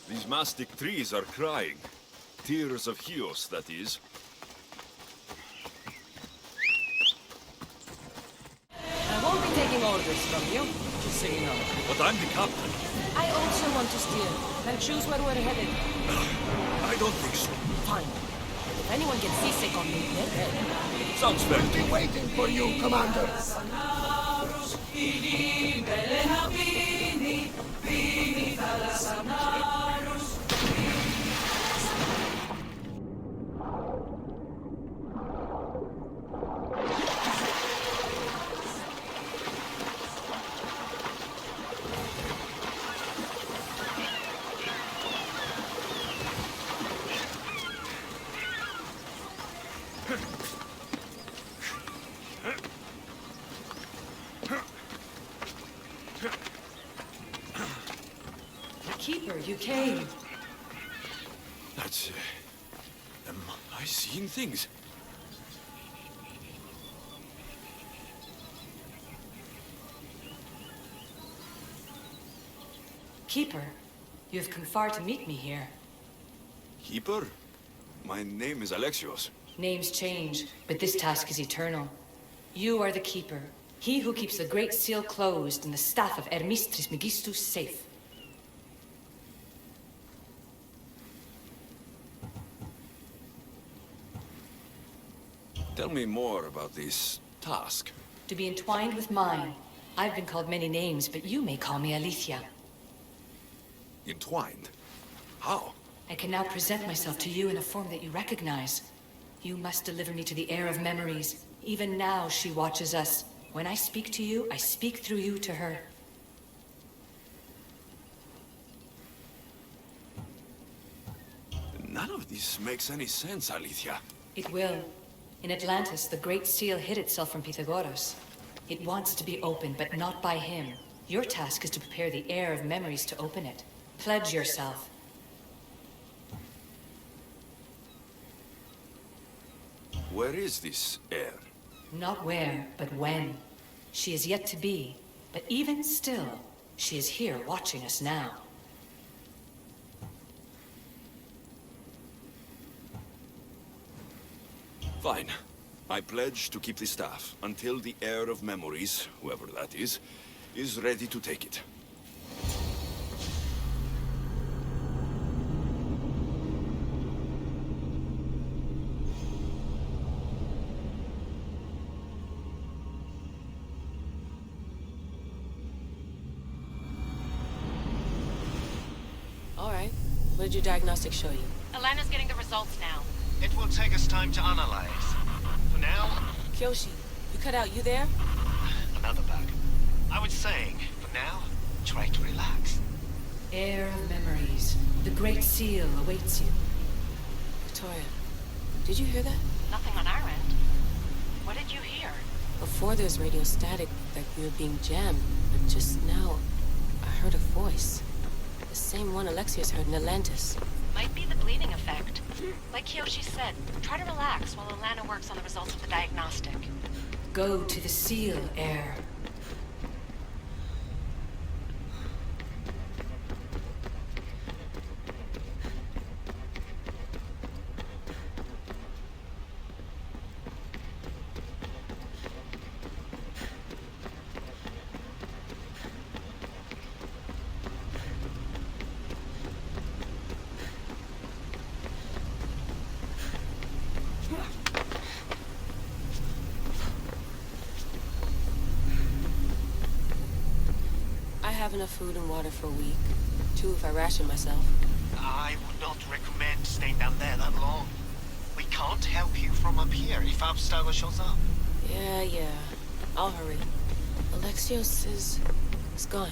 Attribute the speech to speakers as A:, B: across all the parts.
A: These mastic trees are crying. Tears of Chios, that is.
B: I won't be taking orders from you, just so you know.
A: But I'm the captain.
B: I also want to steer, and choose where we're headed.
A: I don't think so.
B: Fine. If anyone gets seasick on me, they're dead.
A: Sounds fair.
C: We'll be waiting for you, Commander.
B: Keeper, you came.
A: That's... am I seeing things?
B: Keeper, you have come far to meet me here.
A: Keeper? My name is Alexios.
B: Names change, but this task is eternal. You are the Keeper, he who keeps the Great Seal closed and the staff of Hermes Trismegistus safe.
A: Tell me more about this task.
B: To be entwined with mine. I've been called many names, but you may call me Aletheia.
A: Entwined? How?
B: I can now present myself to you in a form that you recognize. You must deliver me to the Heir of Memories. Even now she watches us. When I speak to you, I speak through you to her.
A: None of this makes any sense, Aletheia.
B: It will. In Atlantis, the Great Seal hid itself from Pythagoras. It wants to be opened, but not by him. Your task is to prepare the Heir of Memories to open it. Pledge yourself.
A: Where is this heir?
B: Not where, but when. She is yet to be, but even still, she is here watching us now.
A: Fine. I pledge to keep the staff until the Heir of Memories, whoever that is ready to take it.
D: All right. What did your diagnostic show you?
E: Alana's getting the results now.
F: It will take us time to analyze. For now,
D: Kyoshi, you cut out, you there?
F: another bug. I was saying, for now, try to relax.
B: Heir of Memories. The Great Seal awaits you.
D: Victoria, did you hear that?
E: Nothing on our end. What did you hear?
D: Before there was radio static, like we were being jammed. But just now, I heard a voice. The same one Alexios heard in Atlantis.
E: Might be the bleeding effect. Like Kyoshi said, try to relax while Alana works on the results of the diagnostic.
B: Go to the Seal, Heir.
D: have enough food and water for a week. 2 if I ration myself.
F: I would not recommend staying down there that long. We can't help you from up here if Abstergo shows up.
D: Yeah. I'll hurry. Alexios is gone.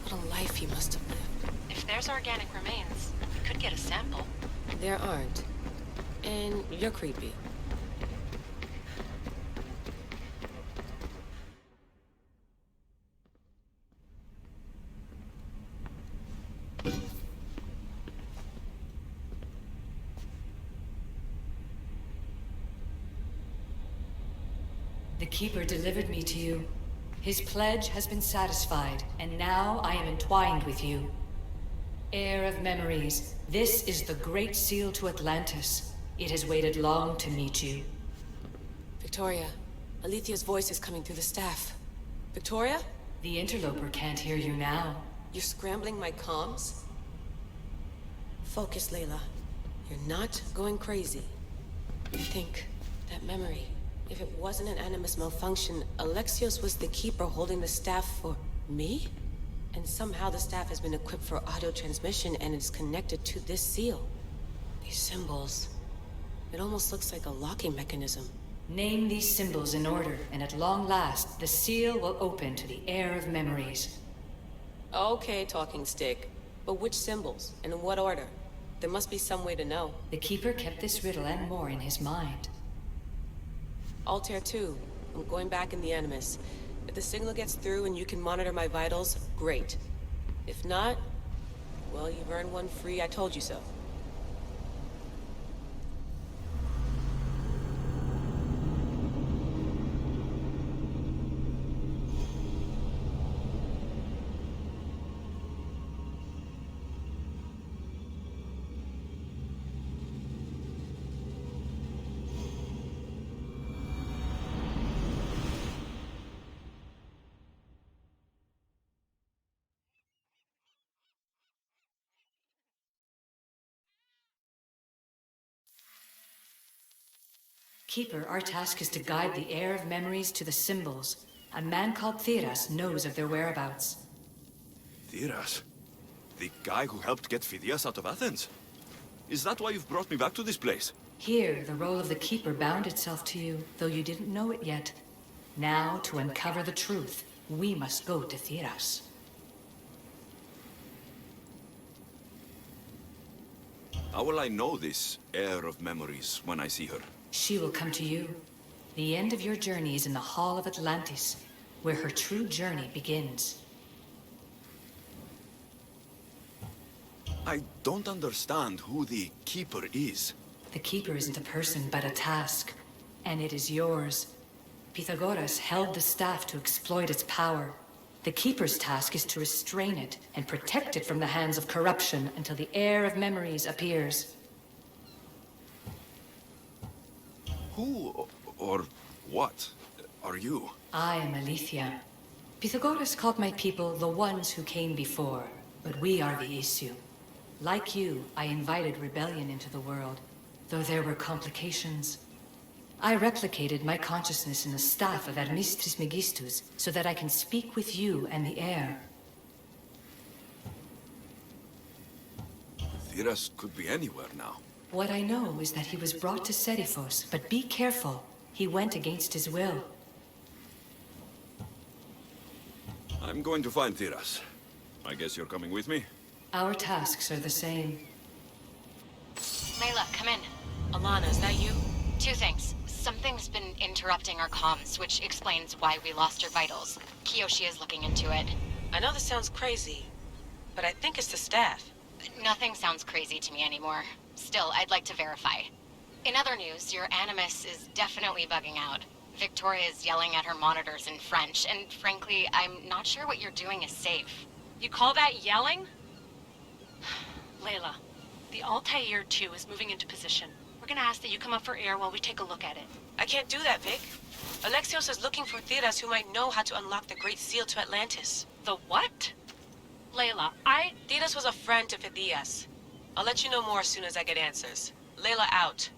D: What a life he must have lived.
E: If there's organic remains, we could get a sample.
D: There aren't. And you're creepy.
B: The Keeper delivered me to you. His pledge has been satisfied, and now I am entwined with you. Heir of Memories, this is the Great Seal to Atlantis. It has waited long to meet you.
D: Victoria, Alethea's voice is coming through the staff. Victoria?
B: The interloper can't hear you now.
D: You're scrambling my comms? Focus, Layla. You're not going crazy. Think, that memory. If it wasn't an Animus malfunction, Alexios was the Keeper holding the staff for me? And somehow the staff has been equipped for audio transmission and it's connected to this seal. These symbols. It almost looks like a locking mechanism.
B: Name these symbols in order, and at long last, the seal will open to the Heir of Memories.
D: Okay, talking stick. But which symbols? And in what order? There must be some way to know.
B: The Keeper kept this riddle and more in his mind.
D: Altair 2. I'm going back in the Animus. If the signal gets through and you can monitor my vitals, great. If not, well, you've earned one free I told you so.
B: Keeper, our task is to guide the Heir of Memories to the symbols. A man called Theras knows of their whereabouts.
A: Theras? The guy who helped get Phidias out of Athens? Is that why you've brought me back to this place?
B: Here, the role of the Keeper bound itself to you, though you didn't know it yet. Now, to uncover the truth, we must go to Theras.
A: How will I know this Heir of Memories when I see her?
B: She will come to you. The end of your journey is in the Hall of Atlantis, where her true journey begins.
A: I don't understand who the Keeper is.
B: The Keeper isn't a person, but a task. And it is yours. Pythagoras held the staff to exploit its power. The Keeper's task is to restrain it and protect it from the hands of corruption until the Heir of Memories appears.
A: Who or what are you?
B: I am Aletheia. Pythagoras called my people the ones who came before, but we are the issue. Like you, I invited rebellion into the world, though there were complications. I replicated my consciousness in the staff of Hermes Trismegistus so that I can speak with you and the heir.
A: Theras could be anywhere now.
B: What I know is that he was brought to Seriphos, but be careful. He went against his will.
A: I'm going to find Theras. I guess you're coming with me?
B: Our tasks are the same.
E: Layla, come in.
D: Alana, is that you?
E: 2 things. Something's been interrupting our comms, which explains why we lost our vitals. Kiyoshi is looking into it.
D: I know this sounds crazy, but I think it's the staff.
E: Nothing sounds crazy to me anymore. Still, I'd like to verify. In other news, your Animus is definitely bugging out. Victoria is yelling at her monitors in French, and frankly, I'm not sure what you're doing is safe.
G: You call that yelling? Layla, the Altair 2 is moving into position. We're gonna ask that you come up for air while we take a look at it.
D: I can't do that, Vic. Alexios is looking for Theras who might know how to unlock the Great Seal to Atlantis.
G: The what? Layla,
D: Theras was a friend to Phidias. I'll let you know more as soon as I get answers. Layla out.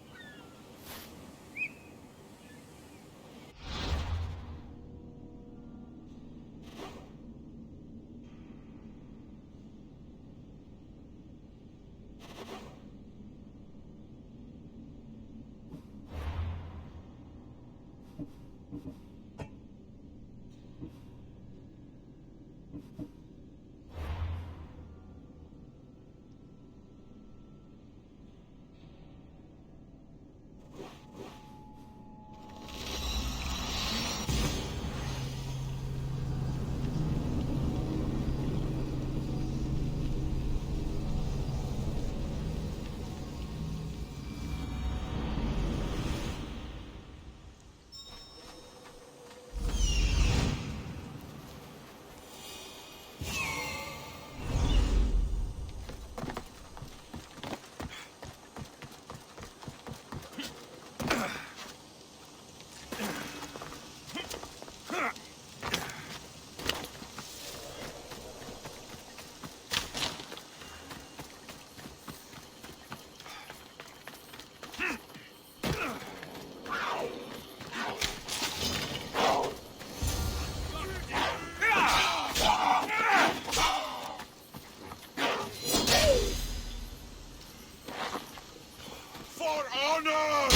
A: honor!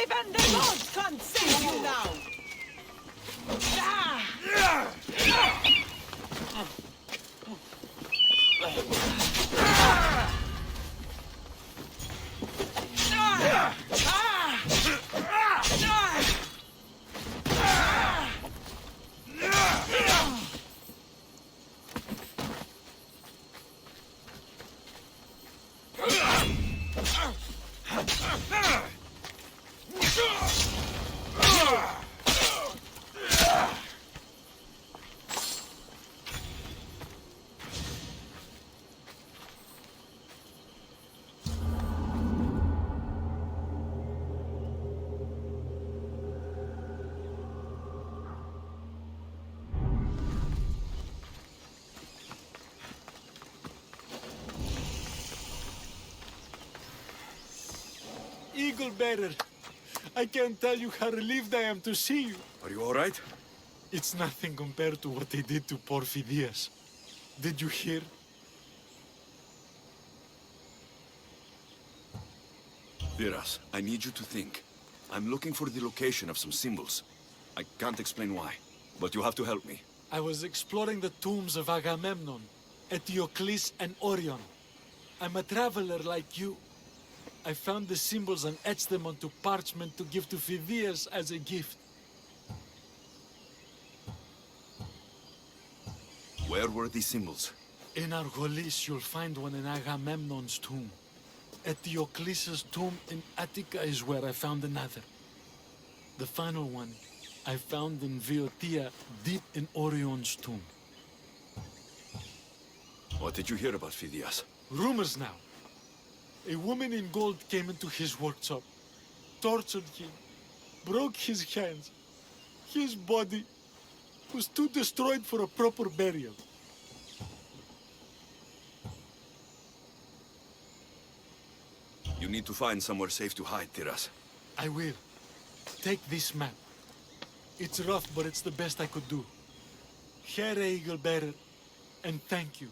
C: Even the gods can't save you now!
H: Eagle Bearer, I can't tell you how relieved I am to see you.
A: Are you all right?
H: It's nothing compared to what they did to poor Phidias. Did you hear?
A: Theras, I need you to think. I'm looking for the location of some symbols. I can't explain why, but you have to help me.
H: I was exploring the tombs of Agamemnon, Eteokles, and Orion. I'm a traveler like you. I found the symbols and etched them onto parchment to give to Phidias as a gift.
A: Where were these symbols?
H: In Argolis, you'll find one in Agamemnon's tomb. Eteokles' tomb in Attica is where I found another. The final one I found in Viotia, deep in Orion's tomb.
A: What did you hear about Phidias?
H: Rumors now. A woman in gold came into his workshop, tortured him, broke his hands. His body was too destroyed for a proper burial.
A: You need to find somewhere safe to hide, Theras.
H: I will. Take this map. It's rough, but it's the best I could do. Heir Eagle Bearer, and thank you.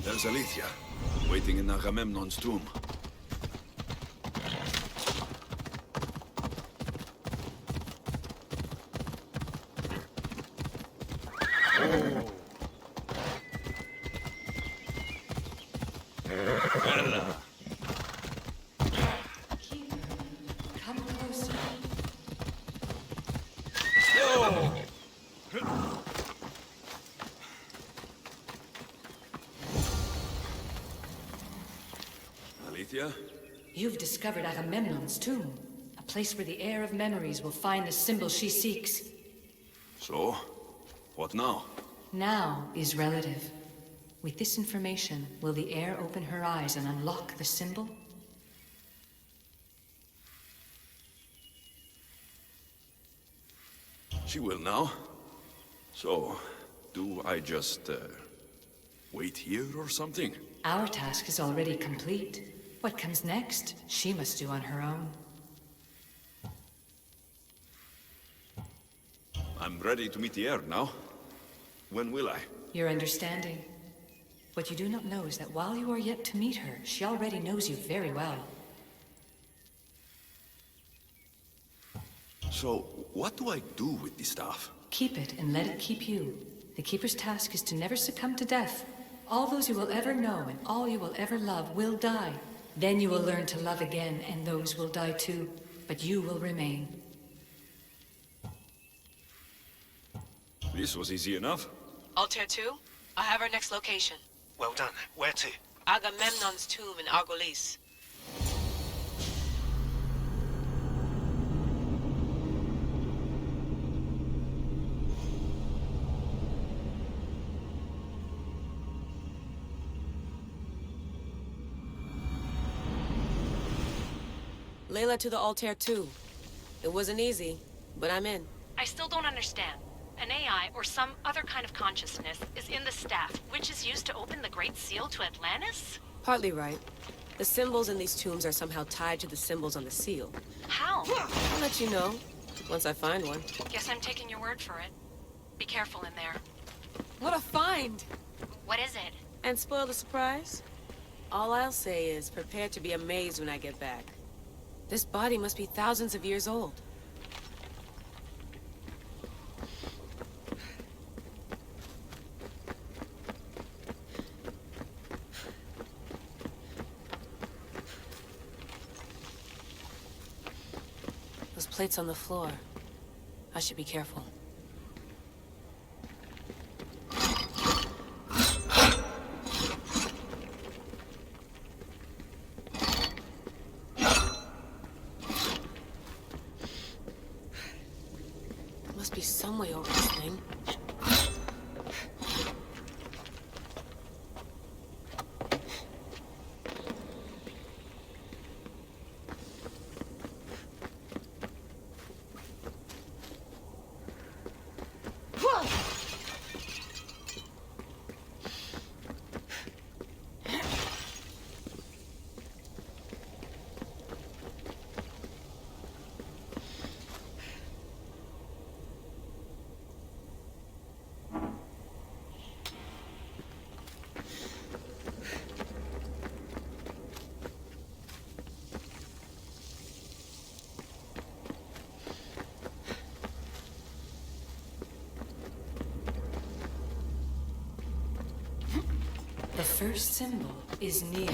A: There's Elysia, waiting in Agamemnon's tomb.
B: Come closer.
A: Elysia?
B: You've discovered Agamemnon's tomb, a place where the Heir of Memories will find the symbol she seeks.
A: So, what now?
B: Now is relative. With this information, will the heir open her eyes and unlock the symbol?
A: She will now. So, do I just, wait here or something?
B: Our task is already complete. What comes next, she must do on her own.
A: I'm ready to meet the heir now. When will I?
B: Your understanding. What you do not know is that while you are yet to meet her, she already knows you very well.
A: So, what do I do with the staff?
B: Keep it and let it keep you. The Keeper's task is to never succumb to death. All those you will ever know and all you will ever love will die. Then you will learn to love again, and those will die too. But you will remain.
A: This was easy enough.
D: Altair 2, I have our next location.
F: Well done. Where to?
D: Agamemnon's tomb in Argolis. Layla to the Altair 2. It wasn't easy, but I'm in.
G: I still don't understand. An AI, or some other kind of consciousness, is in the staff, which is used to open the Great Seal to Atlantis?
D: Partly right. The symbols in these tombs are somehow tied to the symbols on the seal.
G: How?
D: I'll let you know, once I find one.
G: Guess I'm taking your word for it. Be careful in there.
D: What a find!
E: What is it?
D: And spoil the surprise? All I'll say is, prepare to be amazed when I get back. This body must be thousands of years old. Those plates on the floor. I should be careful. Must be some way over this thing.
B: The first symbol is near.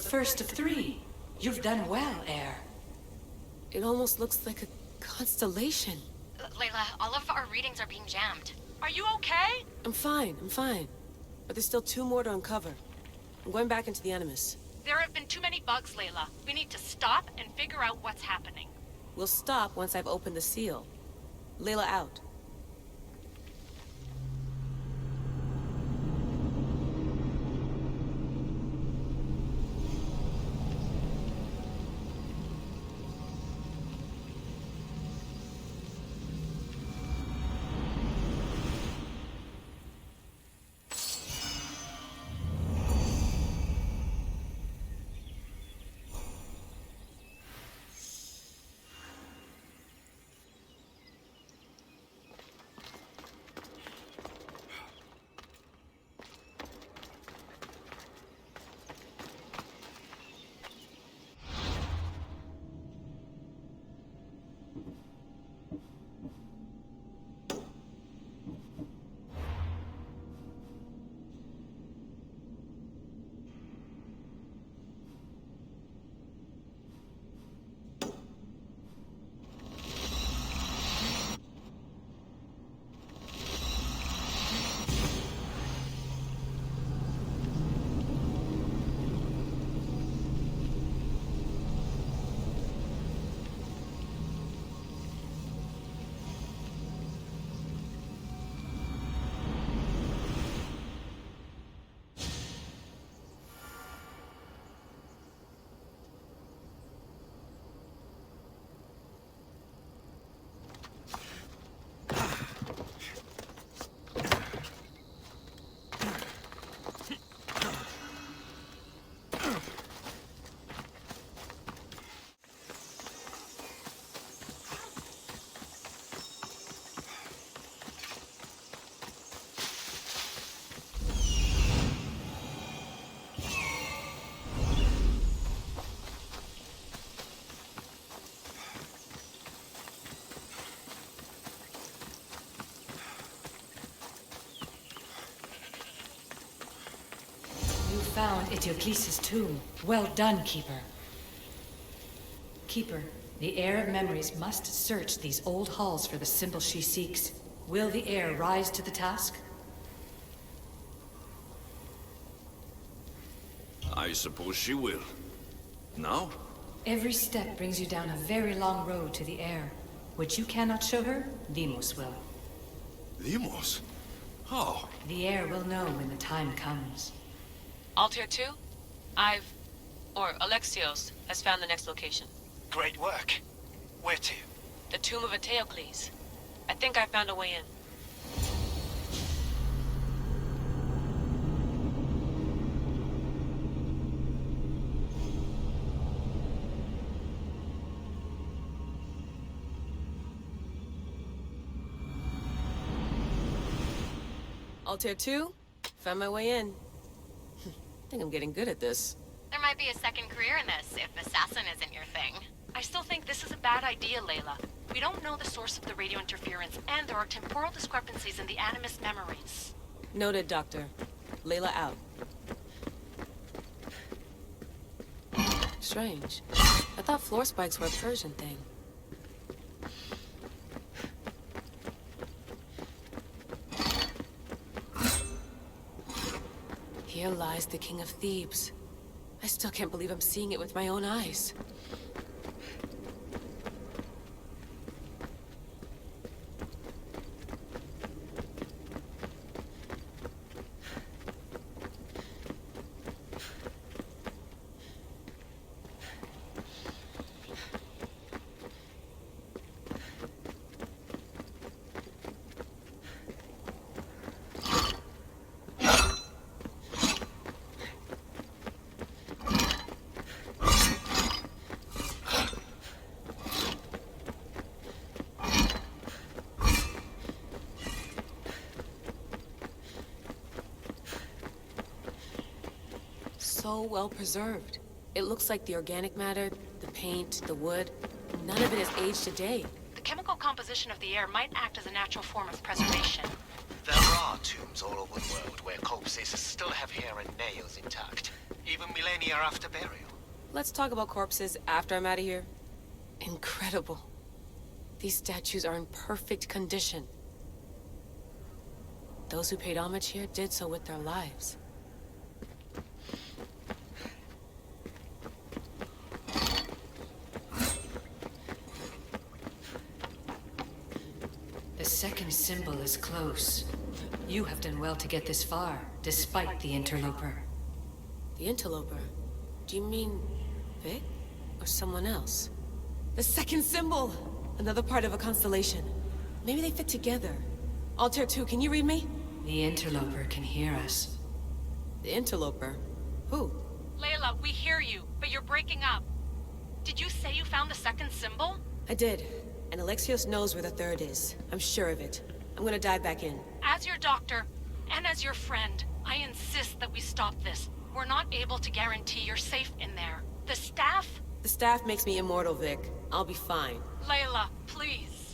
B: first of 3. You've done well, Heir.
D: It almost looks like a constellation.
E: Layla, all of our readings are being jammed.
G: Are you okay?
D: I'm fine. But there's still 2 more to uncover. I'm going back into the Animus.
G: There have been too many bugs, Layla. We need to stop and figure out what's happening.
D: We'll stop once I've opened the seal. Layla out.
B: Found Eteokles' tomb. Well done, Keeper. Keeper, the Heir of Memories must search these old halls for the symbol she seeks. Will the Heir rise to the task?
A: I suppose she will. Now?
B: Every step brings you down a very long road to the Heir. What you cannot show her, Deimos will.
A: Deimos? How?
B: The Heir will know when the time comes.
D: Altair 2? Alexios has found the next location.
F: Great work. Where to?
D: The tomb of Eteokles. I think I found a way in. Altair 2? Found my way in. I think I'm getting good at this.
E: There might be a second career in this, if assassin isn't your thing.
G: I still think this is a bad idea, Layla. We don't know the source of the radio interference, and there are temporal discrepancies in the Animus memories.
D: Noted, Doctor. Layla out. Strange. I thought floor spikes were a Persian thing. Here lies the King of Thebes. I still can't believe I'm seeing it with my own eyes. So well preserved. It looks like the organic matter, the paint, the wood, none of it has aged a day.
G: The chemical composition of the air might act as a natural form of preservation.
F: There are tombs all over the world where corpses still have hair and nails intact. even millennia after burial.
D: Let's talk about corpses after I'm out of here. Incredible. These statues are in perfect condition. Those who paid homage here did so with their lives.
B: The second symbol is close. You have done well to get this far, despite the interloper.
D: The interloper? Do you mean Vic? Or someone else? The second symbol! Another part of a constellation. Maybe they fit together. Altair 2, can you read me?
B: The interloper can hear us.
D: The interloper? Who?
G: Layla, we hear you, but you're breaking up. Did you say you found the second symbol?
D: I did. And Alexios knows where the third is. I'm sure of it. I'm gonna dive back in.
G: As your doctor, and as your friend, I insist that we stop this. We're not able to guarantee you're safe in there. The staff?
D: The staff makes me immortal, Vic. I'll be fine.
G: Layla, please.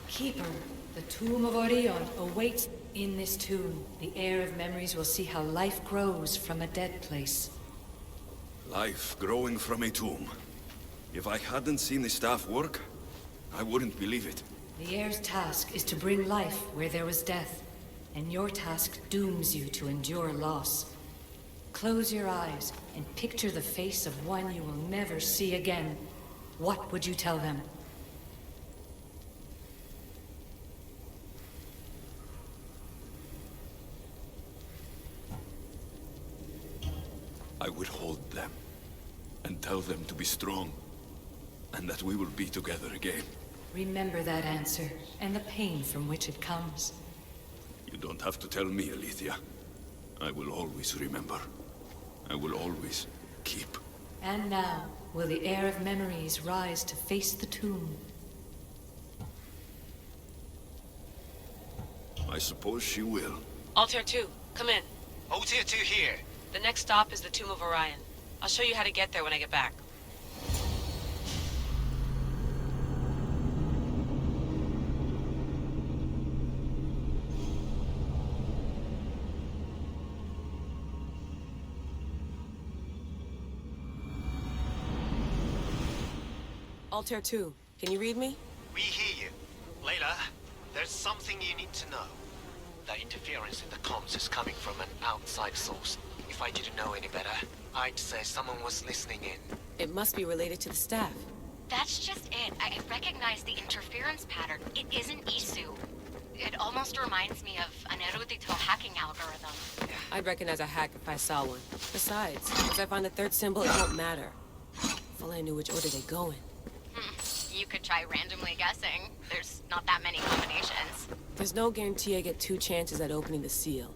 B: Keeper, the tomb of Orion awaits. In this tomb, the Heir of Memories will see how life grows from a dead place.
A: Life growing from a tomb. If I hadn't seen the staff work, I wouldn't believe it.
B: The Heir's task is to bring life where there was death, and your task dooms you to endure loss. Close your eyes and picture the face of one you will never see again. What would you tell them?
A: I would hold them and tell them to be strong, and that we will be together again.
B: Remember that answer, and the pain from which it comes.
A: You don't have to tell me, Alethea. I will always remember. I will always keep.
B: And now, will the Heir of Memories rise to face the tomb?
A: I suppose she will.
D: Altair 2, come in.
F: Altair 2 here.
D: The next stop is the Tomb of Orion. I'll show you how to get there when I get back. Altair 2, can you read me?
F: We hear you. Layla, there's something you need to know. The interference in the comms is coming from an outside source. If I didn't know any better, I'd say someone was listening in.
D: It must be related to the staff.
E: That's just it. I recognize the interference pattern. It isn't Isu. It almost reminds me of an erudito hacking algorithm.
D: I'd recognize a hack if I saw one. Besides, once I find the third symbol, it won't matter. If only I knew which order they go in.
E: You could try randomly guessing. There's not that many combinations.
D: There's no guarantee I get 2 chances at opening the seal.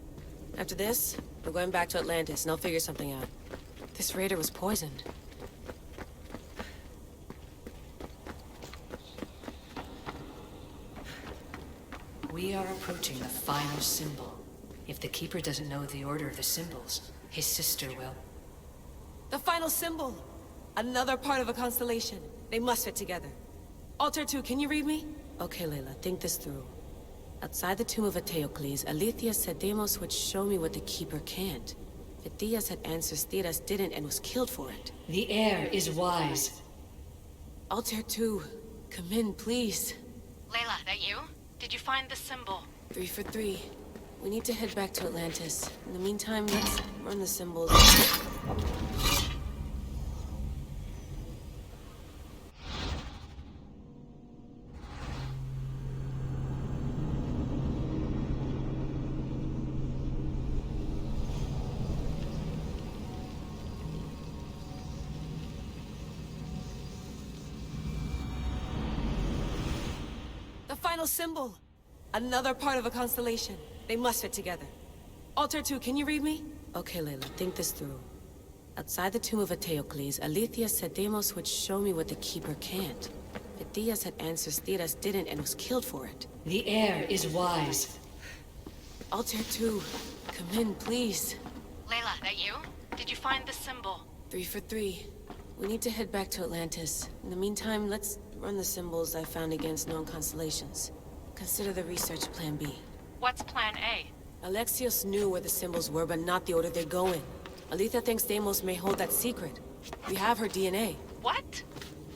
D: After this, we're going back to Atlantis, and I'll figure something out. This raider was poisoned.
B: We are approaching the final symbol. If the Keeper doesn't know the order of the symbols, his sister will.
D: The final symbol! Another part of a constellation. They must fit together. Altair 2, can you read me? Okay, Layla, think this through. Outside the tomb of Eteokles, Aletheia said Deimos would show me what the Keeper can't. Phidias had answers Theras didn't and was killed for it.
B: The heir is wise.
D: Altair 2, come in, please.
E: Layla, that you?
G: Did you find the symbol?
D: 3 for 3. We need to head back to Atlantis. In the meantime, let's run the symbols. The final symbol! Another part of a constellation. They must fit together. Altair 2, can you read me? Okay, Layla, think this through. Outside the tomb of Eteokles, Aletheia said Deimos would show me what the Keeper can't. Phidias had answers Theras didn't and was killed for it.
B: The heir is wise.
D: Altair 2, come in, please.
E: Layla, that you?
G: Did you find the symbol?
D: 3 for 3. We need to head back to Atlantis. In the meantime, let's run the symbols I found against known constellations. Consider the research plan B.
G: What's plan A?
D: Alexios knew where the symbols were, but not the order they're going. Aletheia thinks Deimos may hold that secret. We have her DNA.
G: What?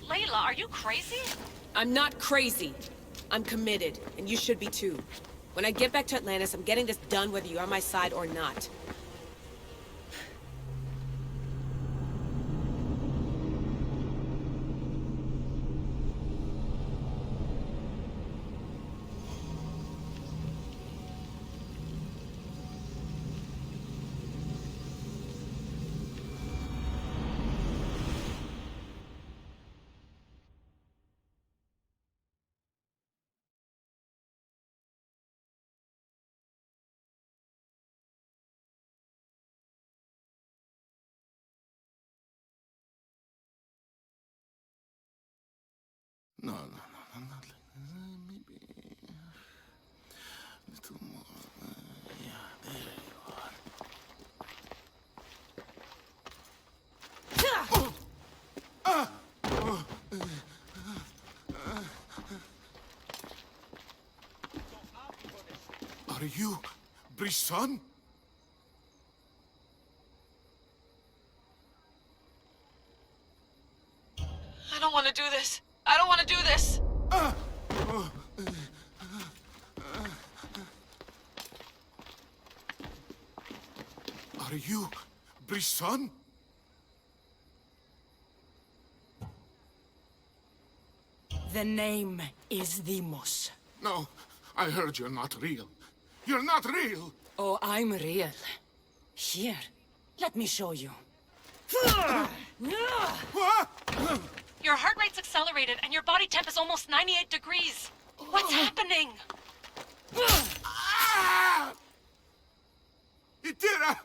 G: Layla, are you crazy?
D: I'm not crazy. I'm committed, and you should be too. When I get back to Atlantis, I'm getting this done whether you're on my side or not.
A: No, not maybe a little more. Yeah, there you are. Are you Brisson?
D: I don't want to do this. I don't want to do this!
A: Are you Brisson?
I: The name is Deimos.
A: No, I heard you're not real. You're not real!
I: Oh, I'm real. Here, let me show you.
A: What?
G: Your heart rate's accelerated and your body temp is almost 98 degrees. What's happening?
A: Itira!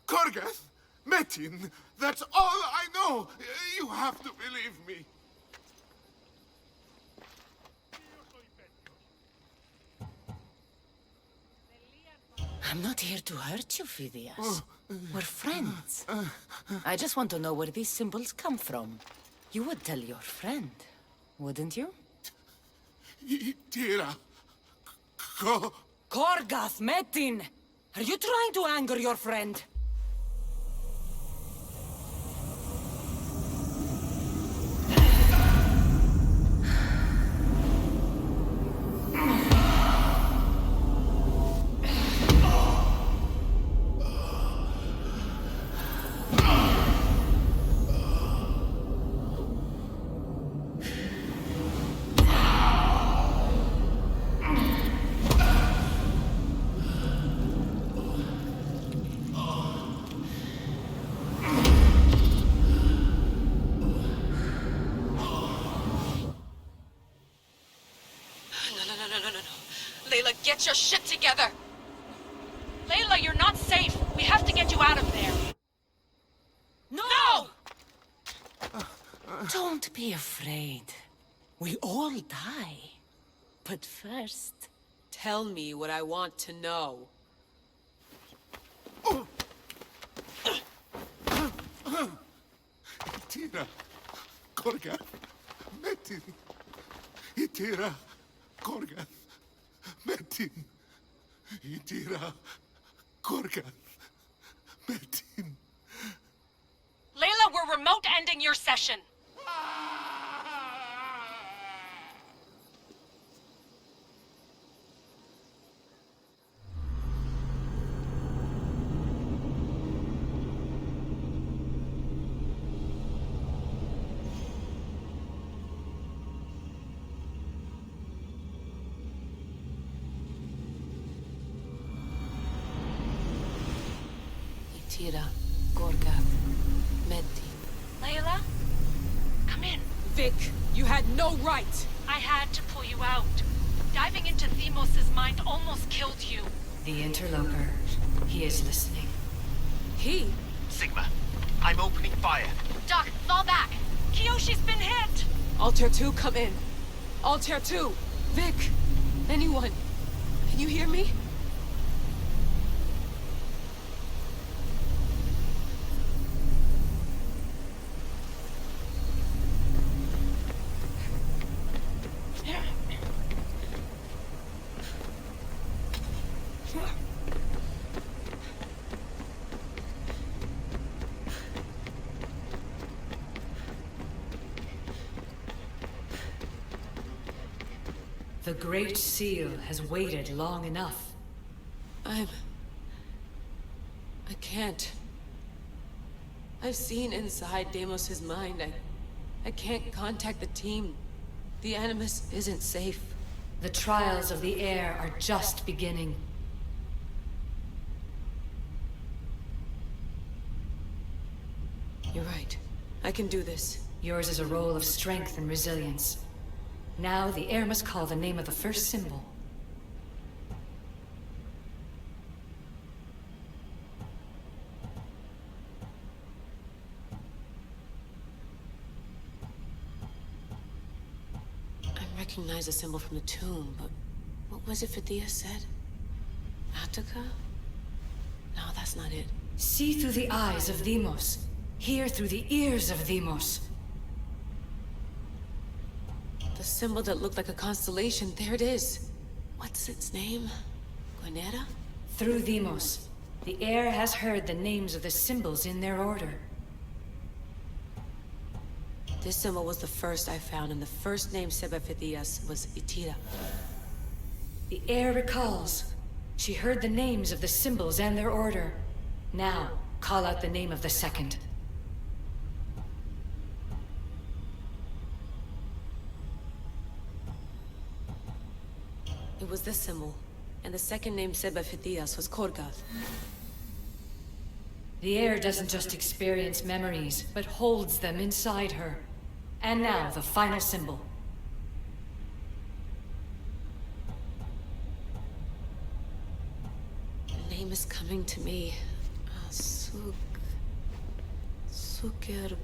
A: Korgath! Metin! That's all I know! You have to believe me.
I: I'm not here to hurt you, Phidias. We're friends. I just want to know where these symbols come from. You would tell your friend, wouldn't you?
A: Itira!
I: Korgath, Metin! Are you trying to anger your friend?
G: get your shit together! Layla, you're not safe. We have to get you out of there. No!
I: Don't be afraid. We all die. But first...
D: Tell me what I want to know.
J: Itira, Korgath, Metin. Itira, Korgath, Metin. Itira, Korgath, Metin.
G: Layla, we're remote ending your session.
D: Itira, Korgath, Metin.
G: Layla? Come in.
D: Vic, you had no right!
G: I had to pull you out. Diving into Themos' mind almost killed you.
B: The interloper. He is listening.
D: He?
F: Sigma, I'm opening fire.
E: Doc, fall back.
G: Kiyoshi's been hit!
D: Altair 2, come in. Altair 2! Vic! Anyone? Can you hear me?
B: The Great Seal has waited long enough.
D: I can't. I've seen inside Deimos' mind. I can't contact the team. The Animus isn't safe.
B: The trials of the air are just beginning.
D: You're right. I can do this.
B: Yours is a role of strength and resilience. Now the air must call the name of the first symbol.
D: I recognize the symbol from the tomb, but what was it Phidias said? Attica? No, that's not it.
B: See through the eyes of Deimos. Hear through the ears of Deimos.
D: The symbol that looked like a constellation, there it is. What's its name? Guanera?
B: Through Deimos, the air has heard the names of the symbols in their order.
D: This symbol was the first I found, and the first name said by Phidias was Itira.
B: The air recalls. She heard the names of the symbols and their order. Now, call out the name of the second.
D: It was this symbol, and the second name said by Phidias was Korgath.
B: The air doesn't just experience memories, but holds them inside her. And now, the final symbol.
D: The name is coming to me. Suker.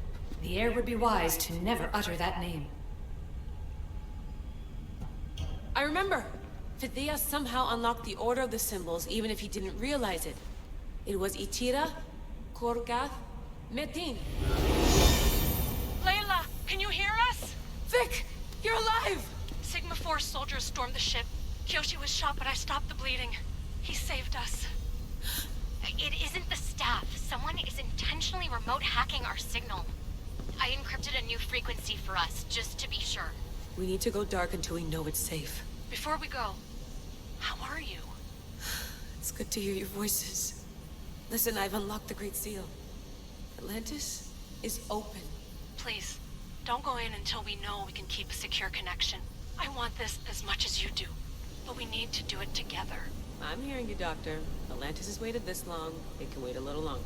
B: The air would be wise to never utter that name.
D: I remember! Phidias somehow unlocked the order of the symbols, even if he didn't realize it. It was Itira, Korgath, Metin.
G: Layla, can you hear us?
D: Vic! You're alive!
G: Sigma 4 soldiers stormed the ship. Kyoshi was shot, but I stopped the bleeding. He saved us.
E: It isn't the staff. Someone is intentionally remote hacking our signal. I encrypted a new frequency for us, just to be sure.
D: We need to go dark until we know it's safe.
G: Before we go, how are you?
D: It's good to hear your voices. Listen, I've unlocked the Great Seal. Atlantis is open.
G: Please, don't go in until we know we can keep a secure connection. I want this as much as you do, but we need to do it together.
D: I'm hearing you, Doctor. Atlantis has waited this long. It can wait a little longer.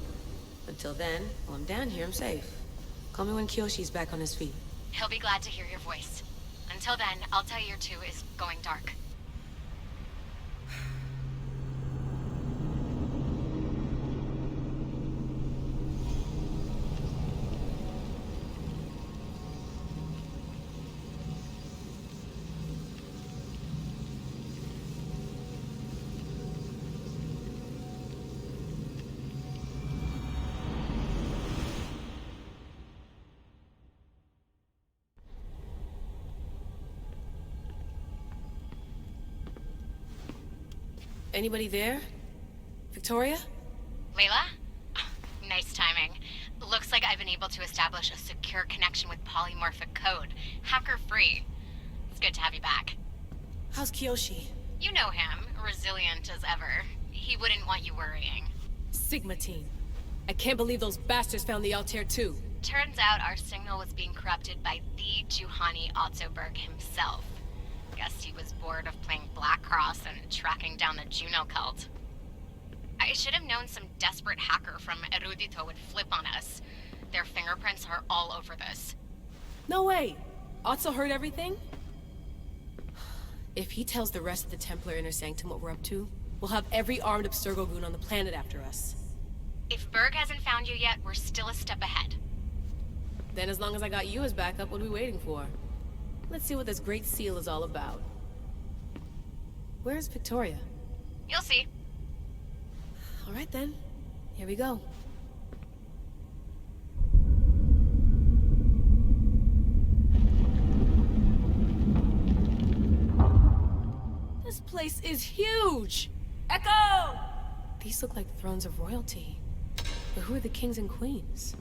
D: Until then, while I'm down here, I'm safe. Call me when Kyoshi's back on his feet.
E: He'll be glad to hear your voice. Until then, I'll tell you your 2 is going dark.
D: Anybody there? Victoria?
E: Layla? Nice timing. Looks like I've been able to establish a secure connection with polymorphic code, hacker-free. It's good to have you back.
D: How's Kiyoshi?
E: You know him, resilient as ever. He wouldn't want you worrying.
D: Sigma team. I can't believe those bastards found the Altair too.
E: Turns out our signal was being corrupted by the Juhani Otzoberg himself. Guess he was bored of playing Black Cross and tracking down the Juno cult. I should have known some desperate hacker from Erudito would flip on us. Their fingerprints are all over this.
D: No way! Otso heard everything? If he tells the rest of the Templar Inner Sanctum what we're up to, we'll have every armed Abstergo goon on the planet after us.
E: If Berg hasn't found you yet, we're still a step ahead.
D: Then as long as I got you as backup, what are we waiting for? Let's see what this Great Seal is all about. Where's Victoria?
E: You'll see.
D: All right then. Here we go. This place is huge! Echo! These look like thrones of royalty. But who are the kings and queens?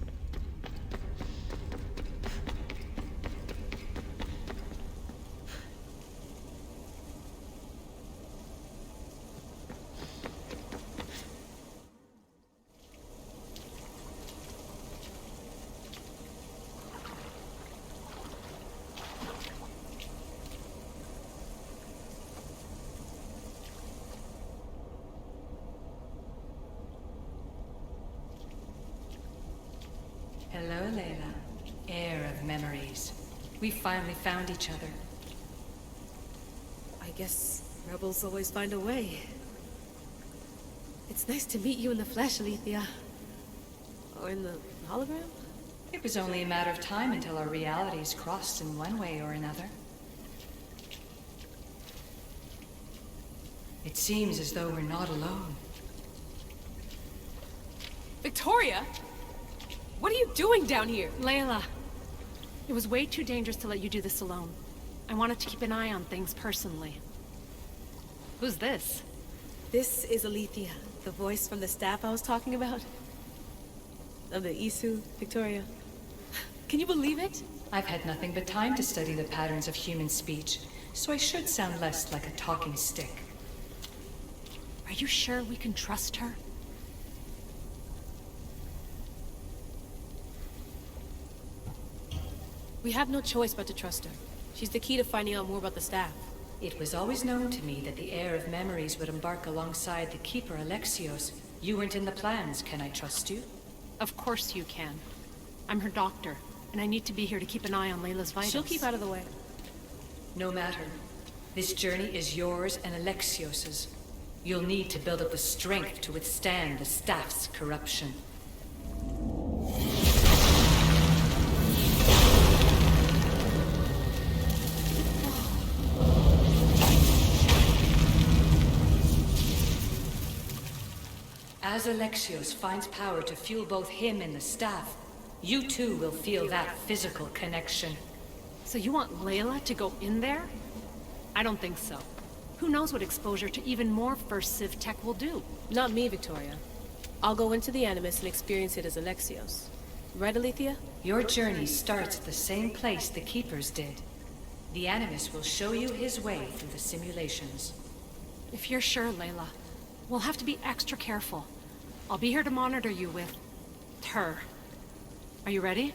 B: Hello, Layla. Heir of Memories. We finally found each other.
D: I guess rebels always find a way. It's nice to meet you in the flesh, Alethea. Or in the hologram?
B: It was only a matter of time until our realities crossed in one way or another. It seems as though we're not alone.
D: Victoria? What are you doing down here?
G: Layla, it was way too dangerous to let you do this alone. I wanted to keep an eye on things personally. Who's this?
D: This is Alethea, the voice from the staff I was talking about. Of the Isu, Victoria. Can you believe it?
B: I've had nothing but time to study the patterns of human speech, so I should sound less like a talking stick.
G: Are you sure we can trust her?
D: We have no choice but to trust her. She's the key to finding out more about the staff.
B: It was always known to me that the Heir of Memories would embark alongside the Keeper Alexios. You weren't in the plans. Can I trust you?
G: Of course you can. I'm her doctor, and I need to be here to keep an eye on Layla's vitals.
D: She'll keep out of the way.
B: No matter. This journey is yours and Alexios's. You'll need to build up the strength to withstand the staff's corruption. As Alexios finds power to fuel both him and the staff, you too will feel that physical connection.
G: So you want Layla to go in there? I don't think so. Who knows what exposure to even more First Civ tech will do?
D: Not me, Victoria. I'll go into the Animus and experience it as Alexios. Right, Alethea?
B: Your journey starts at the same place the Keepers did. The Animus will show you his way through the simulations.
G: If you're sure, Layla, we'll have to be extra careful. I'll be here to monitor you with her. Are you ready?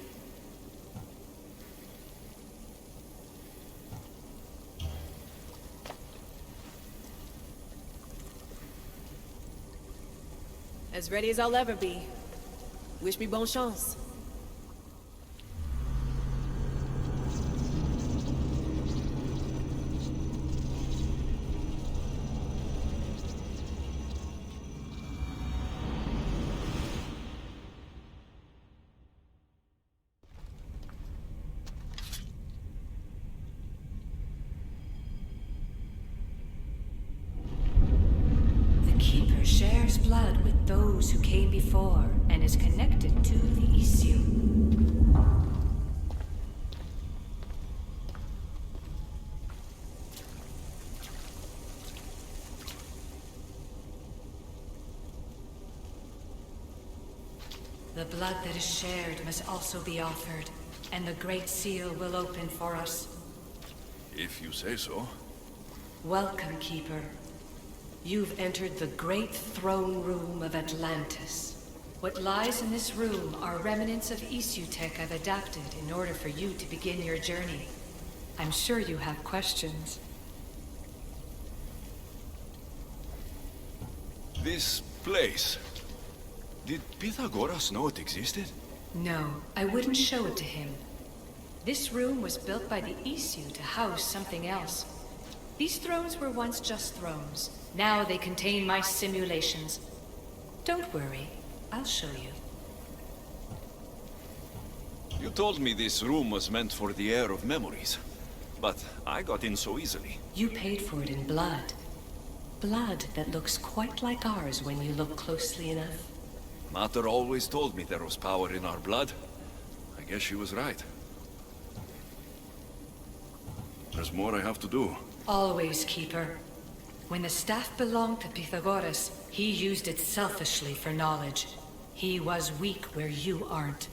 D: As ready as I'll ever be. Wish me bonne chance.
B: Shares blood with those who came before and is connected to the Elysium. The blood that is shared must also be offered, and the Great Seal will open for us.
A: If you say so.
B: Welcome, Keeper. You've entered the great throne room of Atlantis. What lies in this room are remnants of Eteokles I've adapted in order for you to begin your journey. I'm sure you have questions.
A: This place... Did Pythagoras know it existed?
B: No, I wouldn't show it to him. This room was built by the Eteokles to house something else. These thrones were once just thrones. Now they contain my simulations. Don't worry, I'll show you.
A: You told me this room was meant for the Heir of Memories, but I got in so easily.
B: You paid for it in blood. Blood that looks quite like ours when you look closely enough.
A: Mater always told me there was power in our blood. I guess she was right. There's more I have to do.
B: Always, Keeper. When the staff belonged to Pythagoras, he used it selfishly for knowledge. He was weak where you aren't.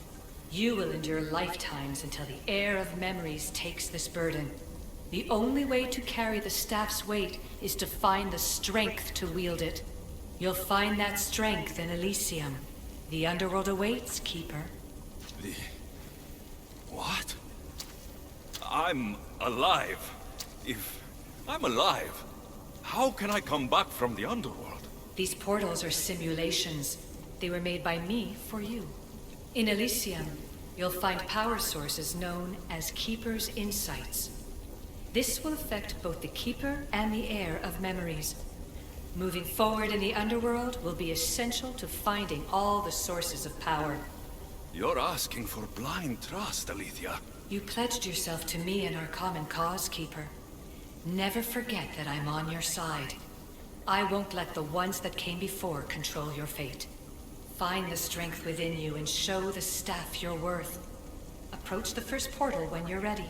B: You will endure lifetimes until the Heir of Memories takes this burden. The only way to carry the staff's weight is to find the strength to wield it. You'll find that strength in Elysium. The underworld awaits, Keeper.
A: What? I'm alive. If I'm alive, how can I come back from the underworld?
B: These portals are simulations. They were made by me for you. In Elysium, you'll find power sources known as Keeper's Insights. This will affect both the Keeper and the Heir of Memories. Moving forward in the underworld will be essential to finding all the sources of power.
A: You're asking for blind trust, Alethea.
B: You pledged yourself to me and our common cause, Keeper. Never forget that I'm on your side. I won't let the ones that came before control your fate. Find the strength within you and show the staff your worth. Approach the first portal when you're ready.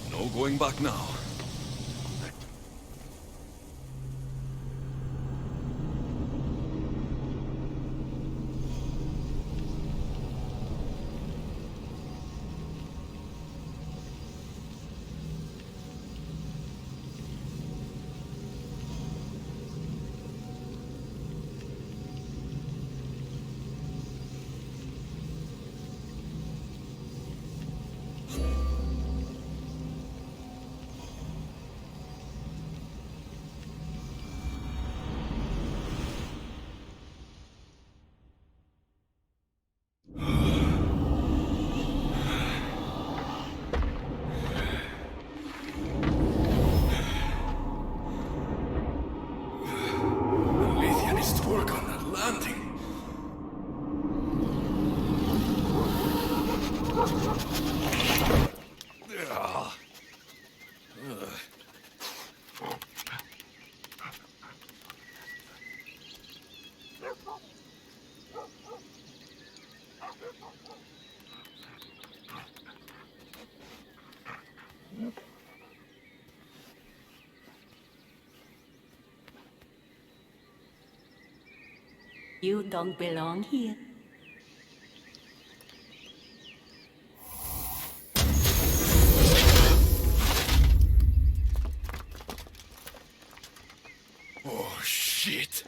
A: No going back now. Work on that landing.
K: You don't belong here.
A: Oh, shit.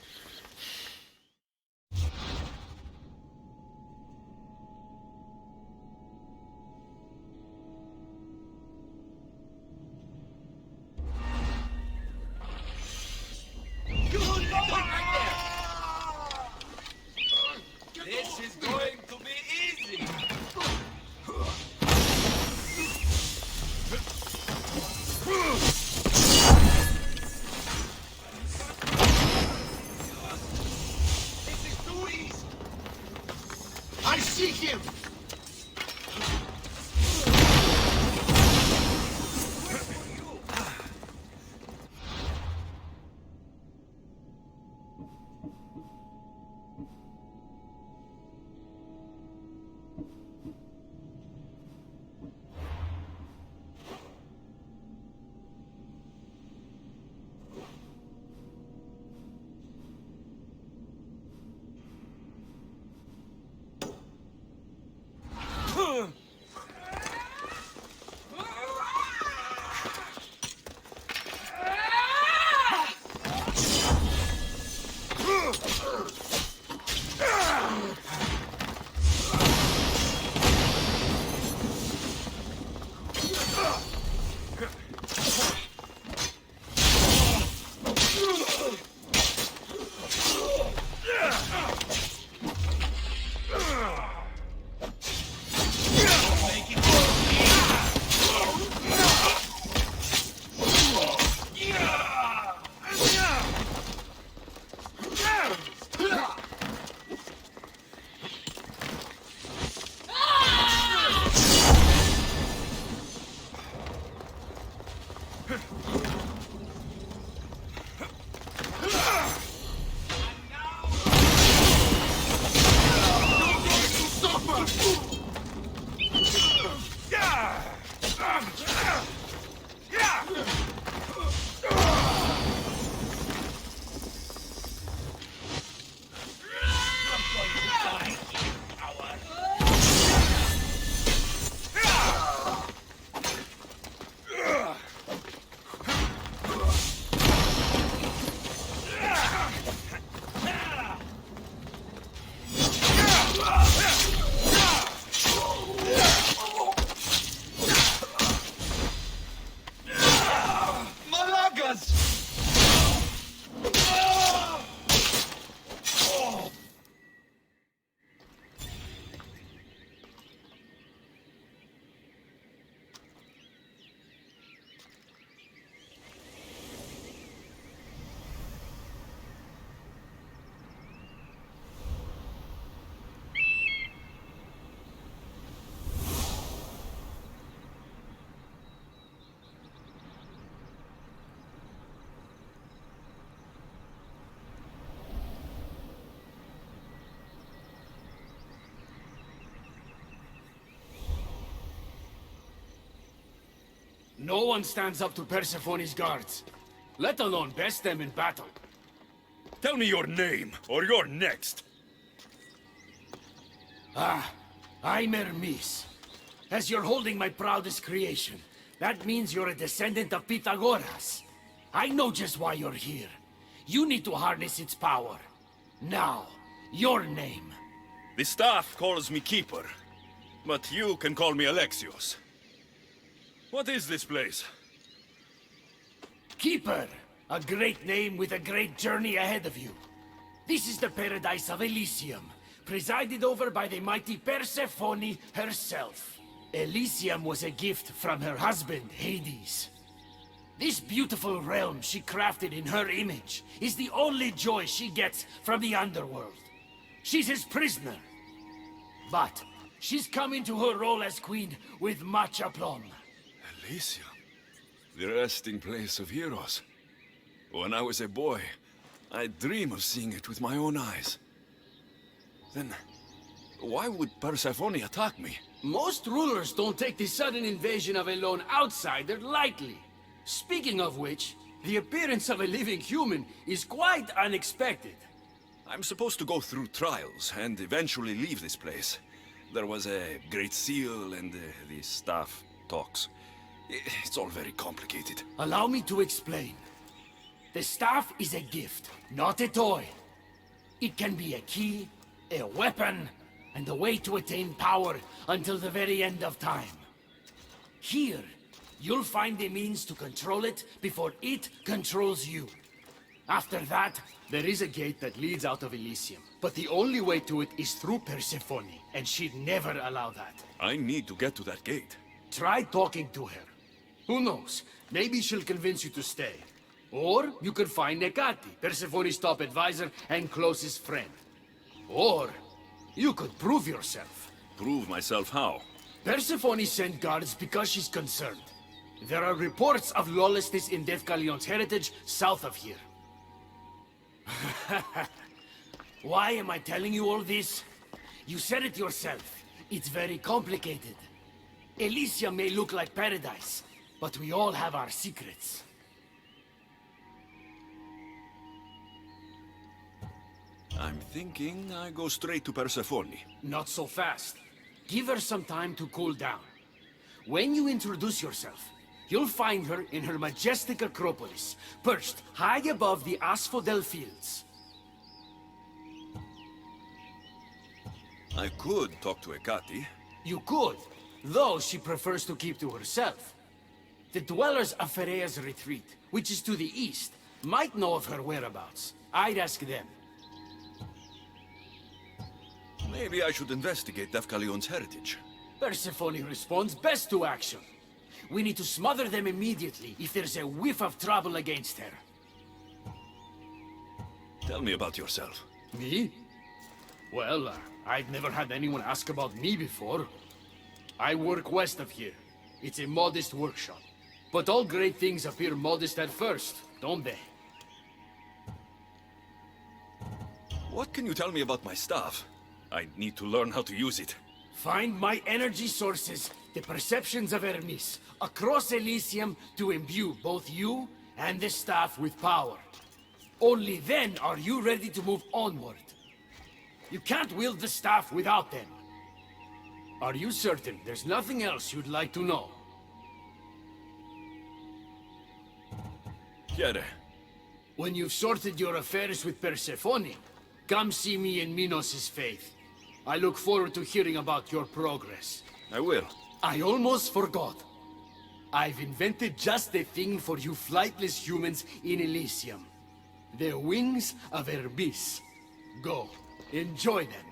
L: No one stands up to Persephone's guards, let alone best them in battle.
A: Tell me your name, or you're next.
L: I'm Hermes. As you're holding my proudest creation, that means you're a descendant of Pythagoras. I know just why you're here. You need to harness its power. Now, your name.
A: The staff calls me Keeper, but you can call me Alexios. What is this place?
L: Keeper, a great name with a great journey ahead of you. This is the paradise of Elysium, presided over by the mighty Persephone herself. Elysium was a gift from her husband, Hades. This beautiful realm she crafted in her image is the only joy she gets from the underworld. She's his prisoner. But she's come into her role as queen with much aplomb.
A: Elysium? The resting place of heroes. When I was a boy, I'd dream of seeing it with my own eyes. Then, why would Persephone attack me?
L: Most rulers don't take the sudden invasion of a lone outsider lightly. Speaking of which, the appearance of a living human is quite unexpected.
A: I'm supposed to go through trials and eventually leave this place. There was a great seal and the staff talks. It's all very complicated.
L: Allow me to explain. The staff is a gift, not a toy. It can be a key, a weapon, and a way to attain power until the very end of time. Here, you'll find a means to control it before it controls you. After that, there is a gate that leads out of Elysium. But the only way to it is through Persephone, and she'd never allow that.
A: I need to get to that gate.
L: Try talking to her. Who knows? Maybe she'll convince you to stay. Or you could find Nekati, Persephone's top advisor and closest friend. Or you could prove yourself.
A: Prove myself how?
L: Persephone sent guards because she's concerned. There are reports of lawlessness in Dephkalion's heritage south of here. Why am I telling you all this? You said it yourself. It's very complicated. Elysium may look like paradise, but we all have our secrets.
A: I'm thinking I go straight to Persephone.
L: Not so fast. Give her some time to cool down. When you introduce yourself, you'll find her in her majestic acropolis, perched high above the asphodel fields.
A: I could talk to Ekati.
L: You could, though she prefers to keep to herself. The dwellers of Pherea's retreat, which is to the east, might know of her whereabouts. I'd ask them.
A: Maybe I should investigate Dephkalion's heritage.
L: Persephone responds best to action. We need to smother them immediately if there's a whiff of trouble against her.
A: Tell me about yourself.
L: Me? Well, I've never had anyone ask about me before. I work west of here. It's a modest workshop. But all great things appear modest at first, don't they?
A: What can you tell me about my staff? I need to learn how to use it.
L: Find my energy sources, the perceptions of Hermes, across Elysium to imbue both you and the staff with power. Only then are you ready to move onward. You can't wield the staff without them. Are you certain there's nothing else you'd like to know?
A: Chiede.
L: When you've sorted your affairs with Persephone, come see me in Minos' faith. I look forward to hearing about your progress.
A: I will.
L: I almost forgot. I've invented just the thing for you flightless humans in Elysium. The wings of Hermes. Go, enjoy them.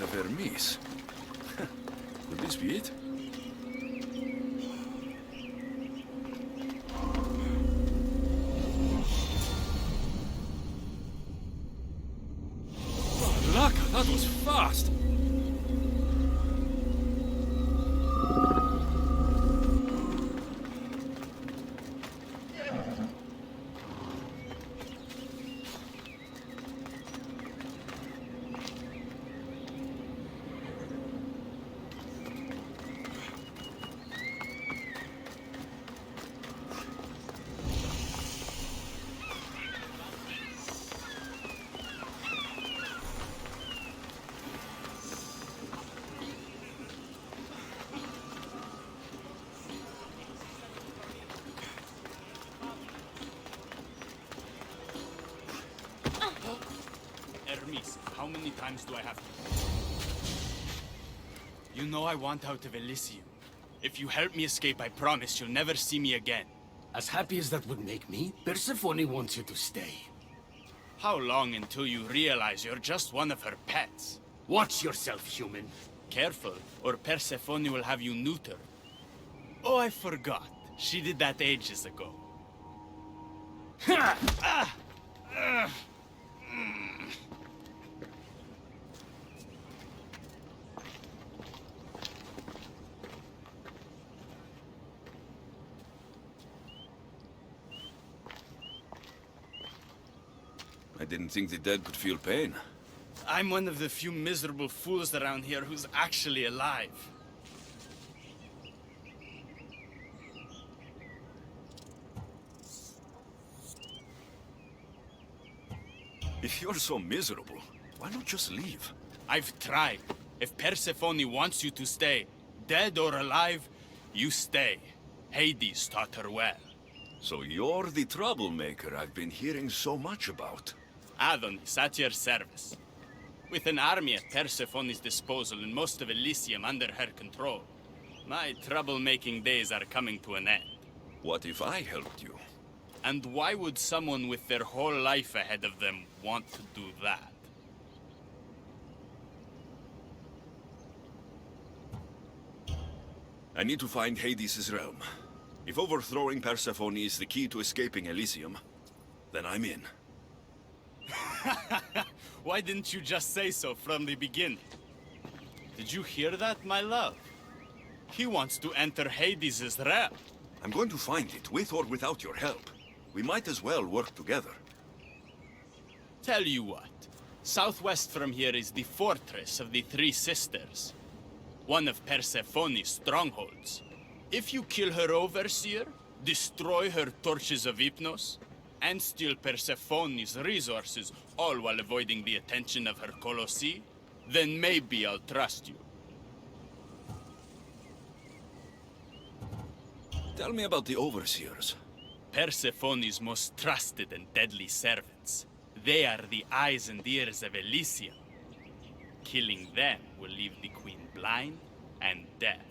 A: Of Hermes. Could this be it? Luck, that was fast!
M: How many times do I have to... You know I want out of Elysium. If you help me escape, I promise you'll never see me again.
L: As happy as that would make me, Persephone wants you to stay.
M: How long until you realize you're just one of her pets?
L: Watch yourself, human.
M: Careful, or Persephone will have you neutered. Oh, I forgot. She did that ages ago.
A: I didn't think the dead could feel pain.
M: I'm one of the few miserable fools around here who's actually alive.
A: If you're so miserable, why not just leave?
M: I've tried. If Persephone wants you to stay, dead or alive, you stay. Hades taught her well.
A: So you're the troublemaker I've been hearing so much about.
M: Adonis, at your service. With an army at Persephone's disposal and most of Elysium under her control, my troublemaking days are coming to an end.
A: What if I helped you?
M: And why would someone with their whole life ahead of them want to do that?
A: I need to find Hades' realm. If overthrowing Persephone is the key to escaping Elysium, then I'm in.
M: Why didn't you just say so from the beginning? Did you hear that, my love? He wants to enter Hades' realm.
A: I'm going to find it, with or without your help. We might as well work together.
M: Tell you what. Southwest from here is the fortress of the Three Sisters. One of Persephone's strongholds. If you kill her overseer, destroy her torches of Hypnos, and steal Persephone's resources, all while avoiding the attention of her colossi, then maybe I'll trust you.
A: Tell me about the overseers.
M: Persephone's most trusted and deadly servants. They are the eyes and ears of Elysium. Killing them will leave the queen blind and deaf.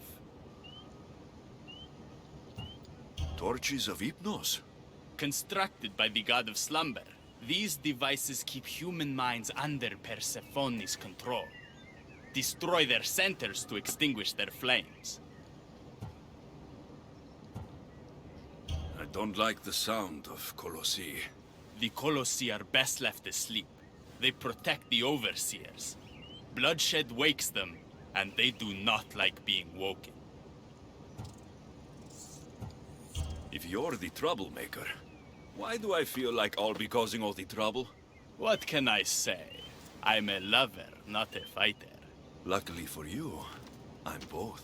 A: Torches of Hypnos?
M: Constructed by the god of slumber, these devices keep human minds under Persephone's control. Destroy their centers to extinguish their flames.
A: I don't like the sound of colossi.
M: The colossi are best left asleep. They protect the overseers. Bloodshed wakes them, and they do not like being woken.
A: If you're the troublemaker, why do I feel like I'll be causing all the trouble?
M: What can I say? I'm a lover, not a fighter.
A: Luckily for you, I'm both.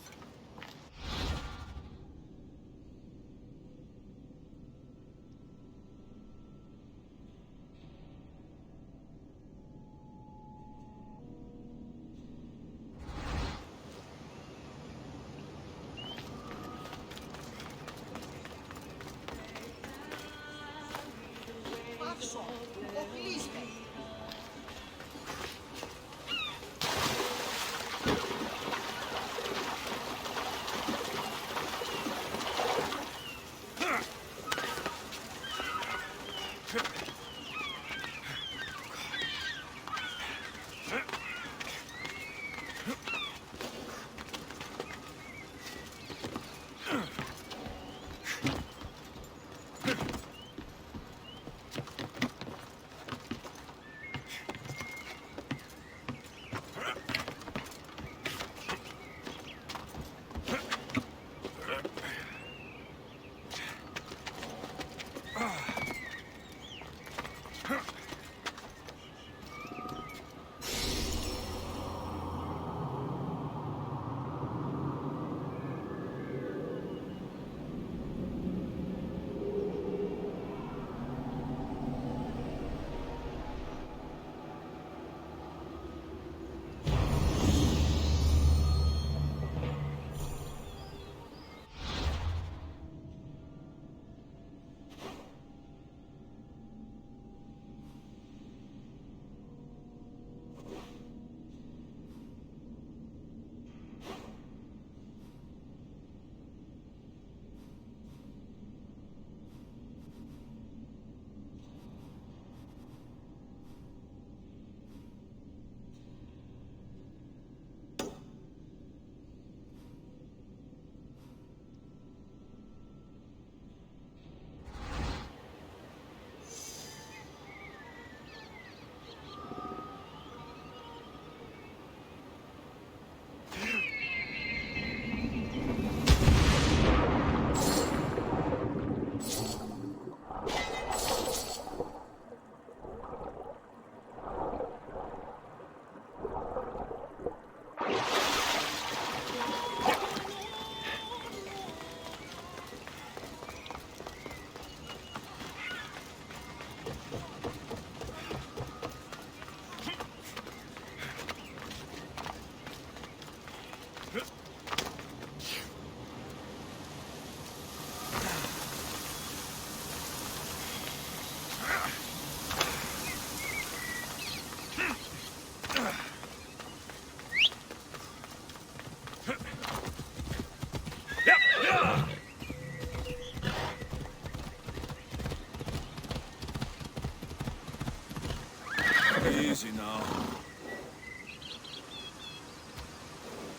A: Easy now.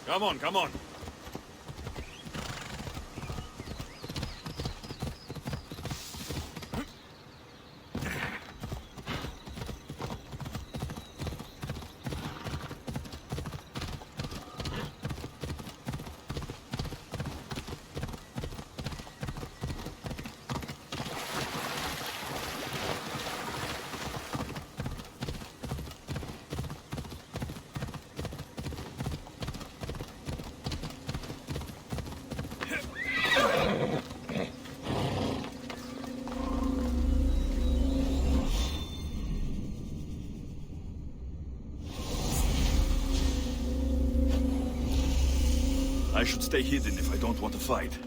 A: Come on, come on. I should stay hidden if I don't want to fight.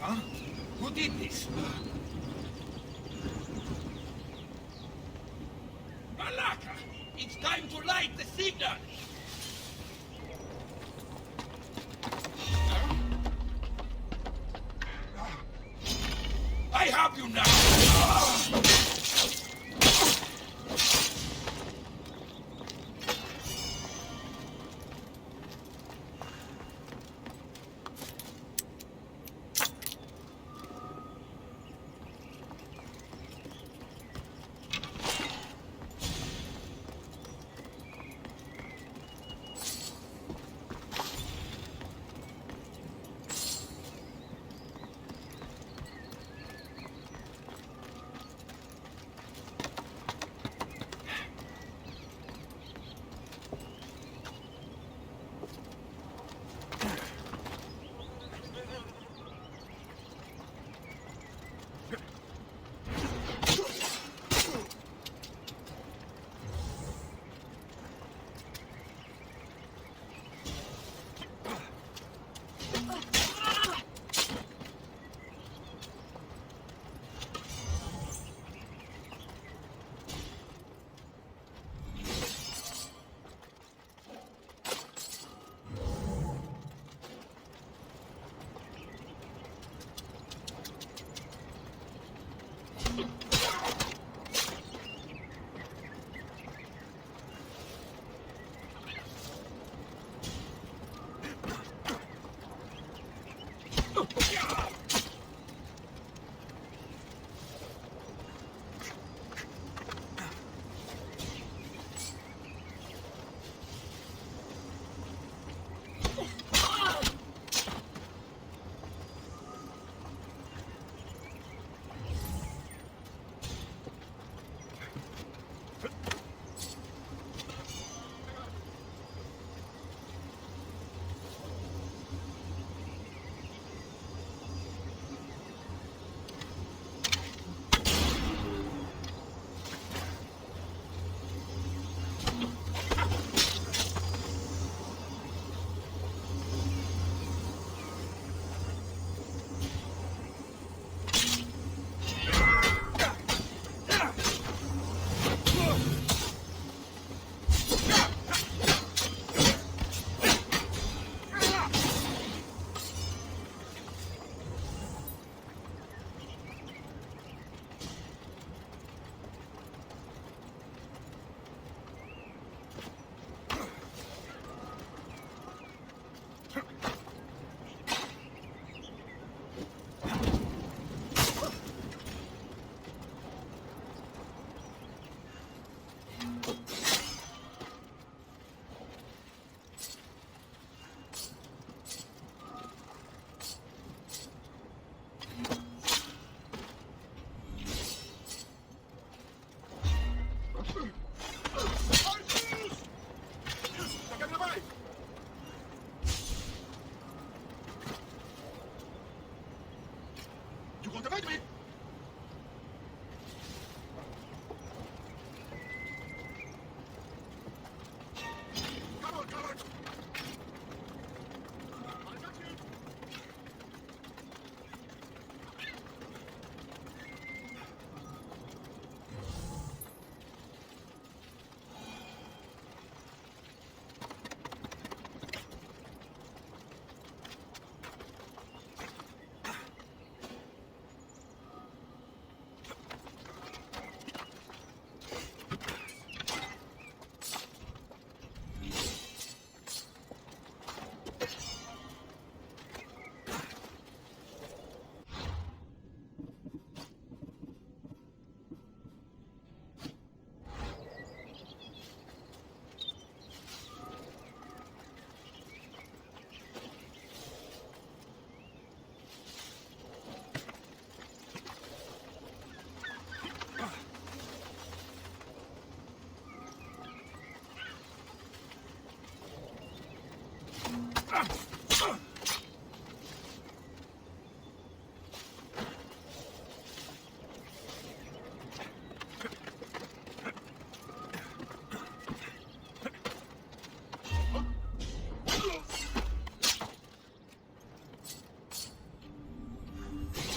N: Huh? Who did this? Malaka! It's time to light the signal! I have you now!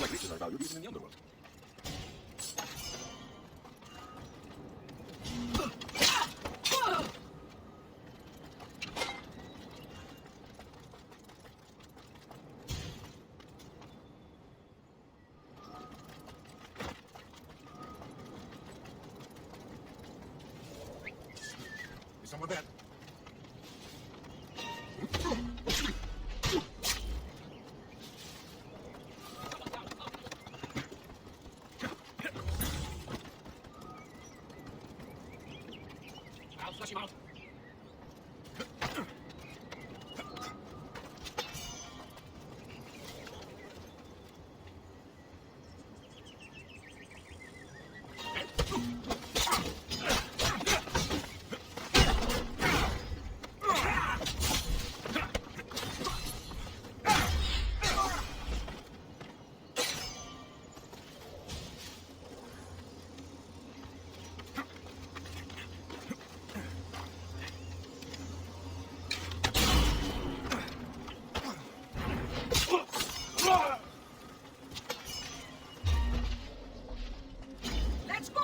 A: Like riches are valued even in the underworld.
J: Is someone there?
L: I'll flush him out.
N: Let's go!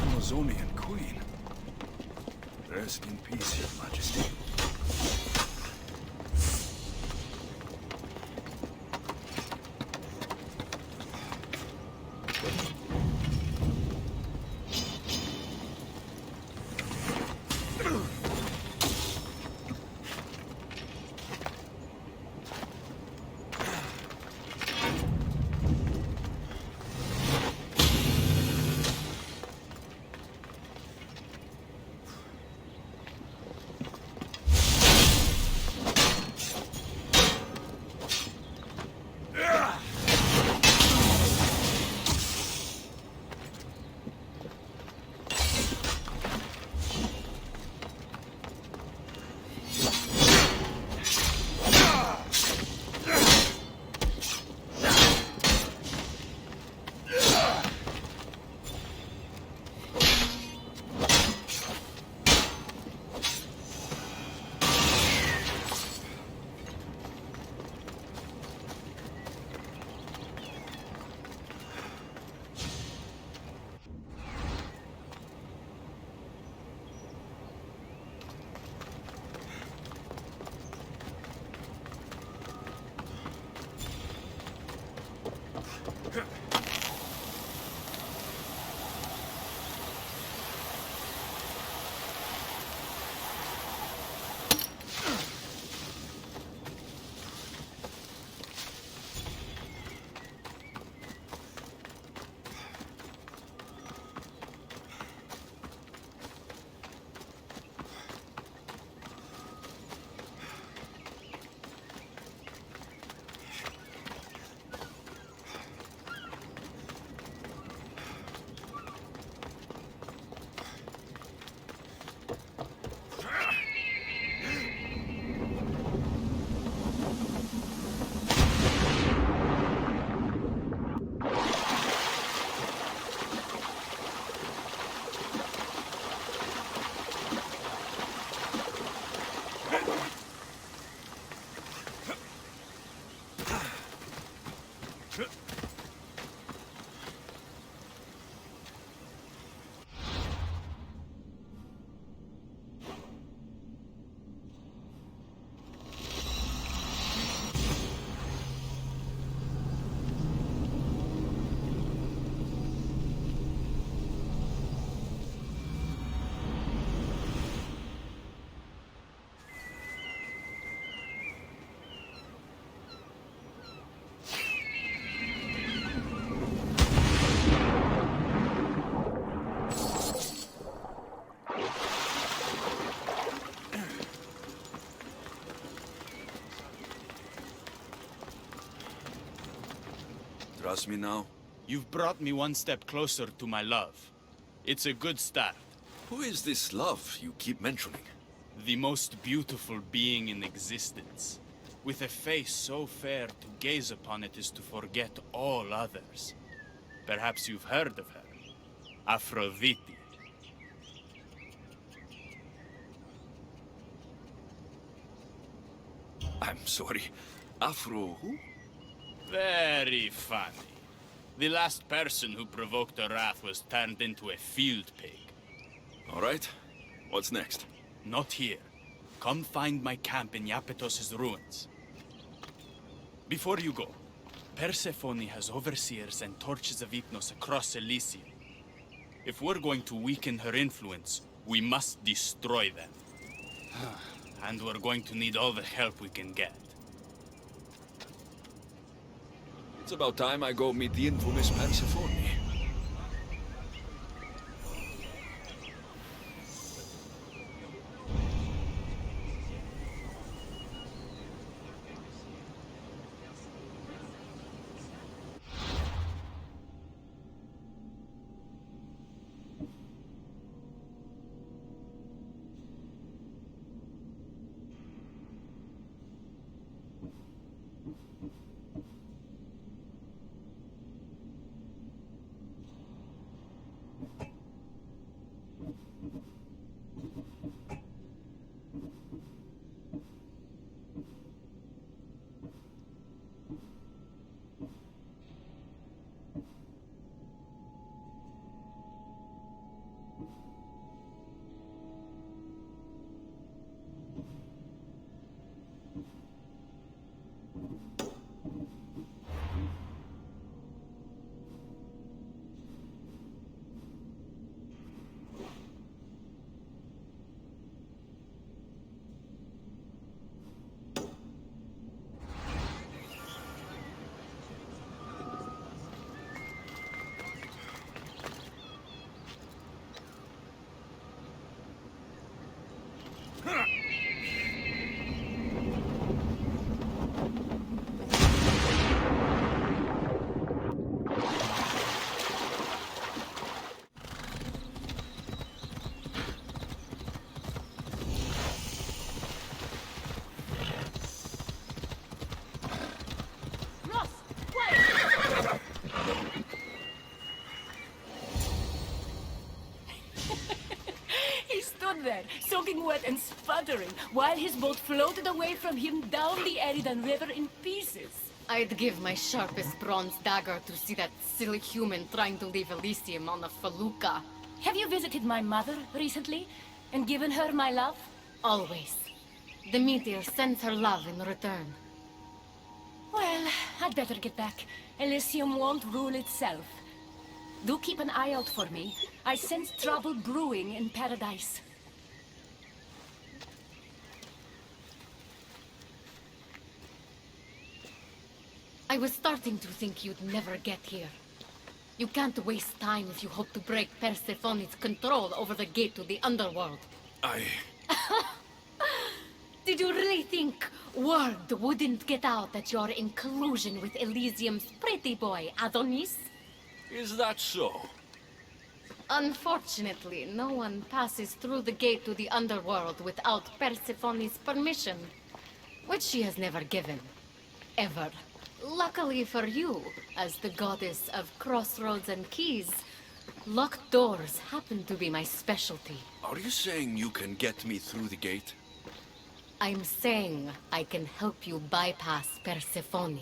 A: Amazonian queen. Rest in peace, Your Majesty. Trust me now?
M: You've brought me one step closer to my love. It's a good start.
A: Who is this love you keep mentioning?
M: The most beautiful being in existence. With a face so fair, to gaze upon it is to forget all others. Perhaps you've heard of her. Aphrodite.
A: I'm sorry. Afro who?
M: Very funny. The last person who provoked her wrath was turned into a field pig.
A: All right. What's next?
M: Not here. Come find my camp in Iapetos' ruins. Before you go, Persephone has overseers and torches of Hypnos across Elysium. If we're going to weaken her influence, we must destroy them. And we're going to need all the help we can get.
A: It's about time I go meet the infamous Persephone.
K: soaking wet and sputtering, while his boat floated away from him down the Eridan River in pieces.
E: I'd give my sharpest bronze dagger to see that silly human trying to leave Elysium on a felucca.
K: Have you visited my mother recently, and given her my love?
E: Always. The meteor sends her love in return.
K: Well, I'd better get back. Elysium won't rule itself. Do keep an eye out for me. I sense trouble brewing in Paradise.
E: I was starting to think you'd never get here. You can't waste time if you hope to break Persephone's control over the gate to the underworld. Did you really think word wouldn't get out that you're in collusion with Elysium's pretty boy, Adonis?
A: Is that so?
E: Unfortunately, no one passes through the gate to the underworld without Persephone's permission, which she has never given. Ever. Luckily for you, as the goddess of crossroads and keys, locked doors happen to be my specialty.
A: Are you saying you can get me through the gate?
E: I'm saying I can help you bypass Persephone.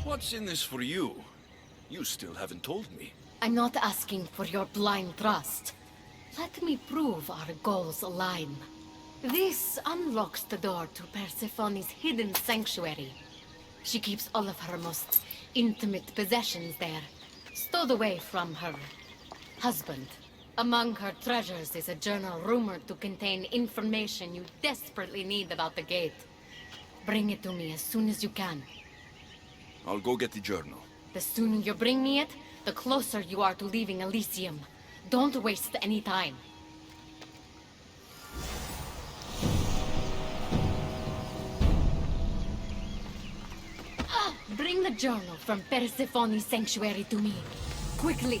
A: What's in this for you? You still haven't told me.
E: I'm not asking for your blind trust. Let me prove our goals align. This unlocks the door to Persephone's hidden sanctuary. She keeps all of her most intimate possessions there, stowed away from her husband. Among her treasures is a journal rumored to contain information you desperately need about the gate. Bring it to me as soon as you can.
A: I'll go get the journal.
E: The sooner you bring me it, the closer you are to leaving Elysium. Don't waste any time. Bring the journal from Persephone's sanctuary to me. Quickly!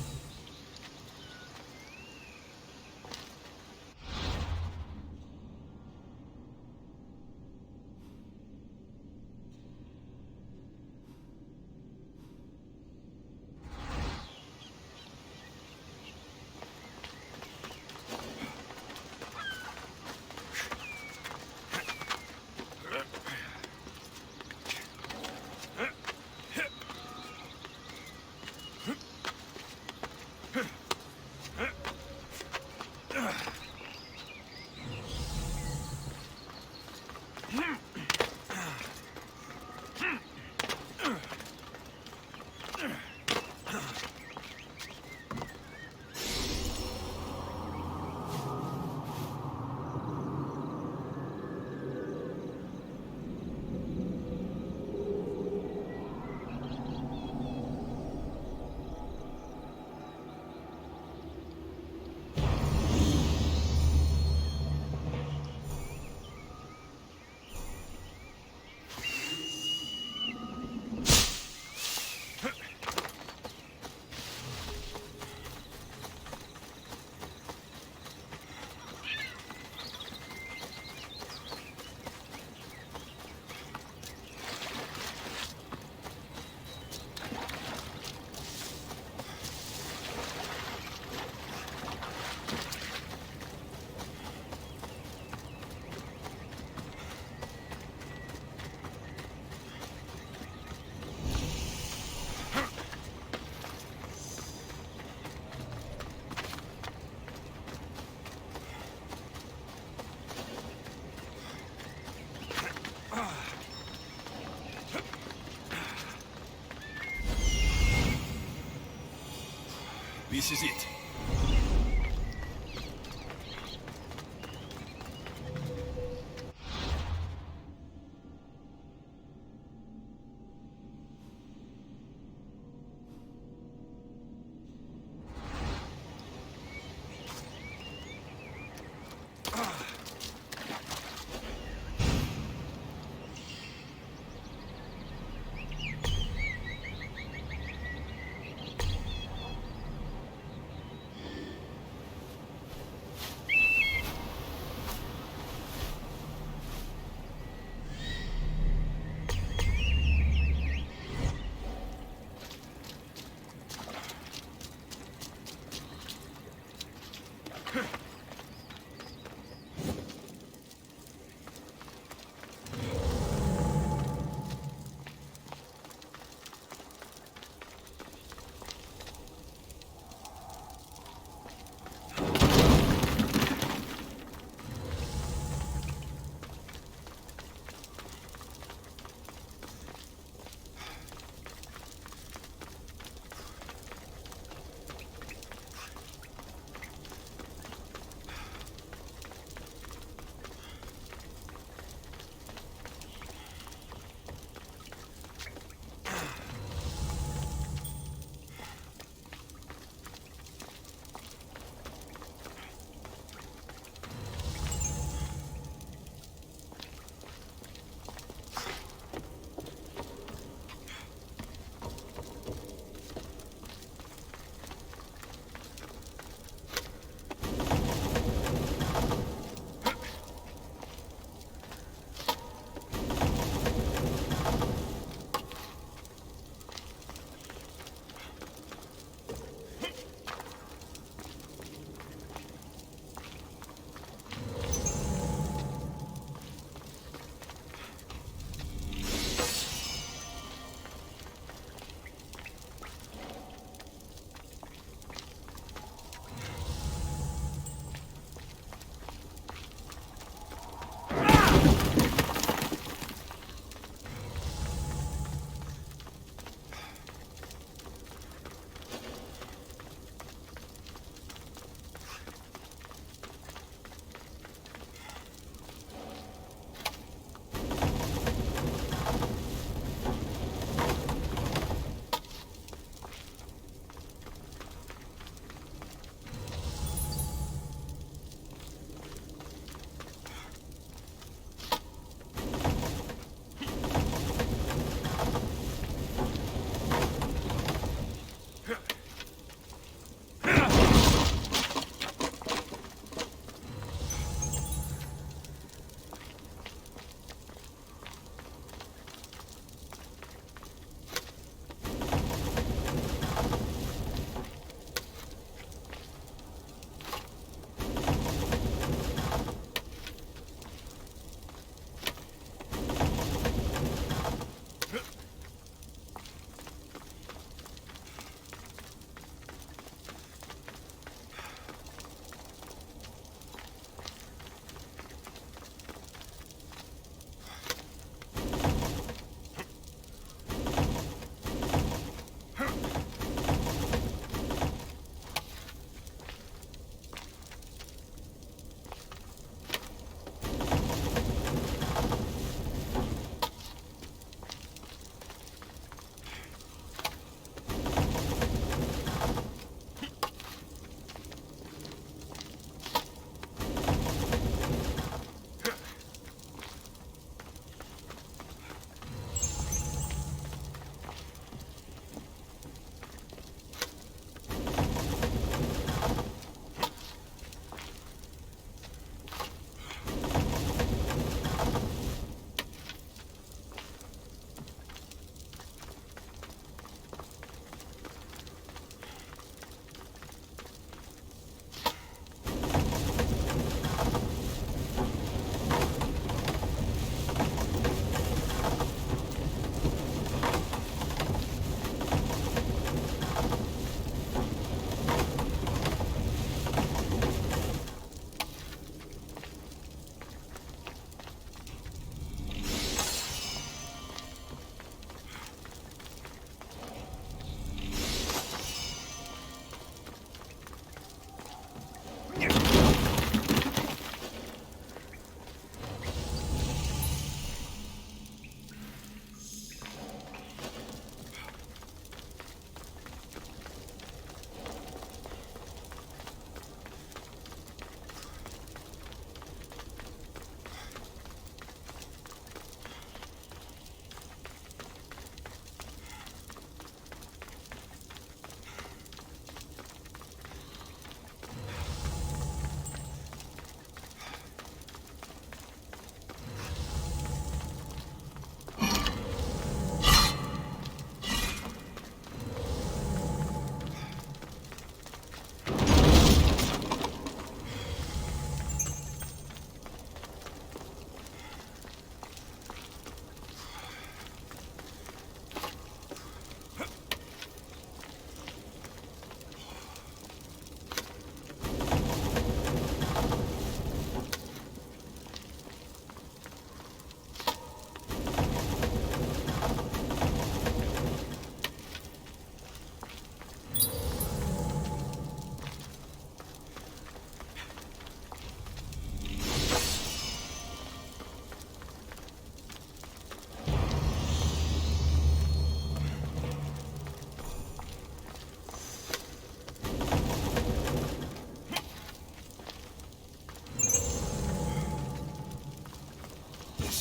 A: This is it.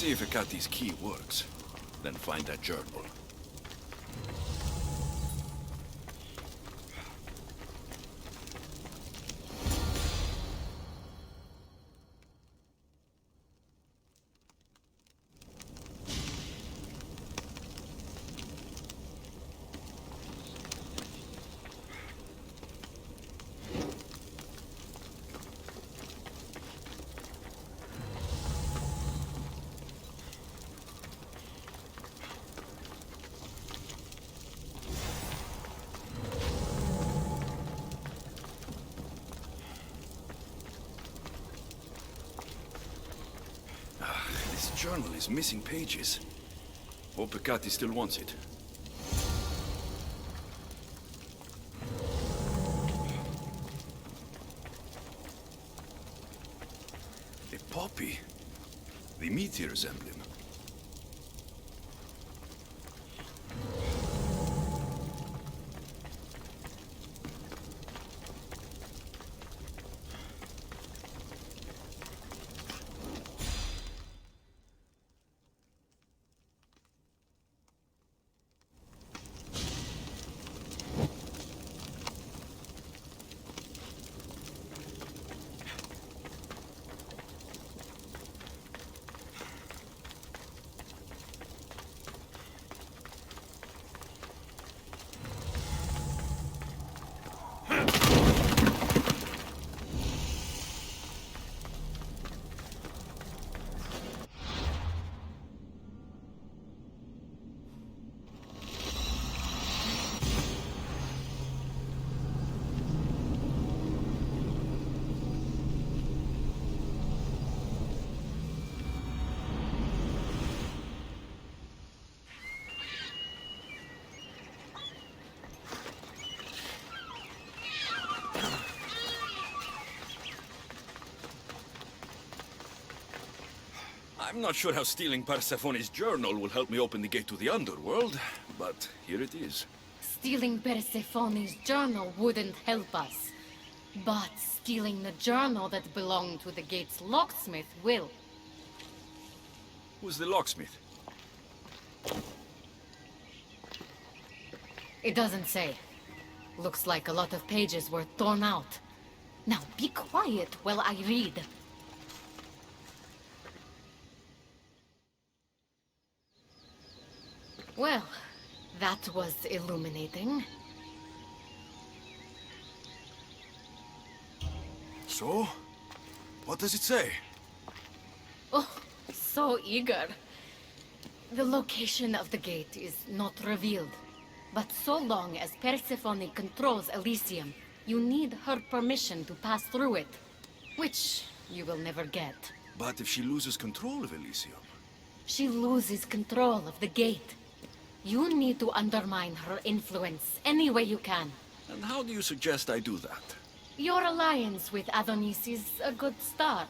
A: See if Hekate's key works. Then find that journal. This journal is missing pages. Hope Hekate still wants it. A poppy. The meteor's emblem. I'm not sure how stealing Persephone's journal will help me open the gate to the underworld, but here it is.
K: Stealing Persephone's journal wouldn't help us. But stealing the journal that belonged to the gate's locksmith will.
A: Who's the locksmith?
K: It doesn't say. Looks like a lot of pages were torn out. Now be quiet while I read. Well, that was illuminating.
A: So? What does it say?
K: Oh, so eager. The location of the gate is not revealed. But so long as Persephone controls Elysium, you need her permission to pass through it. Which you will never get.
A: But if she loses control of Elysium?
K: She loses control of the gate. You need to undermine her influence any way you can.
A: And how do you suggest I do that?
K: Your alliance with Adonis is a good start.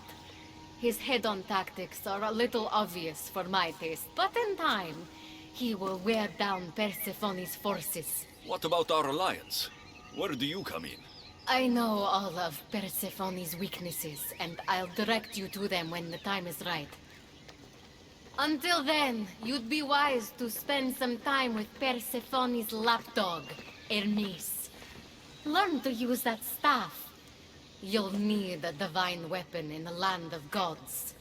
K: His head-on tactics are a little obvious for my taste, but in time, he will wear down Persephone's forces.
A: What about our alliance? Where do you come in?
K: I know all of Persephone's weaknesses, and I'll direct you to them when the time is right. Until then, you'd be wise to spend some time with Persephone's lapdog, Hermes. Learn to use that staff. You'll need a divine weapon in the land of gods.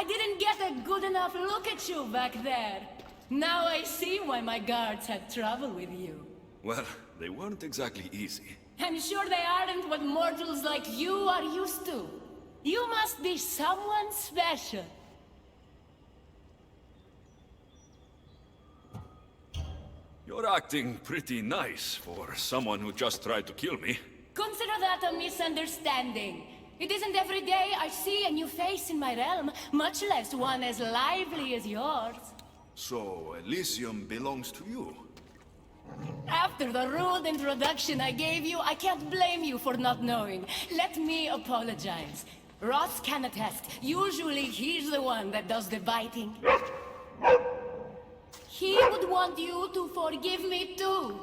K: I didn't get a good enough look at you back there. Now I see why my guards had trouble with you.
A: Well, they weren't exactly easy.
K: I'm sure they aren't what mortals like you are used to. You must be someone special.
A: You're acting pretty nice for someone who just tried to kill me.
K: Consider that a misunderstanding. It isn't every day I see a new face in my realm, much less one as lively as yours.
A: So, Elysium belongs to you?
K: After the rude introduction I gave you, I can't blame you for not knowing. Let me apologize. Ross can attest. Usually he's the one that does the biting. He would want you to forgive me too.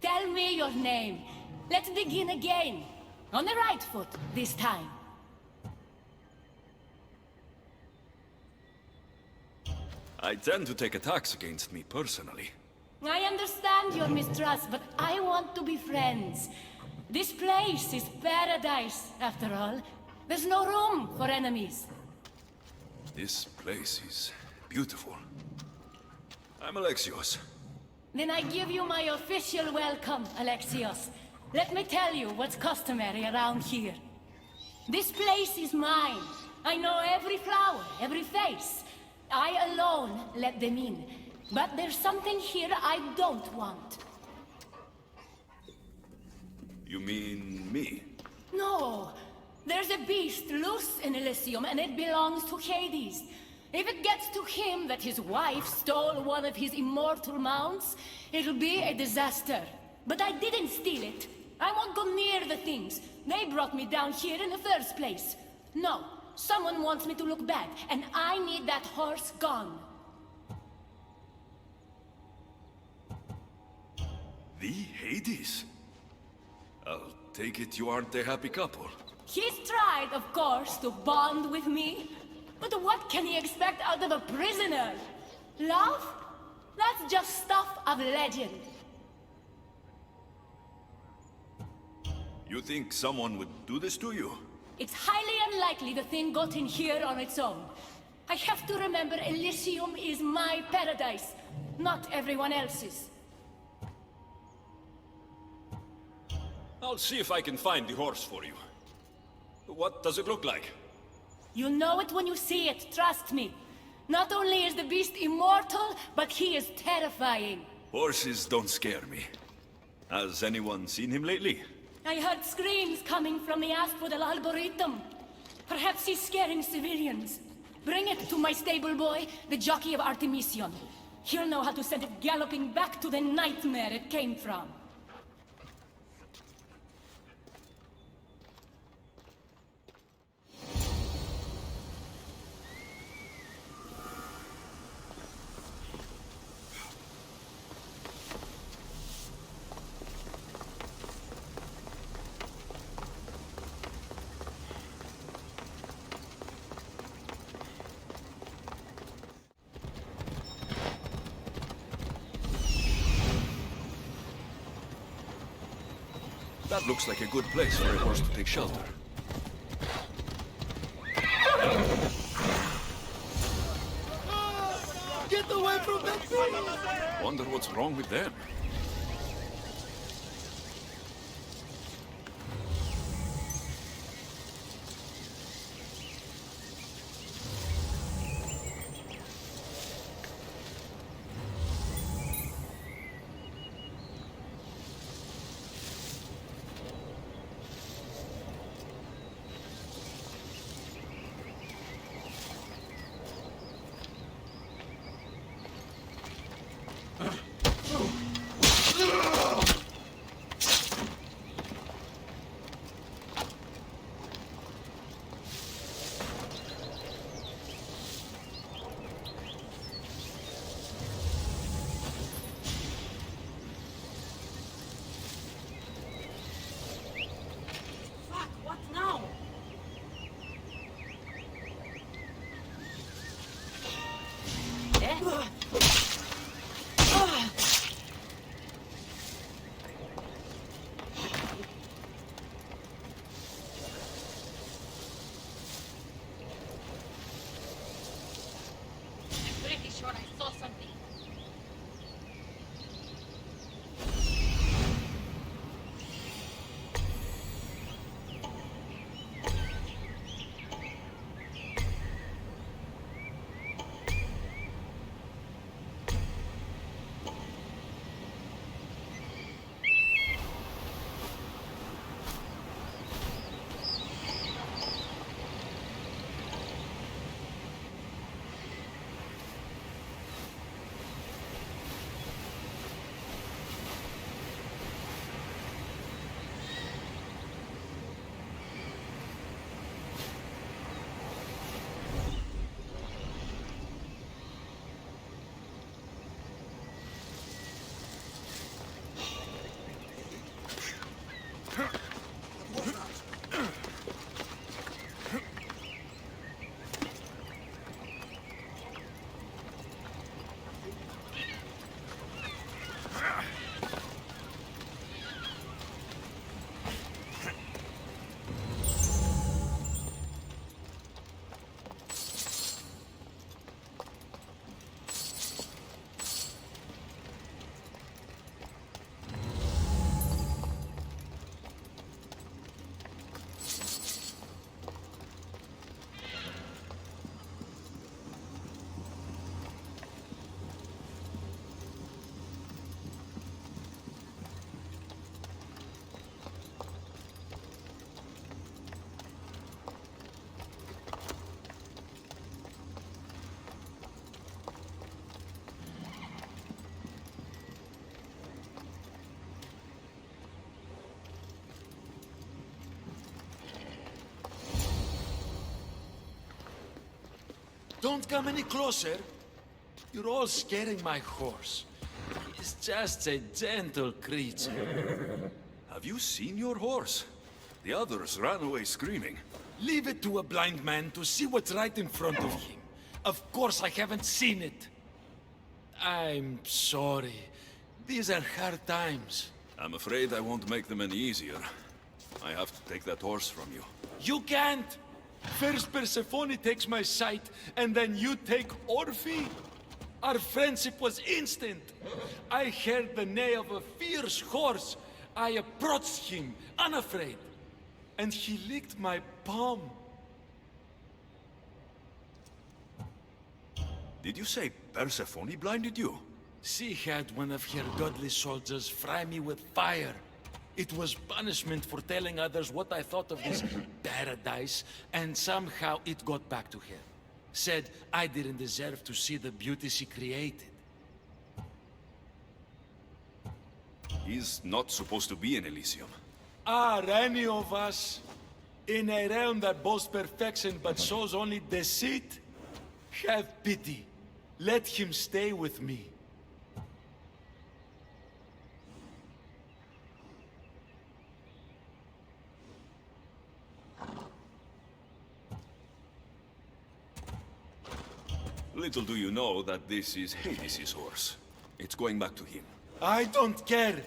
K: Tell me your name. Let's begin again. On the right foot, this time.
A: I tend to take attacks against me personally.
K: I understand your mistrust, but I want to be friends. This place is paradise, after all. There's no room for enemies.
A: This place is beautiful. I'm Alexios.
K: Then I give you my official welcome, Alexios. Let me tell you what's customary around here. This place is mine. I know every flower, every face. I alone let them in. But there's something here I don't want.
A: You mean me?
K: No. There's a beast loose in Elysium, and it belongs to Hades. If it gets to him that his wife stole one of his immortal mounts, it'll be a disaster. But I didn't steal it. I won't go near the things. They brought me down here in the first place. No, someone wants me to look bad, and I need that horse gone.
A: The Hades? I'll take it you aren't a happy couple.
K: He's tried, of course, to bond with me. But what can he expect out of a prisoner? Love? That's just stuff of legend.
A: You think someone would do this to you?
K: It's highly unlikely the thing got in here on its own. I have to remember Elysium is my paradise, not everyone else's.
A: I'll see if I can find the horse for you. What does it look like?
K: You'll know it when you see it, trust me. Not only is the beast immortal, but he is terrifying.
A: Horses don't scare me. Has anyone seen him lately?
K: I heard screams coming from the Asphodel Arboretum. Perhaps he's scaring civilians. Bring it to my stable boy, the jockey of Artemision. He'll know how to send it galloping back to the nightmare it came from.
A: That looks like a good place for a horse to take shelter.
C: Get away from that tree!
A: Wonder what's wrong with them.
H: Don't come any closer. You're all scaring my horse. He's just a gentle creature.
A: Have you seen your horse? The others ran away screaming.
H: Leave it to a blind man to see what's right in front of him. Of course I haven't seen it. I'm sorry. These are hard times.
A: I'm afraid I won't make them any easier. I have to take that horse from you.
H: You can't! First Persephone takes my sight, and then you take Orphe? Our friendship was instant. I heard the neigh of a fierce horse. I approached him, unafraid. And he licked my palm.
A: Did you say Persephone blinded you?
H: She had one of her godly soldiers fry me with fire. It was punishment for telling others what I thought of this paradise, and somehow it got back to her. Said I didn't deserve to see the beauty she created.
A: He's not supposed to be in Elysium.
H: Are any of us in a realm that boasts perfection but shows only deceit? Have pity. Let him stay with me.
A: Little do you know that this is Hades' horse. It's going back to him.
H: I don't care.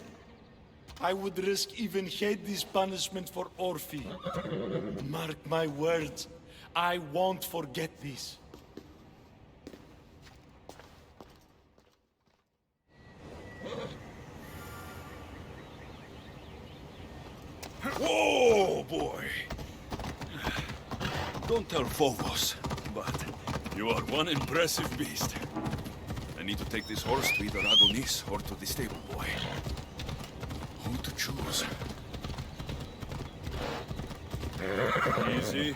H: I would risk even Hades' punishment for Orphe. Mark my words. I won't forget this.
A: Whoa, boy! Don't tell Phobos, but you are one impressive beast. I need to take this horse to either Adonis or to the stable boy. Who to choose? Easy.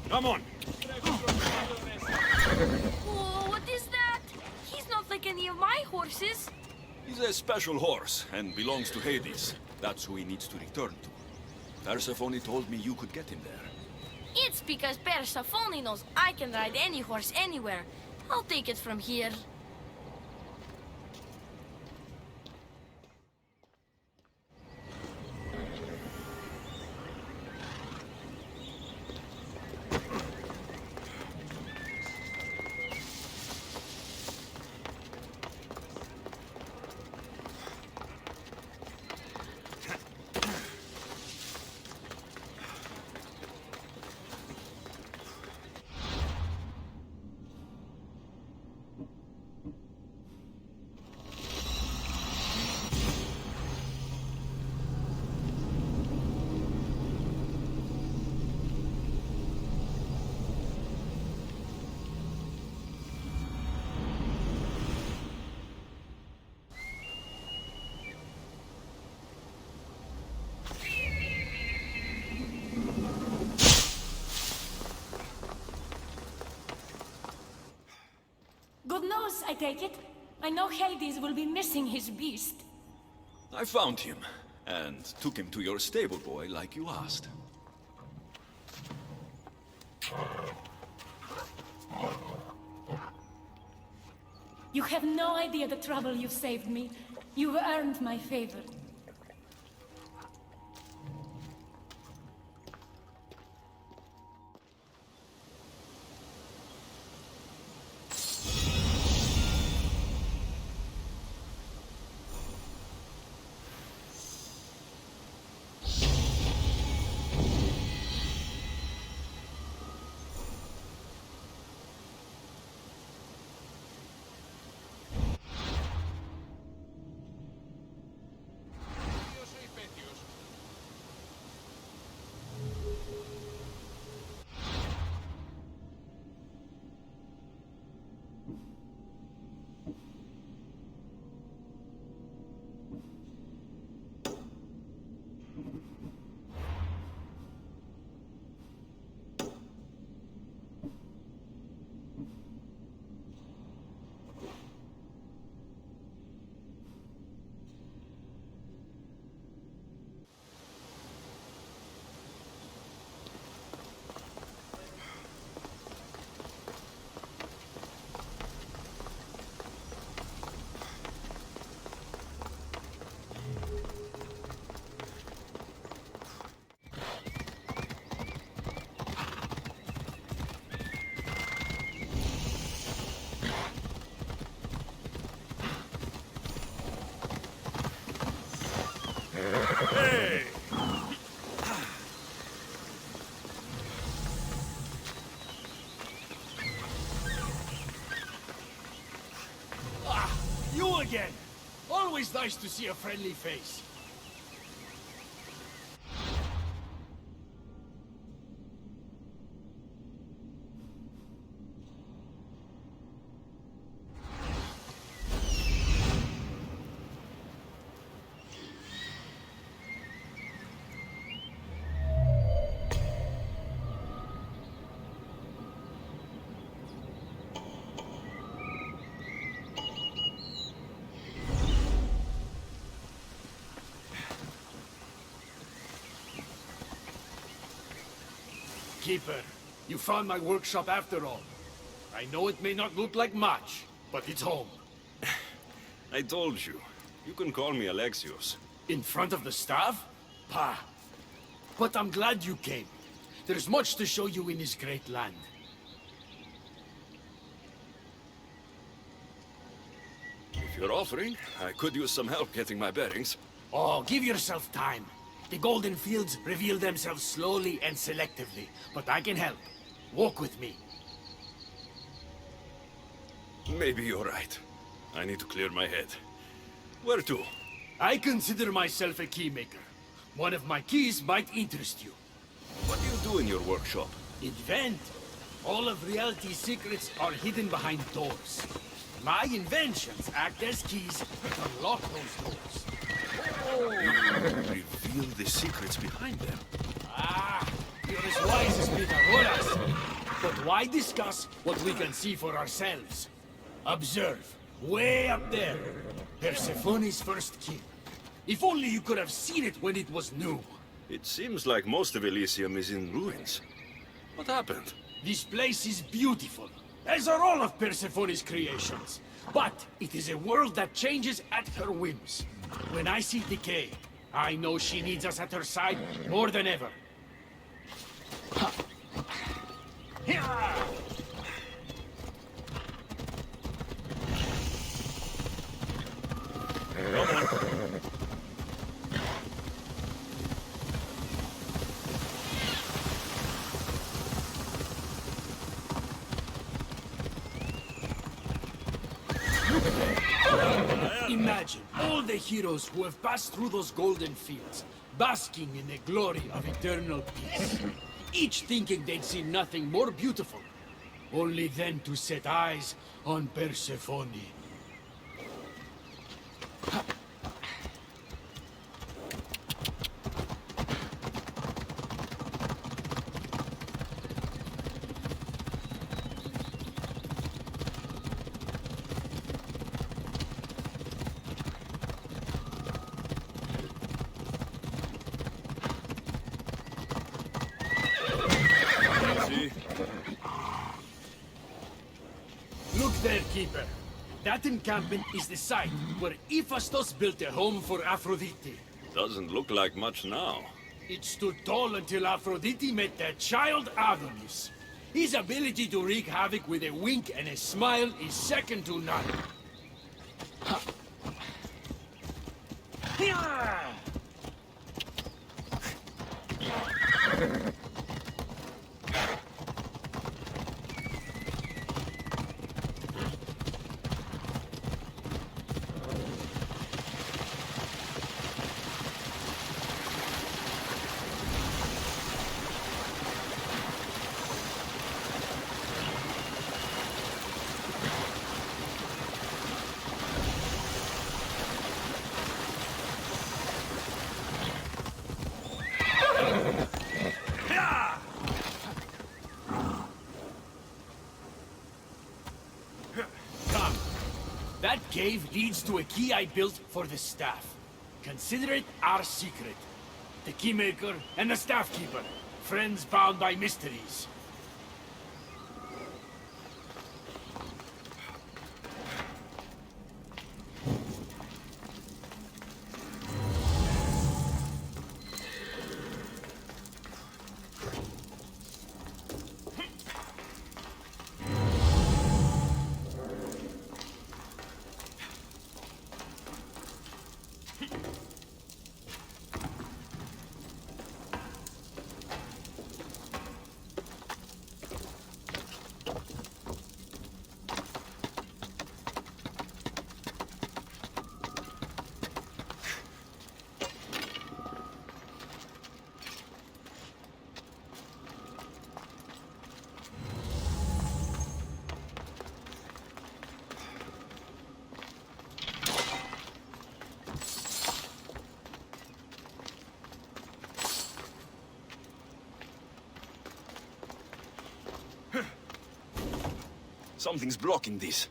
H: Come on!
C: Oh, what is that? He's not like any of my horses.
A: He's a special horse and belongs to Hades. That's who he needs to return to. Persephone told me you could get him there.
C: It's because Persephone knows I can ride any horse anywhere. I'll take it from here.
O: Zeus, I take it? I know Hades will be missing his beast.
A: I found him, and took him to your stable boy like you asked.
O: You have no idea the trouble you've saved me. You've earned my favor.
L: Hey! Ah, you again! Always nice to see a friendly face. Keeper, you found my workshop after all. I know it may not look like much, but it's home.
A: I told you. You can call me Alexios.
L: In front of the staff? Pah. But I'm glad you came. There's much to show you in this great land.
A: If you're offering, I could use some help getting my bearings.
L: Oh, give yourself time. The golden fields reveal themselves slowly and selectively, but I can help. Walk with me.
A: Maybe you're right. I need to clear my head. Where to?
L: I consider myself a keymaker. One of my keys might interest you.
A: What do you do in your workshop?
L: Invent. All of reality's secrets are hidden behind doors. My inventions act as keys that unlock those doors.
A: Reveal the secrets behind them.
L: Ah, you're as wise as Pythagoras. But why discuss what we can see for ourselves? Observe, way up there, Persephone's first kill. If only you could have seen it when it was new.
A: It seems like most of Elysium is in ruins. What happened?
L: This place is beautiful, as are all of Persephone's creations. But it is a world that changes at her whims. When I see decay, I know she needs us at her side more than ever. Imagine all the heroes who have passed through those golden fields, basking in the glory of eternal peace. Each thinking they'd seen nothing more beautiful, only then to set eyes on Persephone.
A: me.
L: Look there, Keeper. That encampment is the site where Hephaestus built a home for Aphrodite.
A: Doesn't look like much now.
L: It stood tall until Aphrodite met their child Adonis. His ability to wreak havoc with a wink and a smile is second to none. Come. That cave leads to a key I built for the staff. Consider it our secret. The keymaker and the staff keeper. Friends bound by mysteries.
A: Something's blocking this.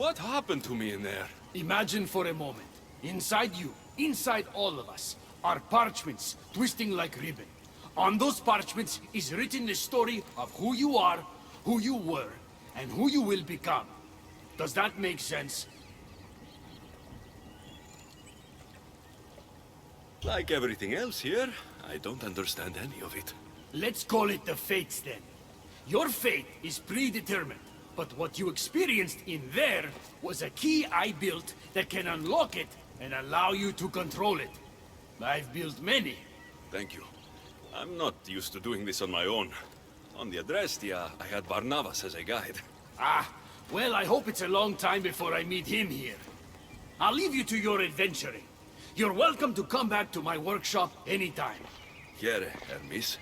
A: What happened to me in there?
L: Imagine for a moment. Inside you, inside all of us, are parchments twisting like ribbon. On those parchments is written the story of who you are, who you were, and who you will become. Does that make sense?
A: Like everything else here, I don't understand any of it.
L: Let's call it the fates then. Your fate is predetermined, but what you experienced in there was a key I built that can unlock it and allow you to control it. I've built many.
A: Thank you. I'm not used to doing this on my own. On the Adrestia, I had Barnabas as a guide.
L: Ah, well, I hope it's a long time before I meet him here. I'll leave you to your adventuring. You're welcome to come back to my workshop anytime.
A: Here, Hermes.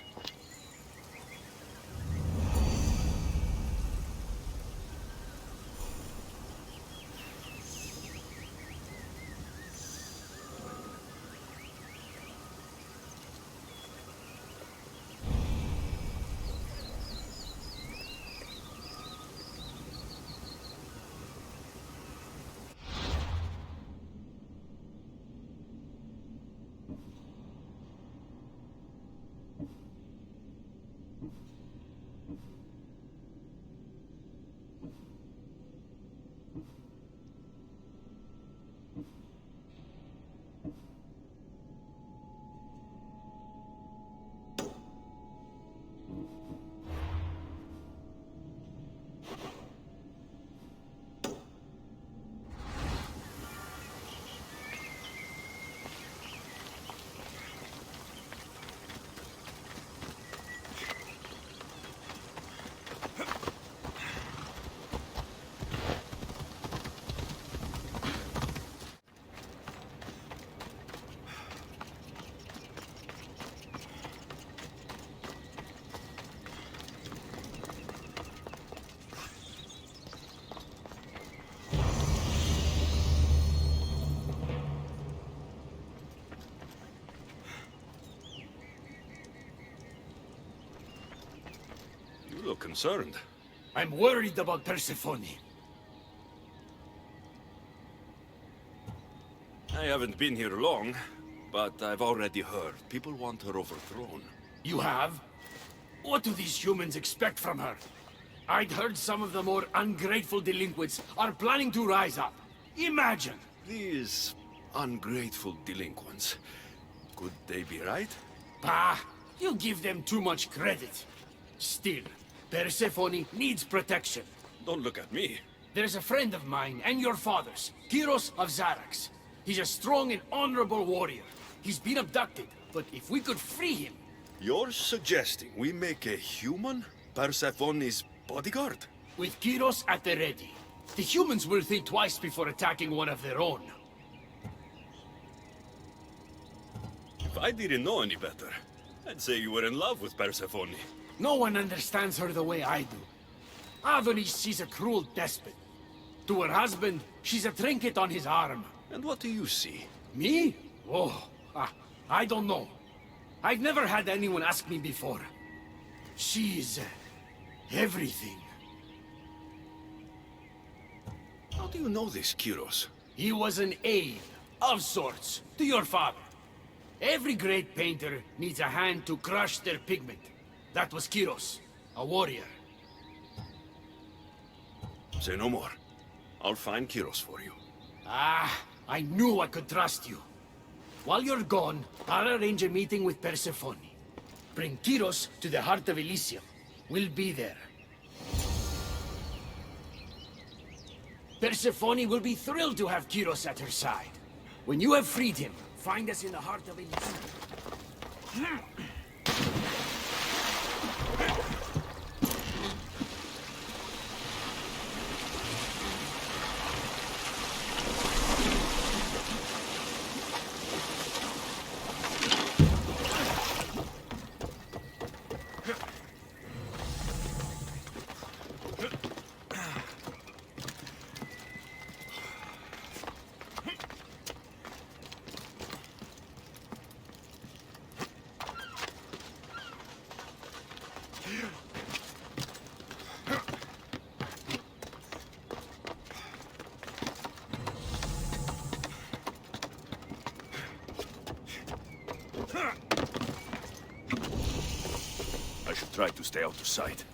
A: You look concerned.
L: I'm worried about Persephone.
A: I haven't been here long, but I've already heard people want her overthrown.
L: You have? What do these humans expect from her? I'd heard some of the more ungrateful delinquents are planning to rise up. Imagine!
A: These ungrateful delinquents. Could they be right?
L: Bah! You give them too much credit. Still, Persephone needs protection.
A: Don't look at me.
L: There's a friend of mine and your father's, Kyros of Xarax. He's a strong and honorable warrior. He's been abducted, but if we could free him...
A: You're suggesting we make a human Persephone's bodyguard?
L: With Kyros at the ready, the humans will think twice before attacking one of their own.
A: If I didn't know any better, I'd say you were in love with Persephone.
L: No one understands her the way I do. Adonis, she's a cruel despot. To her husband, she's a trinket on his arm.
A: And what do you see?
L: Me? Oh, I don't know. I've never had anyone ask me before. She's... everything.
A: How do you know this, Kyros?
L: He was an aide, of sorts, to your father. Every great painter needs a hand to crush their pigment. That was Kyros, a warrior.
A: Say no more. I'll find Kyros for you.
L: Ah, I knew I could trust you. While you're gone, I'll arrange a meeting with Persephone. Bring Kyros to the heart of Elysium. We'll be there. Persephone will be thrilled to have Kyros at her side. When you have freed him, find us in the heart of Elysium.
A: I should try to stay out of sight.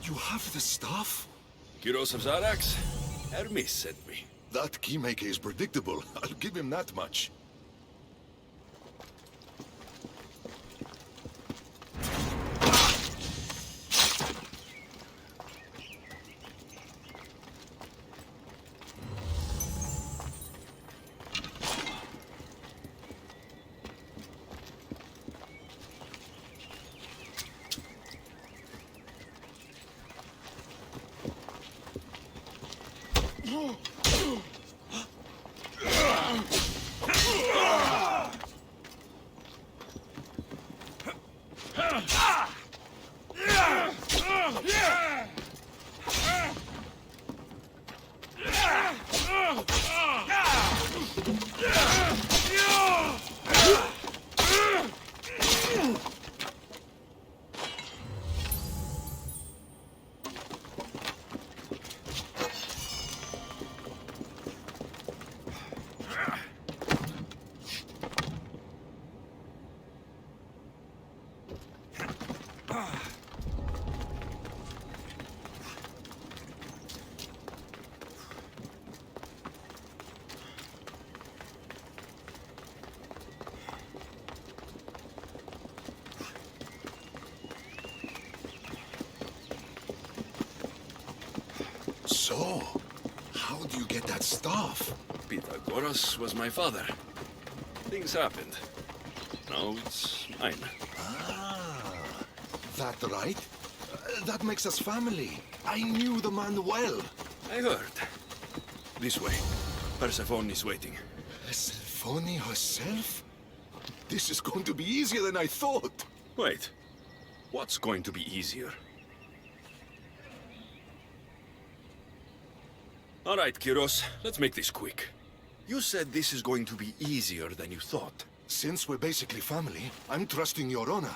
J: You have the stuff?
A: Kyros of Zarax? Hermes sent me.
J: That keymaker is predictable. I'll give him that much. So, how do you get that staff?
A: Pythagoras was my father. Things happened. Now it's mine.
J: Ah, that right? That makes us family. I knew the man well.
A: I heard. This way. Persephone is waiting.
J: Persephone herself? This is going to be easier than I thought.
A: Wait. What's going to be easier? All right, Kyros. Let's make this quick. You said this is going to be easier than you thought.
J: Since we're basically family, I'm trusting your honor.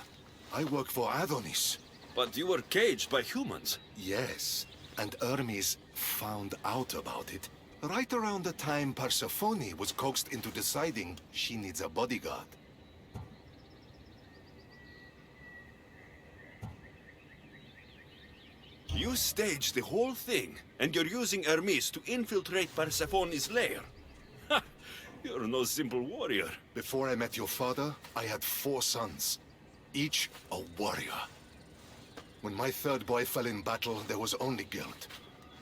J: I work for Adonis.
A: But you were caged by humans.
J: Yes, and Hermes found out about it right around the time Persephone was coaxed into deciding she needs a bodyguard.
A: You staged the whole thing, and you're using Hermes to infiltrate Persephone's lair. Ha! You're no simple warrior.
J: Before I met your father, I had 4 sons, each a warrior. When my third boy fell in battle, there was only guilt.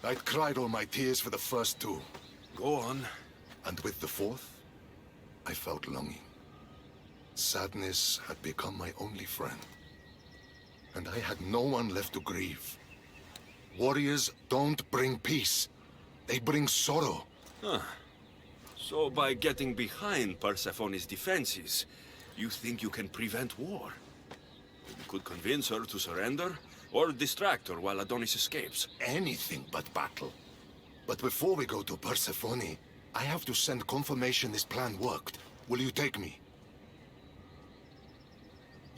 J: I'd cried all my tears for the first 2.
A: Go on.
J: And with the 4th, I felt longing. Sadness had become my only friend. And I had no one left to grieve. Warriors don't bring peace. They bring sorrow.
A: Huh. So by getting behind Persephone's defenses, you think you can prevent war? You could convince her to surrender, or distract her while Adonis escapes.
J: Anything but battle. But before we go to Persephone, I have to send confirmation this plan worked. Will you take me?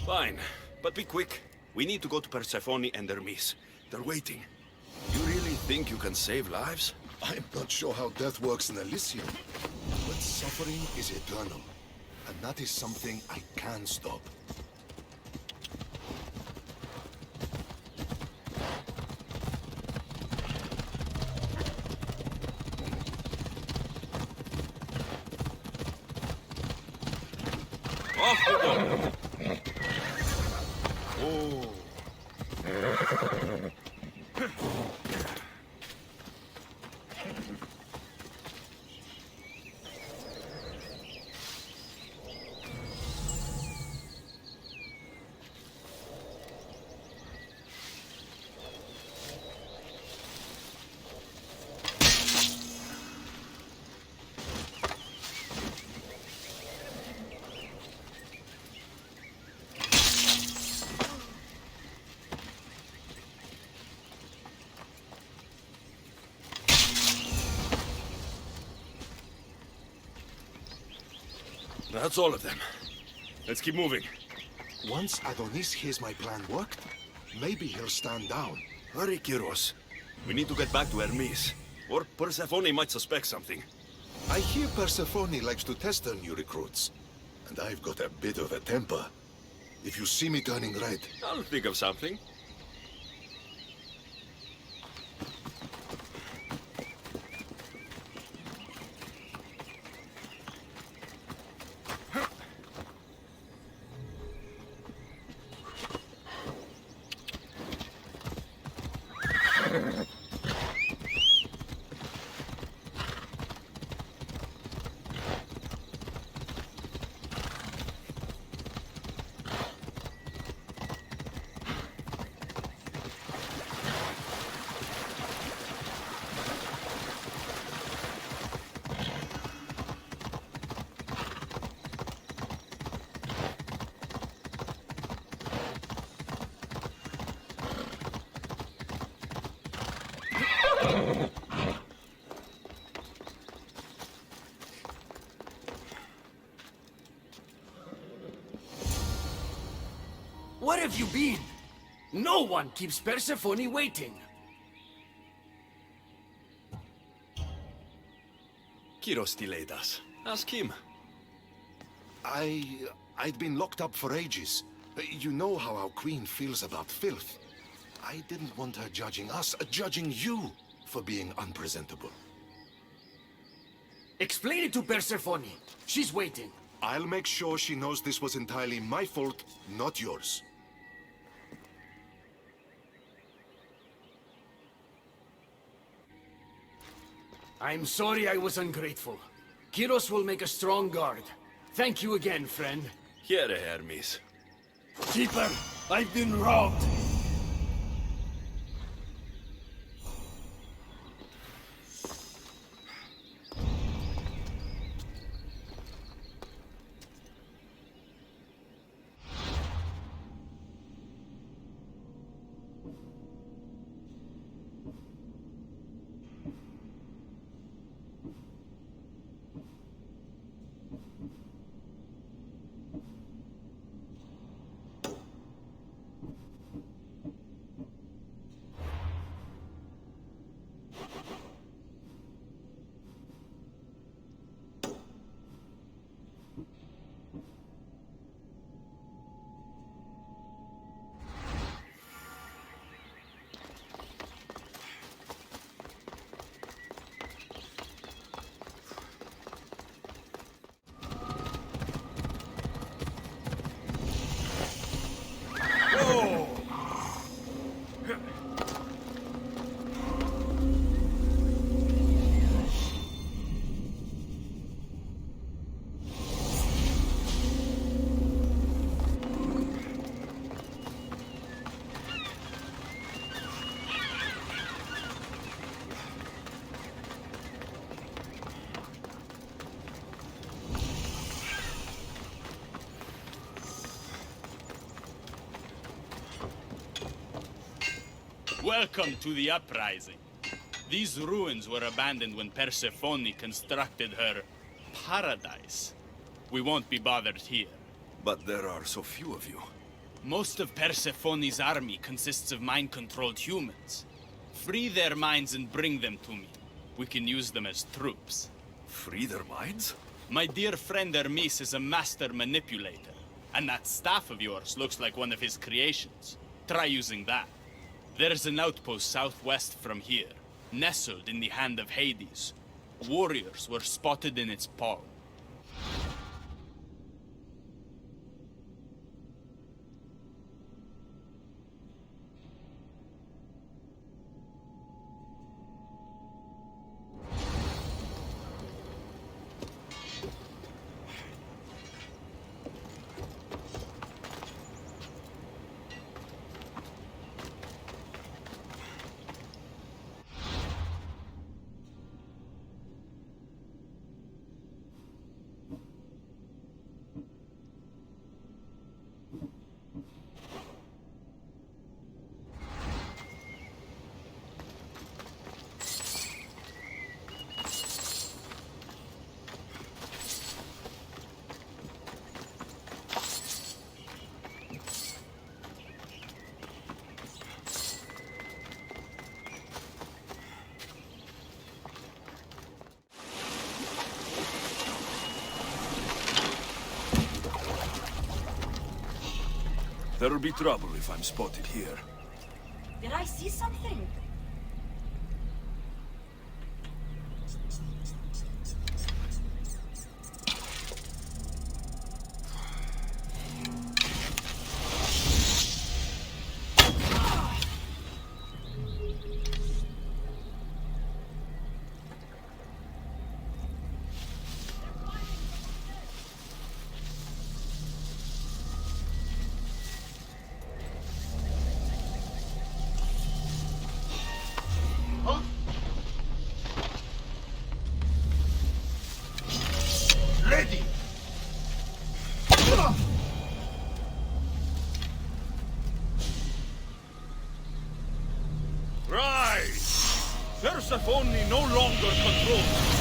A: Fine, but be quick. We need to go to Persephone and Hermes. They're waiting. You really think you can save lives?
J: I'm not sure how death works in Elysium, but suffering is eternal, and that is something I can stop.
A: Off we go! Oh. That's all of them. Let's keep moving.
J: Once Adonis hears my plan worked, maybe he'll stand down.
A: Hurry, Kyros. We need to get back to Hermes. Or Persephone might suspect something.
J: I hear Persephone likes to test her new recruits. And I've got a bit of a temper. If you see me turning red...
A: I'll think of something.
L: Where have you been? No one keeps Persephone waiting.
A: Kyros delayed us. Ask him.
J: I'd been locked up for ages. You know how our queen feels about filth. I didn't want her judging us, judging you for being unpresentable.
L: Explain it to Persephone. She's waiting.
J: I'll make sure she knows this was entirely my fault, not yours.
L: I'm sorry I was ungrateful. Kyros will make a strong guard. Thank you again, friend.
A: Here, Hermes.
L: Keeper, I've been robbed.
M: Welcome to the Uprising. These ruins were abandoned when Persephone constructed her paradise. We won't be bothered here.
A: But there are so few of you.
M: Most of Persephone's army consists of mind-controlled humans. Free their minds and bring them to me. We can use them as troops.
A: Free their minds?
M: My dear friend Hermes is a master manipulator. And that staff of yours looks like one of his creations. Try using that. There's an outpost southwest from here, nestled in the hand of Hades. Warriors were spotted in its paw.
A: There'll be trouble if I'm spotted here.
O: Did I see something?
J: Ready!
A: Rise! Persephone no longer controls.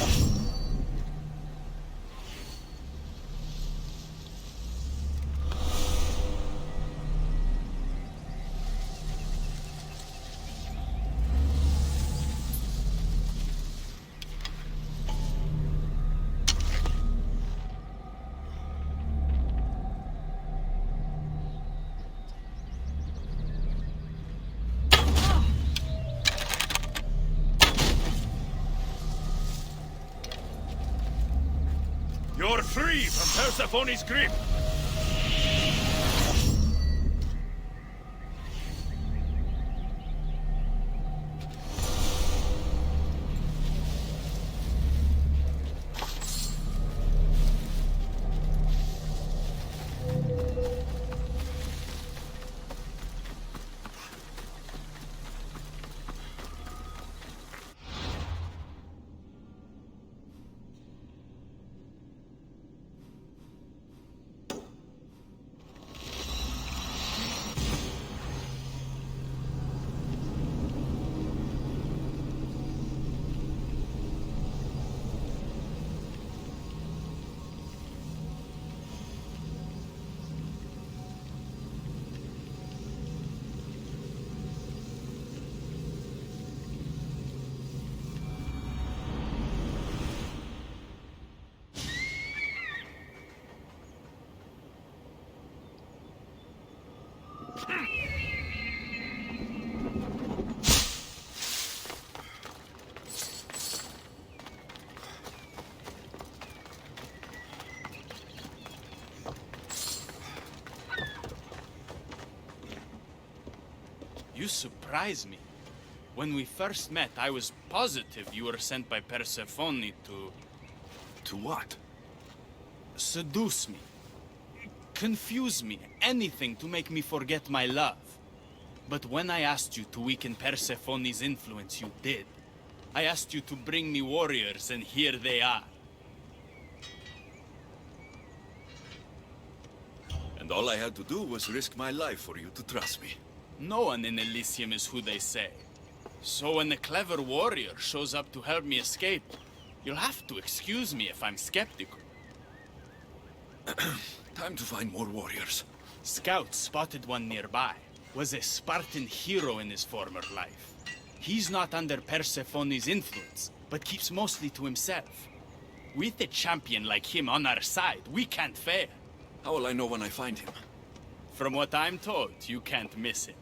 A: You're free from Persephone's grip!
M: You surprise me. When we first met, I was positive you were sent by Persephone to...
A: To what?
M: Seduce me. Confuse me. Anything to make me forget my love. But when I asked you to weaken Persephone's influence, you did. I asked you to bring me warriors, and here they are.
A: And all I had to do was risk my life for you to trust me.
M: No one in Elysium is who they say. So when a clever warrior shows up to help me escape, you'll have to excuse me if I'm skeptical.
A: Time to find more warriors.
M: Scouts spotted one nearby. Was a Spartan hero in his former life. He's not under Persephone's influence, but keeps mostly to himself. With a champion like him on our side, we can't fail.
A: How will I know when I find him?
M: From what I'm told, you can't miss him.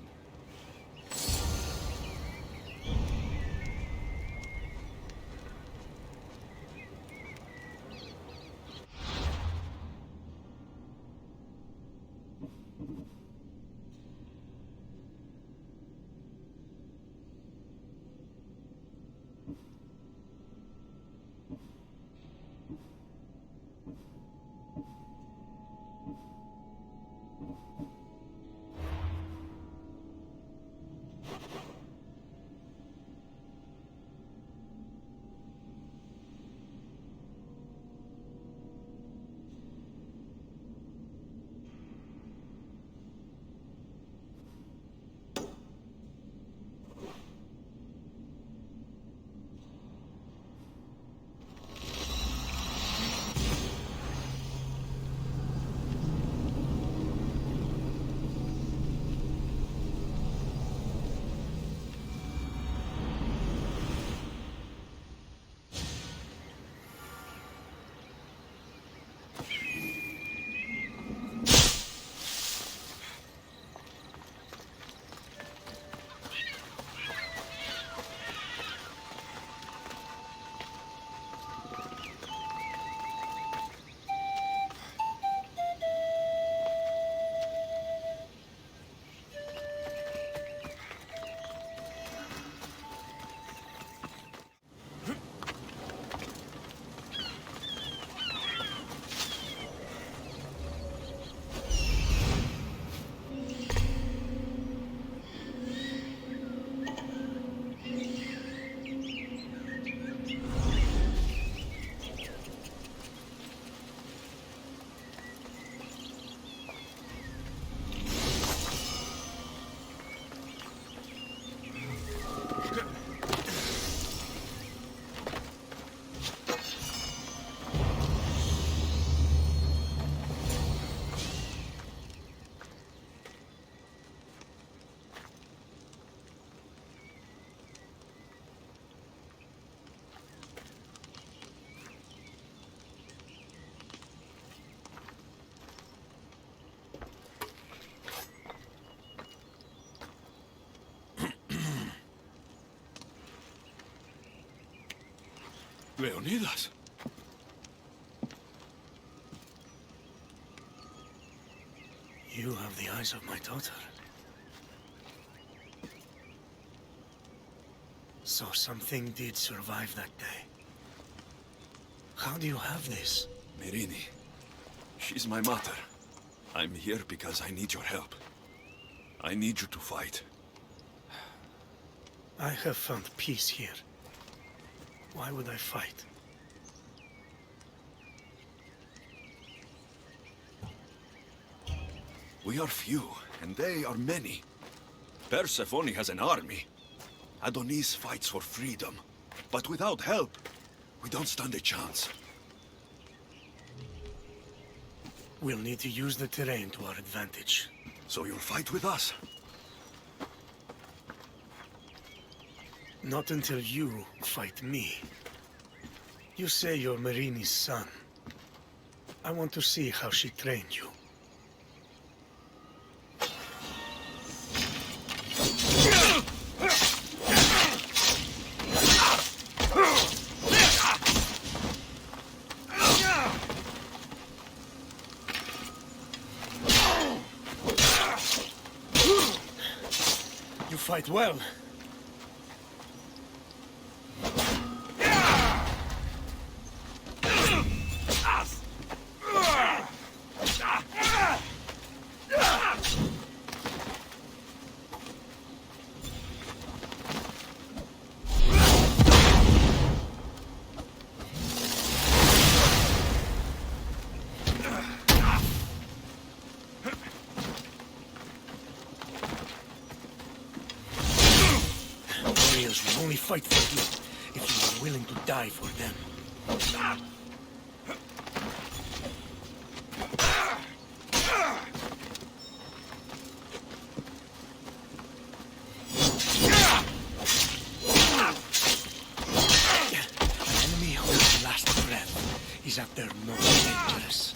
A: Leonidas.
L: You have the eyes of my daughter. So something did survive that day. How do you have this?
A: Myrrine. She's my mother. I'm here because I need your help. I need you to fight.
L: I have found peace here. Why would I fight?
A: We are few, and they are many. Persephone has an army. Adonis fights for freedom. But without help, we don't stand a chance.
L: We'll need to use the terrain to our advantage.
A: So you'll fight with us?
L: Not until you fight me. You say you're Myrrine's son. I want to see how she trained you. You fight well. Warriors will only fight for you if you are willing to die for them. An enemy whose last breath is at their most dangerous.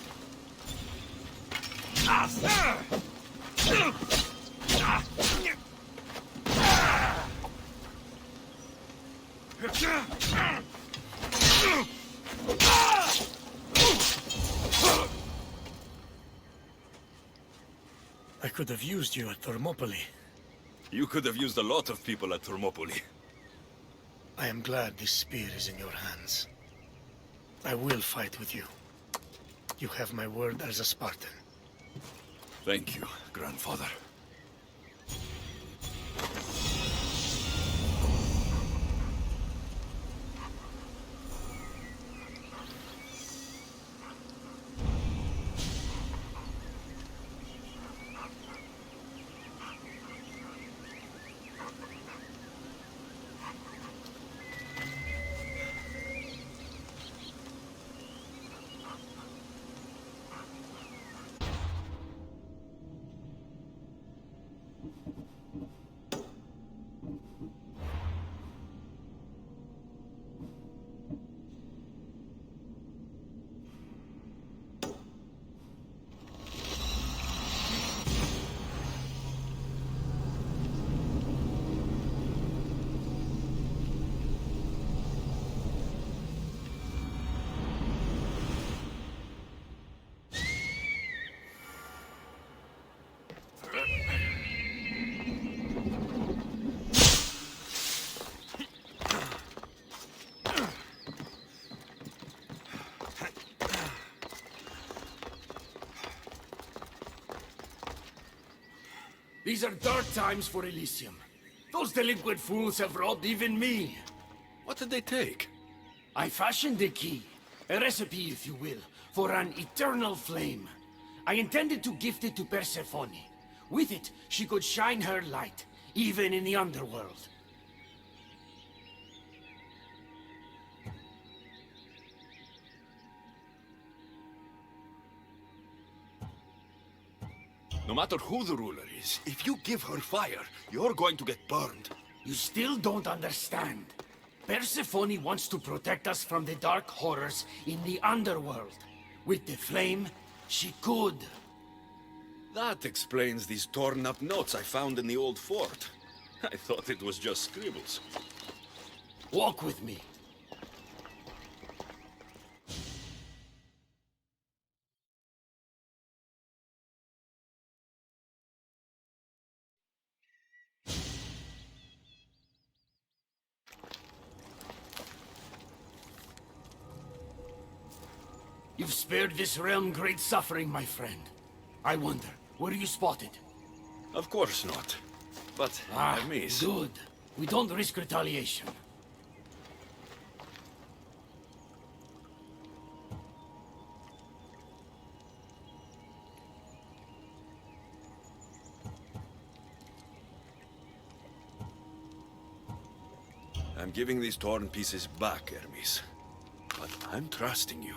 L: I could have used you at Thermopylae.
A: You could have used a lot of people at Thermopylae.
L: I am glad this spear is in your hands. I will fight with you. You have my word as a Spartan.
A: Thank you, grandfather.
L: These are dark times for Elysium. Those delinquent fools have robbed even me.
A: What did they take?
L: I fashioned a key, a recipe if you will, for an eternal flame. I intended to gift it to Persephone. With it, she could shine her light, even in the underworld.
A: No matter who the ruler is, if you give her fire, you're going to get burned.
L: You still don't understand. Persephone wants to protect us from the dark horrors in the underworld. With the flame, she could.
A: That explains these torn-up notes I found in the old fort. I thought it was just scribbles.
L: Walk with me. You've spared this realm great suffering, my friend. I wonder, were you spotted?
A: Of course not. But, Hermes...
L: Good. We don't risk retaliation.
A: I'm giving these torn pieces back, Hermes. But I'm trusting you.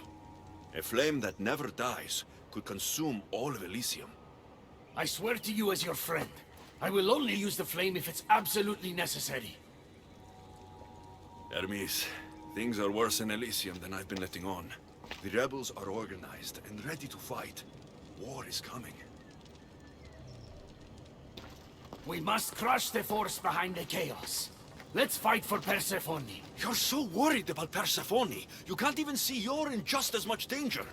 A: A flame that never dies could consume all of Elysium.
L: I swear to you as your friend, I will only use the flame if it's absolutely necessary.
A: Hermes, things are worse in Elysium than I've been letting on. The rebels are organized and ready to fight. War is coming.
L: We must crush the force behind the chaos. Let's fight for Persephone.
A: You're so worried about Persephone. You can't even see you're in just as much danger.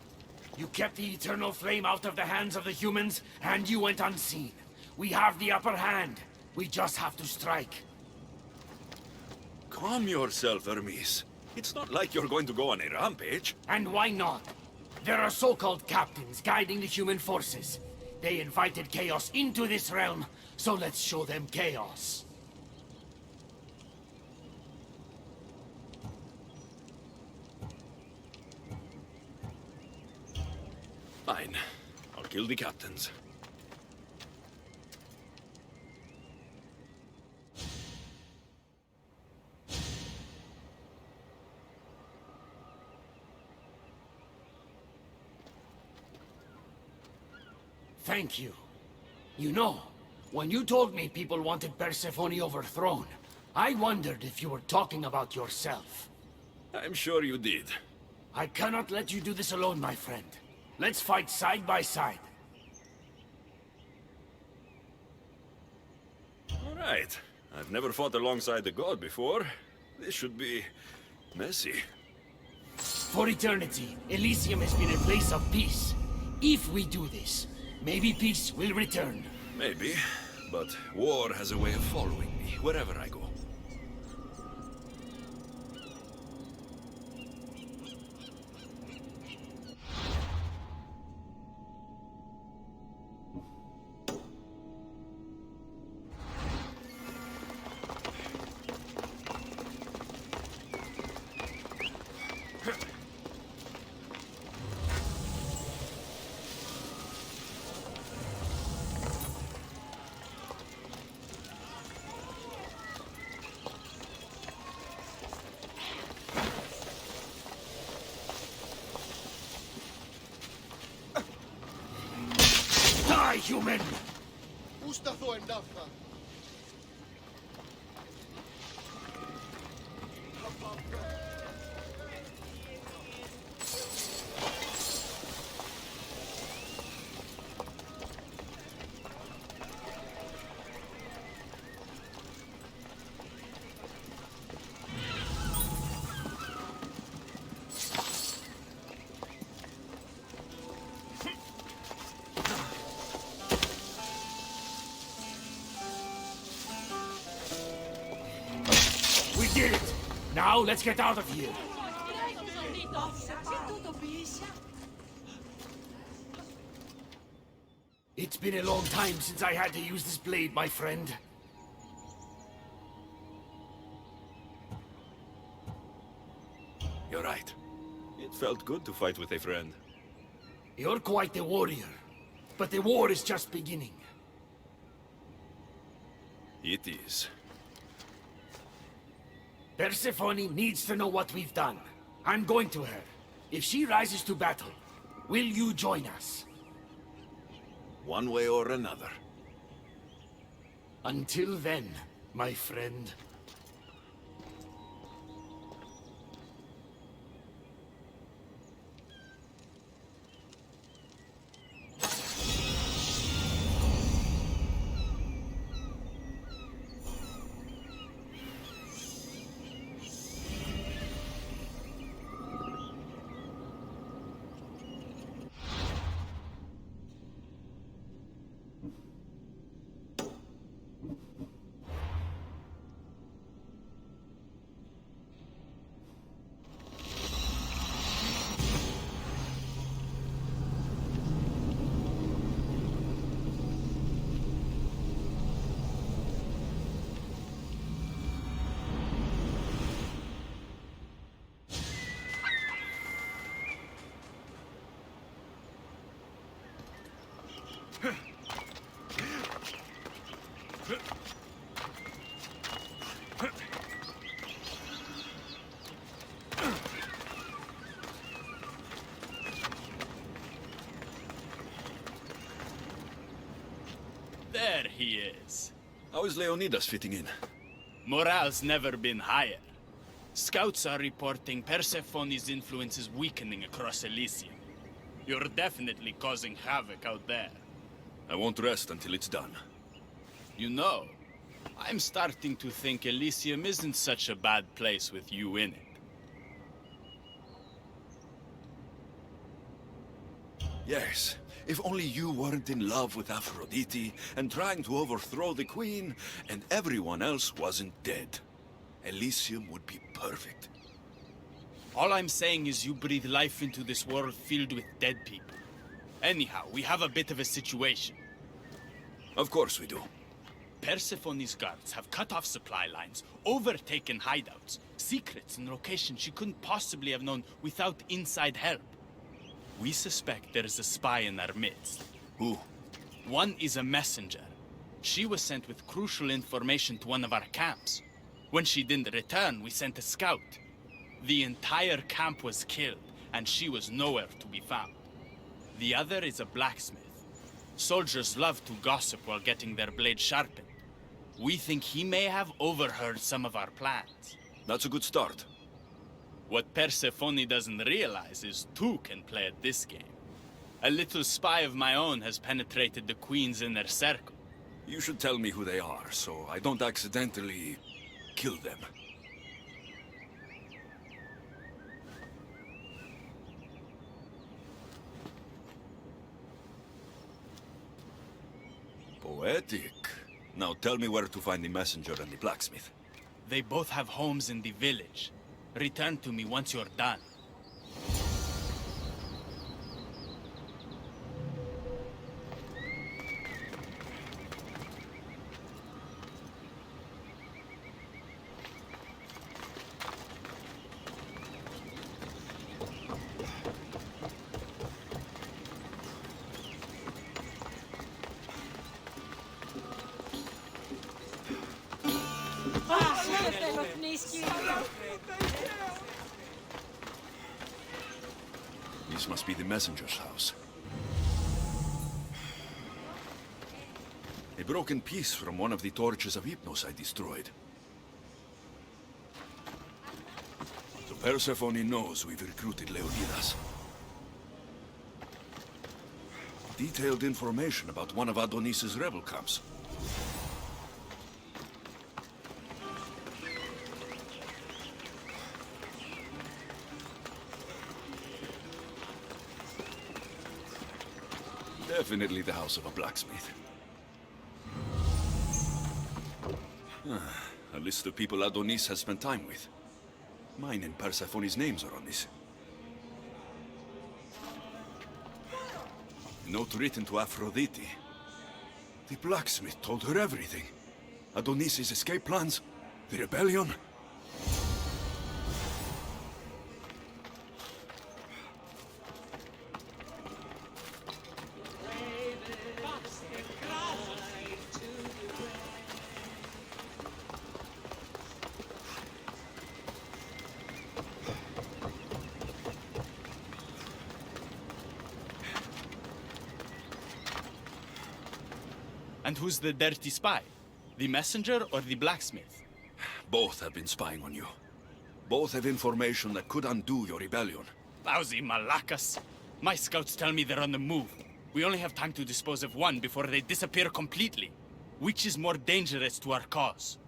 L: You kept the eternal flame out of the hands of the humans, and you went unseen. We have the upper hand. We just have to strike.
A: Calm yourself, Hermes. It's not like you're going to go on a rampage.
L: And why not? There are so-called captains guiding the human forces. They invited chaos into this realm, so let's show them chaos.
A: Fine. I'll kill the captains.
L: Thank you. You know, when you told me people wanted Persephone overthrown, I wondered if you were talking about yourself.
A: I'm sure you did.
L: I cannot let you do this alone, my friend. Let's fight side by side.
A: All right. I've never fought alongside the god before. This should be messy.
L: For eternity, Elysium has been a place of peace. If we do this, maybe peace will return.
A: Maybe, but war has a way of following me wherever I go.
L: Human!
P: Πού σταθώ εντάφθα?
L: Did it! Now let's get out of here! It's been a long time since I had to use this blade, my friend.
A: You're right. It felt good to fight with a friend.
L: You're quite the warrior, but the war is just beginning.
A: It is.
L: Persephone needs to know what we've done. I'm going to her. If she rises to battle, will you join us?
A: One way or another.
L: Until then, my friend.
M: There he is.
A: How is Leonidas fitting in?
M: Morale's never been higher. Scouts are reporting Persephone's influence is weakening across Elysium. You're definitely causing havoc out there.
A: I won't rest until it's done.
M: You know, I'm starting to think Elysium isn't such a bad place with you in it.
A: Yes, if only you weren't in love with Aphrodite and trying to overthrow the queen, and everyone else wasn't dead. Elysium would be perfect.
M: All I'm saying is you breathe life into this world filled with dead people. Anyhow, we have a bit of a situation.
A: Of course we do.
M: Persephone's guards have cut off supply lines, overtaken hideouts, secrets and locations she couldn't possibly have known without inside help. We suspect there is a spy in our midst.
A: Who?
M: One is a messenger. She was sent with crucial information to one of our camps. When she didn't return, we sent a scout. The entire camp was killed, and she was nowhere to be found. The other is a blacksmith. Soldiers love to gossip while getting their blades sharpened. We think he may have overheard some of our plans.
A: That's a good start.
M: What Persephone doesn't realize is two can play at this game. A little spy of my own has penetrated the Queen's inner circle.
A: You should tell me who they are, so I don't accidentally kill them. Poetic. Now tell me where to find the messenger and the blacksmith.
M: They both have homes in the village. Return to me once you're done.
A: This must be the messenger's house. A broken piece from one of the torches of Hypnos I destroyed. So Persephone knows we've recruited Leonidas. Detailed information about one of Adonis's rebel camps. Definitely the house of a blacksmith. A list of people Adonis has spent time with. Mine and Persephone's names are on this. A note written to Aphrodite. The blacksmith told her everything. Adonis's escape plans, the rebellion.
M: And who's the dirty spy? The messenger or the blacksmith?
A: Both have been spying on you. Both have information that could undo your rebellion.
M: Lousy malacas. My scouts tell me they're on the move. We only have time to dispose of one before they disappear completely. Which is more dangerous to our cause?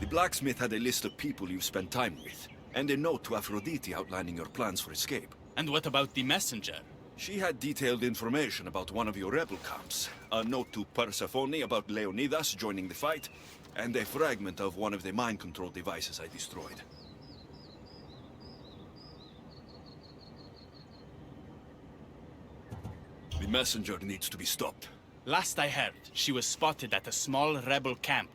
A: The blacksmith had a list of people you've spent time with, and a note to Aphrodite outlining your plans for escape.
M: And what about the messenger?
A: She had detailed information about one of your rebel camps, a note to Persephone about Leonidas joining the fight, and a fragment of one of the mind control devices I destroyed. The messenger needs to be stopped.
M: Last I heard, she was spotted at a small rebel camp.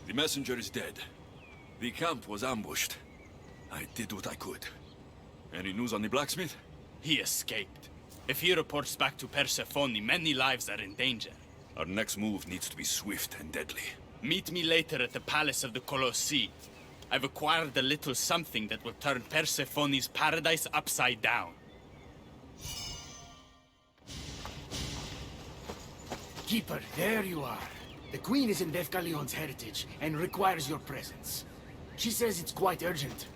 A: The messenger is dead. The camp was ambushed. I did what I could. Any news on the blacksmith?
M: He escaped. If he reports back to Persephone, many lives are in danger.
A: Our next move needs to be swift and deadly.
M: Meet me later at the palace of the Colossi. I've acquired a little something that will turn Persephone's paradise upside down.
L: Keeper, there you are. The Queen is in Defcalion's heritage and requires your presence. She says it's quite urgent.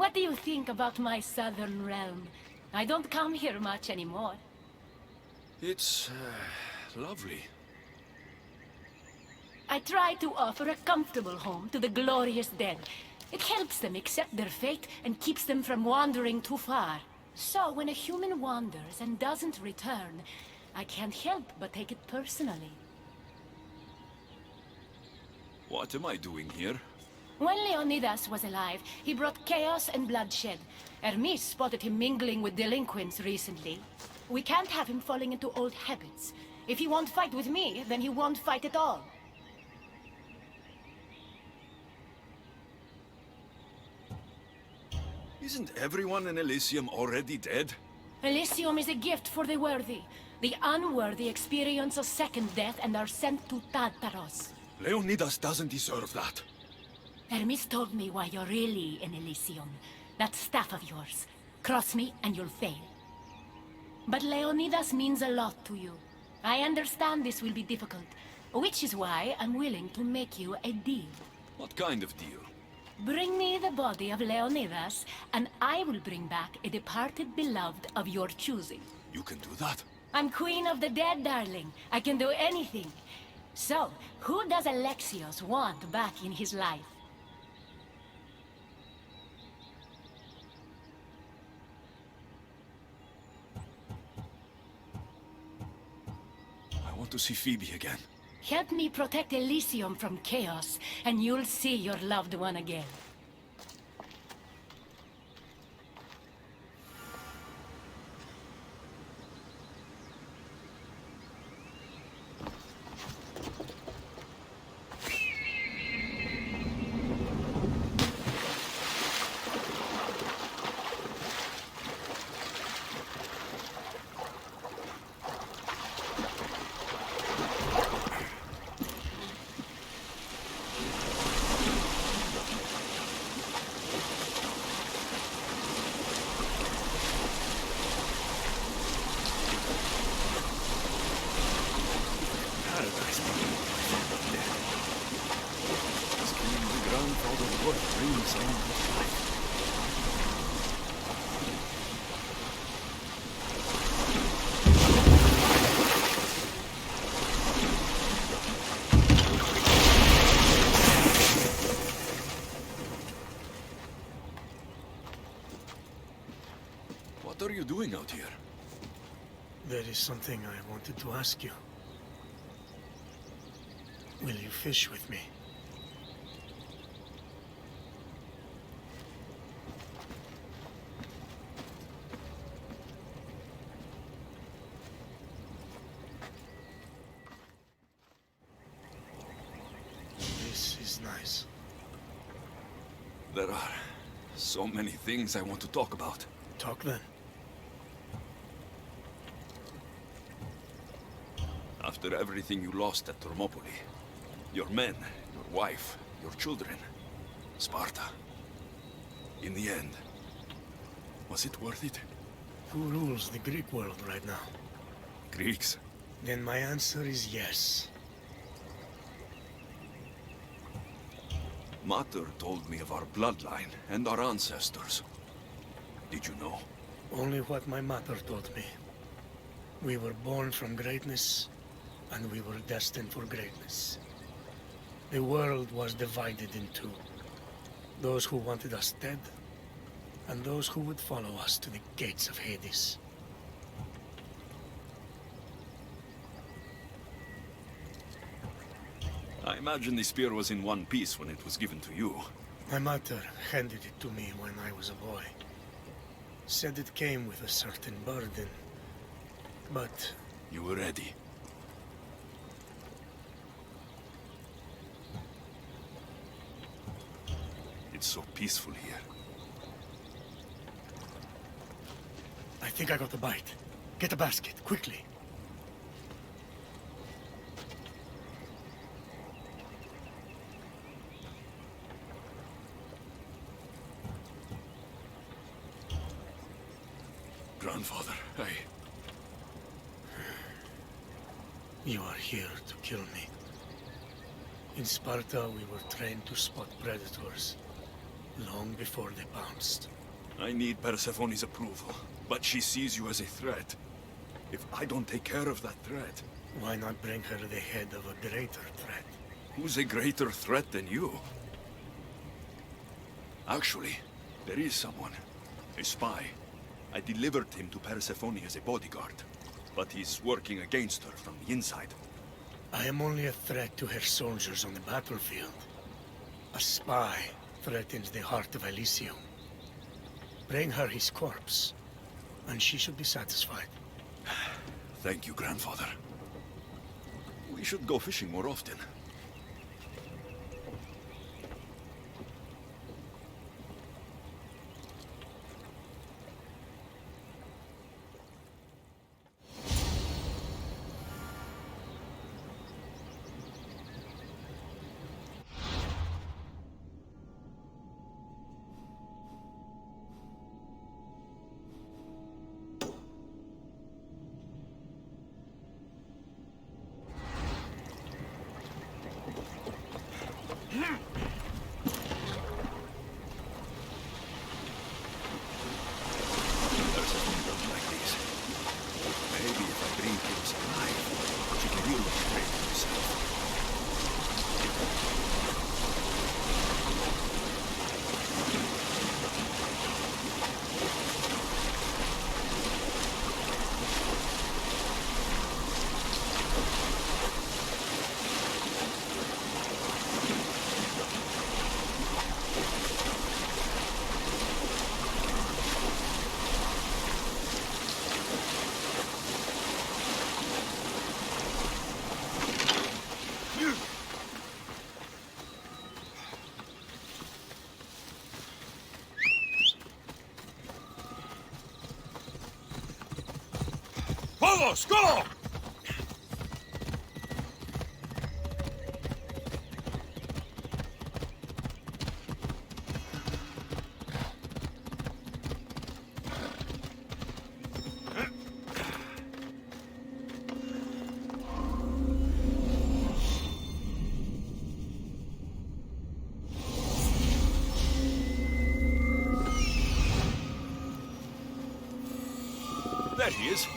O: What do you think about my southern realm? I don't come here much anymore.
A: It's lovely.
O: I try to offer a comfortable home to the glorious dead. It helps them accept their fate and keeps them from wandering too far. So when a human wanders and doesn't return, I can't help but take it personally.
A: What am I doing here?
O: When Leonidas was alive, he brought chaos and bloodshed. Hermes spotted him mingling with delinquents recently. We can't have him falling into old habits. If he won't fight with me, then he won't fight at all.
A: Isn't everyone in Elysium already dead?
O: Elysium is a gift for the worthy. The unworthy experience a second death and are sent to Tartaros.
A: Leonidas doesn't deserve that.
O: Hermes told me why you're really in Elysium. That staff of yours. Cross me and you'll fail. But Leonidas means a lot to you. I understand this will be difficult, which is why I'm willing to make you a deal.
A: What kind of deal?
O: Bring me the body of Leonidas, and I will bring back a departed beloved of your choosing.
A: You can do that?
O: I'm queen of the dead, darling. I can do anything. So, who does Alexios want back in his life?
A: I want to see Phoebe again.
O: Help me protect Elysium from chaos, and you'll see your loved one again.
A: birth brings on life. What are you doing out here?
Q: There is something I wanted to ask you. Will you fish with me? This is nice.
A: There are so many things I want to talk about.
Q: Talk then.
A: After everything you lost at Thermopylae, your men, your wife, your children, Sparta. In the end, was it worth it?
Q: Who rules the Greek world right now?
A: Greeks?
Q: Then my answer is yes.
A: Mater told me of our bloodline and our ancestors. Did you know?
Q: Only what my mother told me. We were born from greatness, and we were destined for greatness. The world was divided in two. Those who wanted us dead, and those who would follow us to the gates of Hades.
A: I imagine the spear was in one piece when it was given to you.
Q: My mother handed it to me when I was a boy. Said it came with a certain burden, but...
A: You were ready. It's so peaceful here.
Q: I think I got a bite. Get a basket, quickly.
A: Grandfather,
Q: You are here to kill me. In Sparta, we were trained to spot predators, long before they pounced.
A: I need Persephone's approval, but she sees you as a threat. If I don't take care of that threat...
Q: Why not bring her the head of a greater threat?
A: Who's a greater threat than you? Actually, there is someone. A spy. I delivered him to Persephone as a bodyguard, but he's working against her from the inside.
Q: I am only a threat to her soldiers on the battlefield. A spy threatens the heart of Elysium. Bring her his corpse, and she should be satisfied.
A: Thank you, grandfather. We should go fishing more often.
N: Vamos, go!
A: There he is.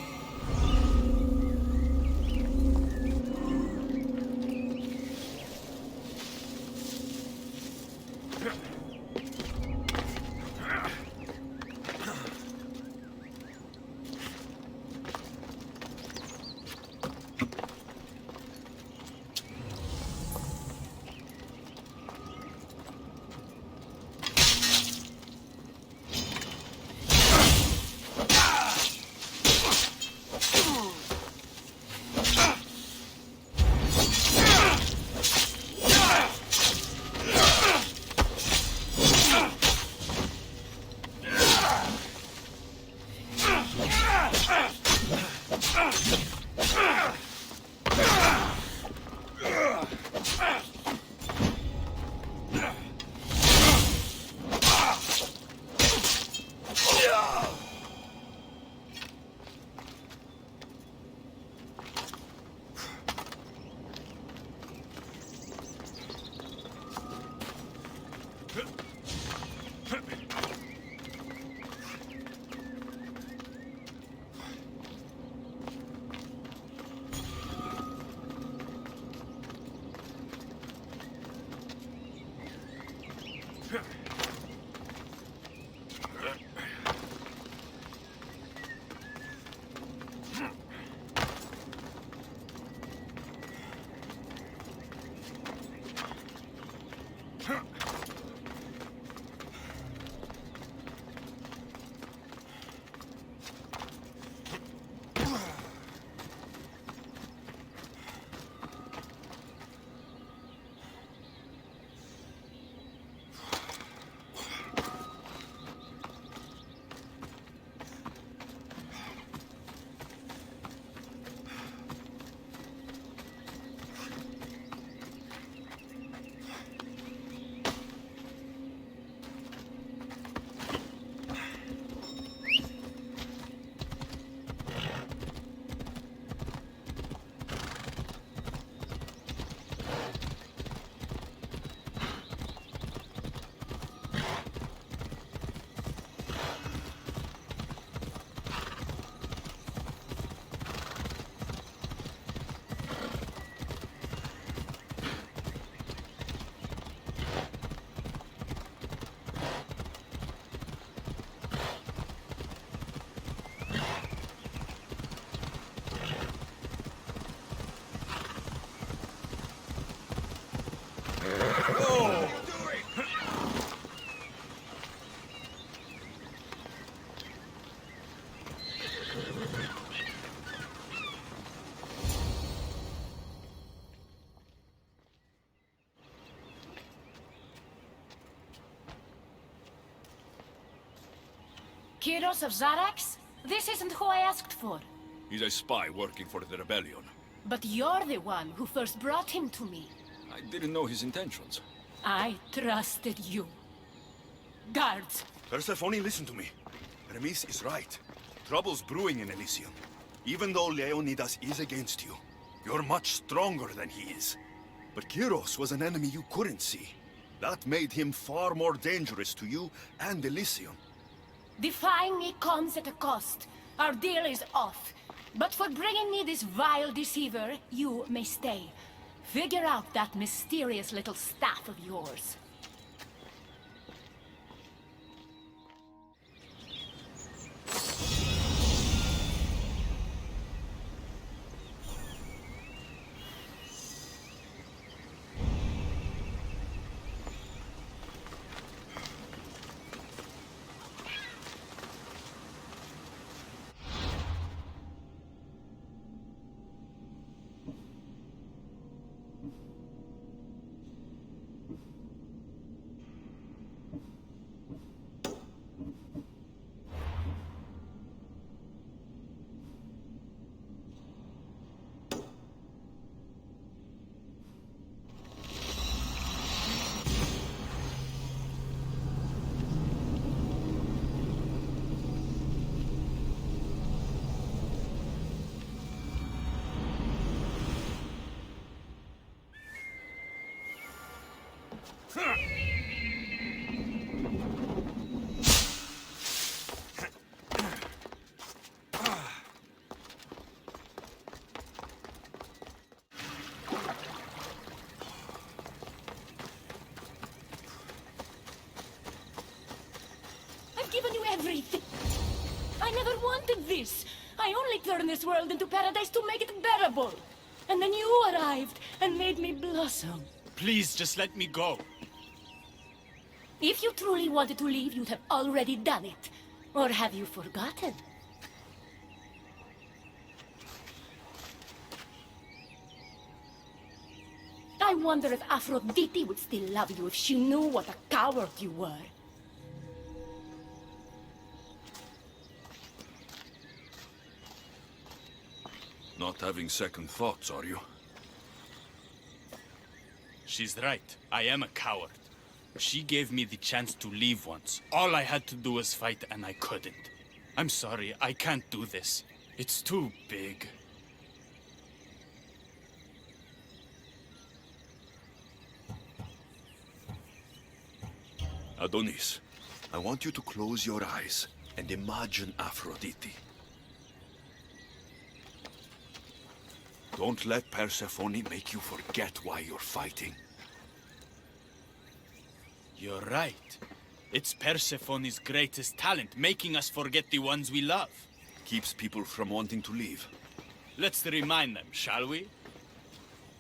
O: Kyros of Zarax? This isn't who I asked for.
A: He's a spy working for the rebellion.
O: But you're the one who first brought him to me.
A: I didn't know his intentions.
O: I trusted you. Guards!
R: Persephone, listen to me. Remis is right. Trouble's brewing in Elysium. Even though Leonidas is against you, you're much stronger than he is. But Kyros was an enemy you couldn't see. That made him far more dangerous to you and Elysium.
O: Defying me comes at a cost. Our deal is off. But for bringing me this vile deceiver, you may stay. Figure out that mysterious little staff of yours. at this! I only turned this world into paradise to make it bearable! And then you arrived and made me blossom.
M: Please, just let me go.
O: If you truly wanted to leave, you'd have already done it. Or have you forgotten? I wonder if Aphrodite would still love you if she knew what a coward you were.
A: Not having second thoughts, are you?
M: She's right. I am a coward. She gave me the chance to leave once. All I had to do was fight, and I couldn't. I'm sorry, I can't do this. It's too big.
A: Adonis, I want you to close your eyes and imagine Aphrodite. Don't let Persephone make you forget why you're fighting.
M: You're right. It's Persephone's greatest talent, making us forget the ones we love.
A: Keeps people from wanting to leave.
M: Let's remind them, shall we?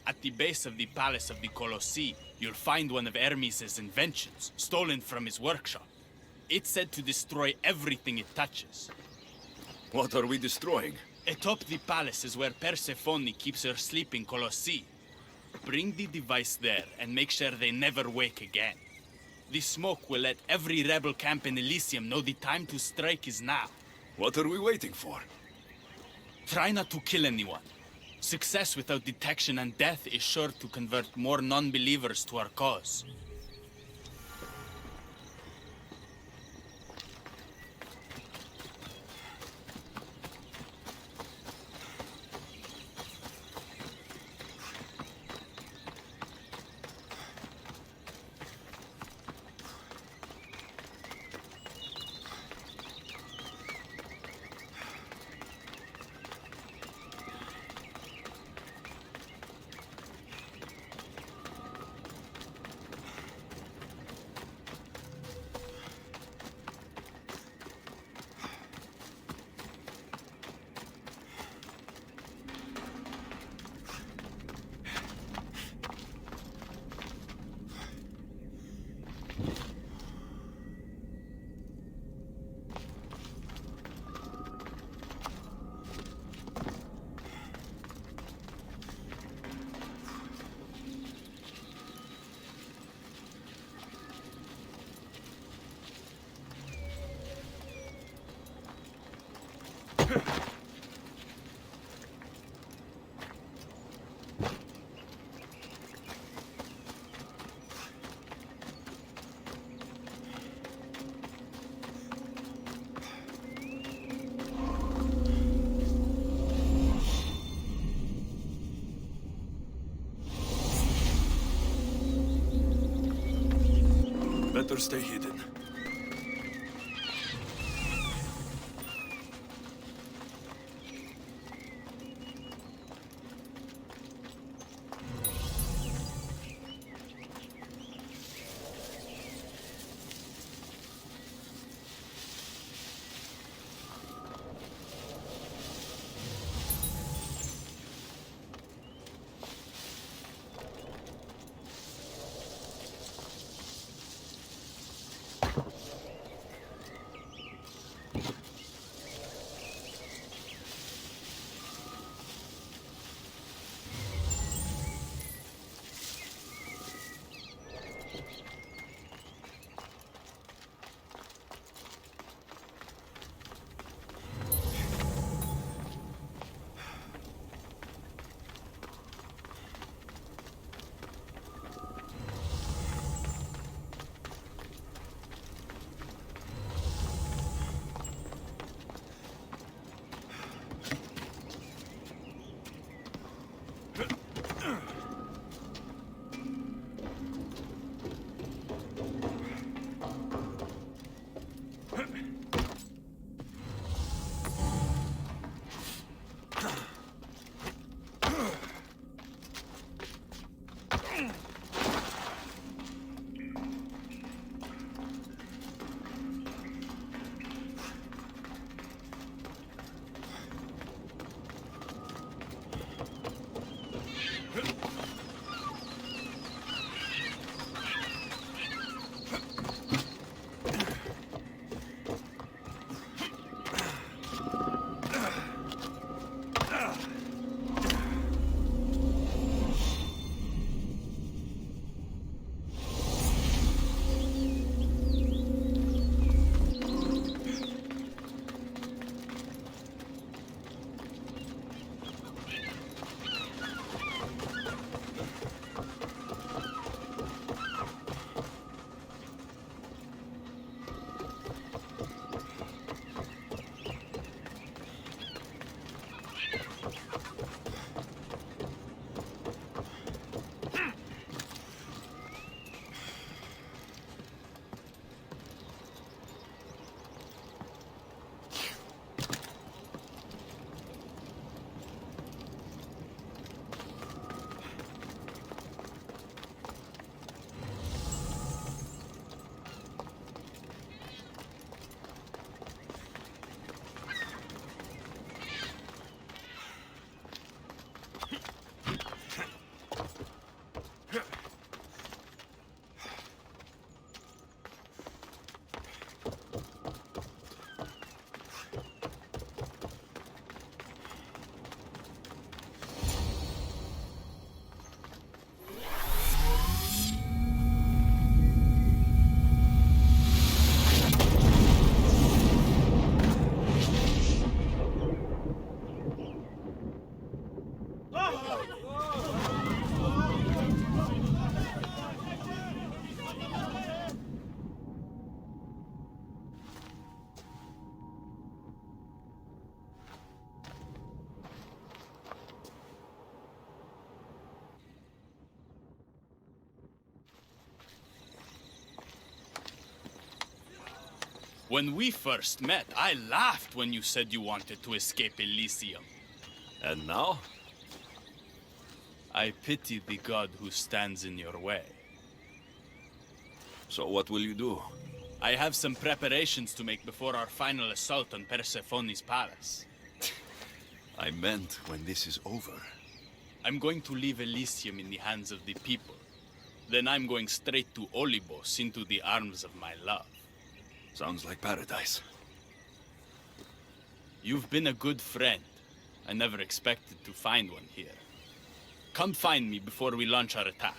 M: At the base of the palace of the Colossi, you'll find one of Hermes' inventions, stolen from his workshop. It's said to destroy everything it touches.
A: What are we destroying?
M: Atop the palace is where Persephone keeps her sleeping Colossi. Bring the device there and make sure they never wake again. The smoke will let every rebel camp in Elysium know the time to strike is now.
A: What are we waiting for?
M: Try not to kill anyone. Success without detection and death is sure to convert more non-believers to our cause.
A: Better stay hidden.
M: When we first met, I laughed when you said you wanted to escape Elysium.
A: And now?
M: I pity the god who stands in your way.
A: So what will you do?
M: I have some preparations to make before our final assault on Persephone's palace.
A: I meant when this is over.
M: I'm going to leave Elysium in the hands of the people. Then I'm going straight to Olibos, into the arms of my love.
A: Sounds like paradise.
M: You've been a good friend. I never expected to find one here. Come find me before we launch our attack.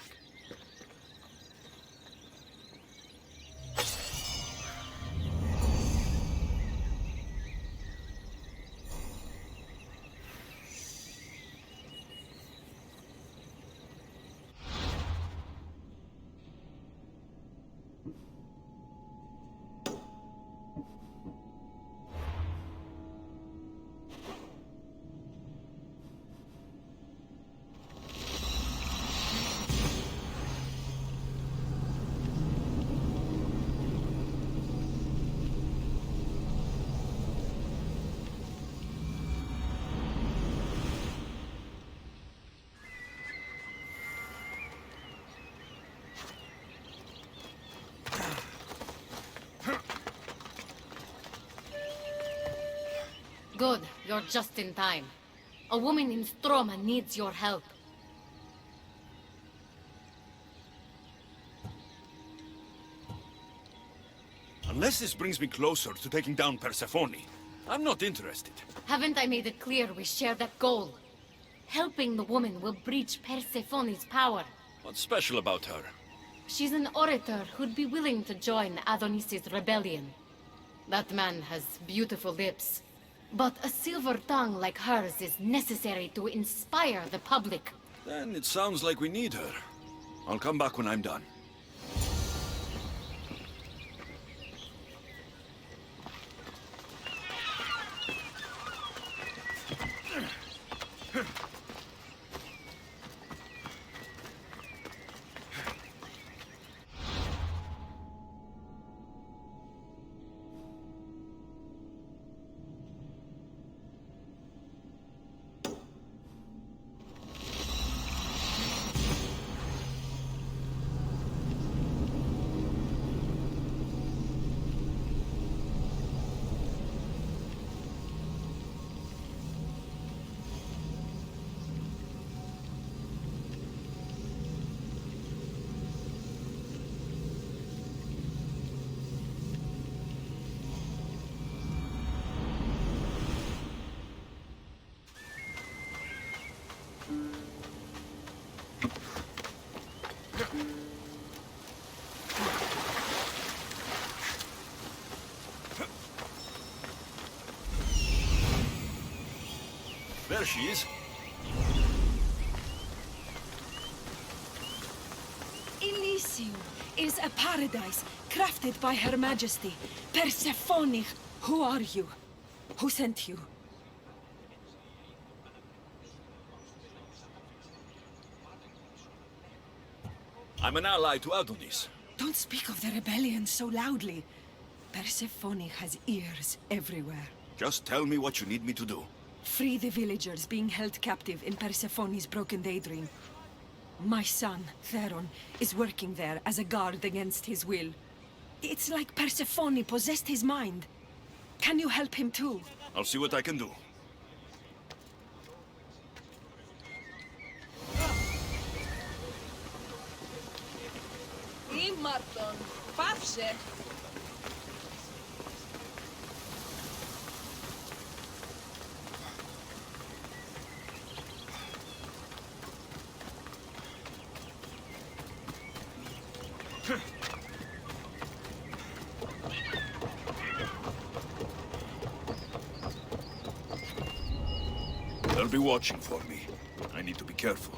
K: Good, you're just in time. A woman in Stroma needs your help.
A: Unless this brings me closer to taking down Persephone, I'm not interested.
K: Haven't I made it clear we share that goal? Helping the woman will breach Persephone's power.
A: What's special about her?
K: She's an orator who'd be willing to join Adonis's rebellion. That man has beautiful lips. But a silver tongue like hers is necessary to inspire the public.
A: Then it sounds like we need her. I'll come back when I'm done. There she is.
S: Elysium is a paradise crafted by Her Majesty, Persephone. Who are you? Who sent you?
A: I'm an ally to Adonis.
S: Don't speak of the rebellion so loudly. Persephone has ears everywhere.
A: Just tell me what you need me to do.
S: Free the villagers being held captive in Persephone's broken daydream. My son, Theron, is working there as a guard against his will. It's like Persephone possessed his mind. Can you help him too?
A: I'll see what I can do.
S: Imarton, Papse.
A: They'll be watching for me. I need to be careful.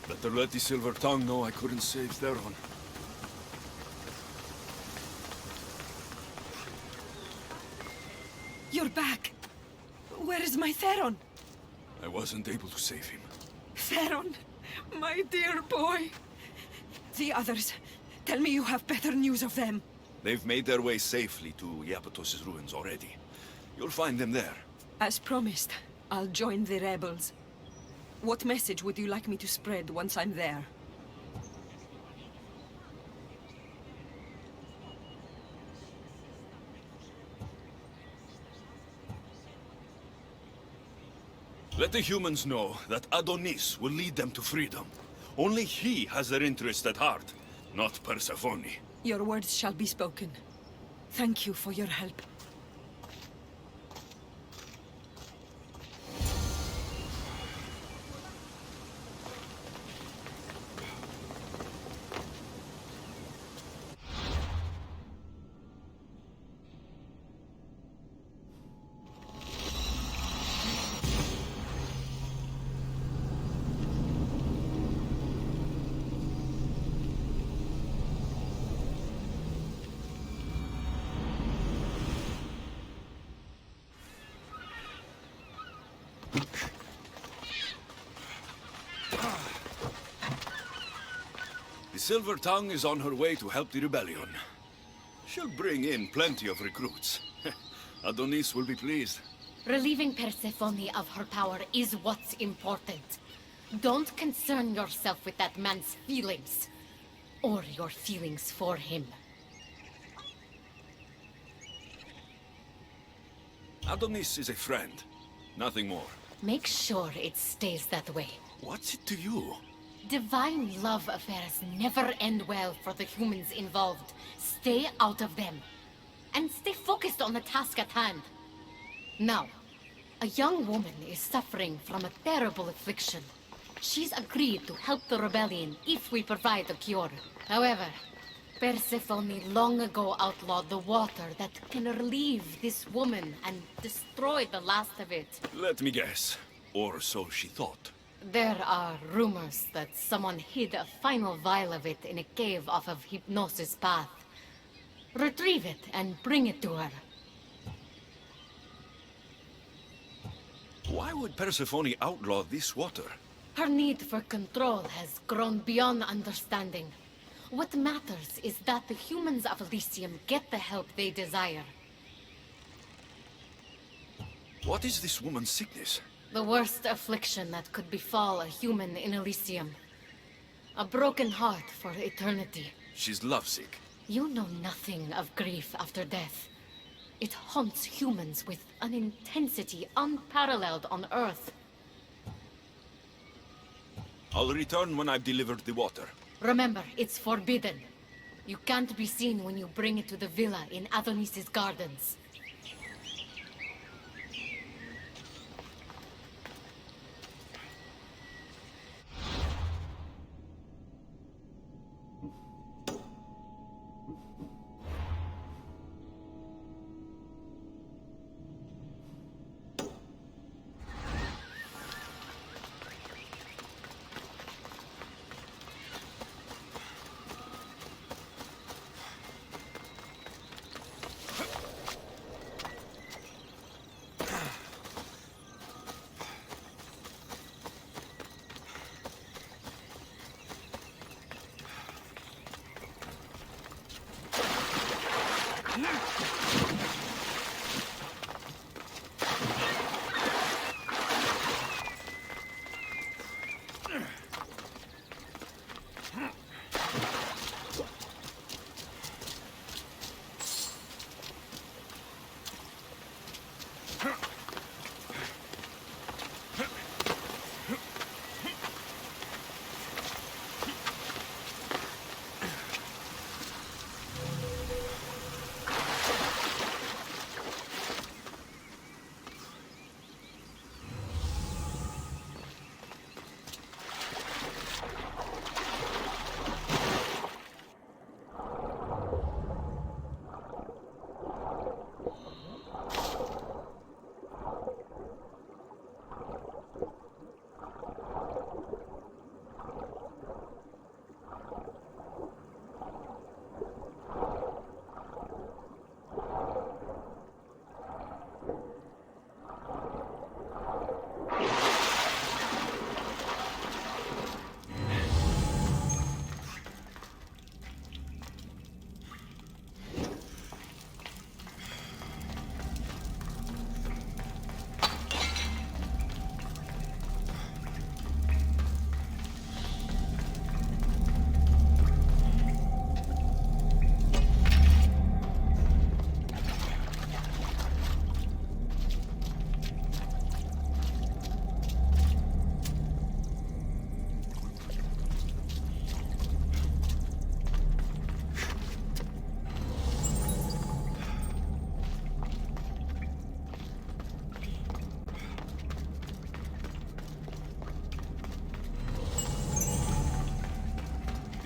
A: Better let the Silver Tongue know I couldn't save Theron.
S: You're back. Where is my Theron?
A: I wasn't able to save him.
S: Theron, my dear boy. The others, tell me you have better news of them.
A: They've made their way safely to Iapetos' ruins already. You'll find them there.
S: As promised, I'll join the rebels. What message would you like me to spread once I'm there?
A: Let the humans know that Adonis will lead them to freedom. Only he has their interest at heart, not Persephone.
S: Your words shall be spoken. Thank you for your help.
A: The Silver Tongue is on her way to help the rebellion. She'll bring in plenty of recruits. Adonis will be pleased.
K: Relieving Persephone of her power is what's important. Don't concern yourself with that man's feelings. Or your feelings for him.
A: Adonis is a friend. Nothing more.
K: Make sure it stays that way.
A: What's it to you?
K: Divine love affairs never end well for the humans involved. Stay out of them. And stay focused on the task at hand. Now, a young woman is suffering from a terrible affliction. She's agreed to help the rebellion if we provide a cure. However, Persephone long ago outlawed the water that can relieve this woman and destroy the last of it.
A: Let me guess. Or so she thought.
K: There are rumors that someone hid a final vial of it in a cave off of Hypnosis Path. Retrieve it and bring it to her.
A: Why would Persephone outlaw this water?
K: Her need for control has grown beyond understanding. What matters is that the humans of Elysium get the help they desire.
A: What is this woman's sickness?
K: The worst affliction that could befall a human in Elysium. A broken heart for eternity.
A: She's lovesick.
K: You know nothing of grief after death. It haunts humans with an intensity unparalleled on Earth.
A: I'll return when I've delivered the water.
K: Remember, it's forbidden. You can't be seen when you bring it to the villa in Adonis's gardens.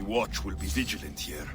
R: watch will be vigilant here.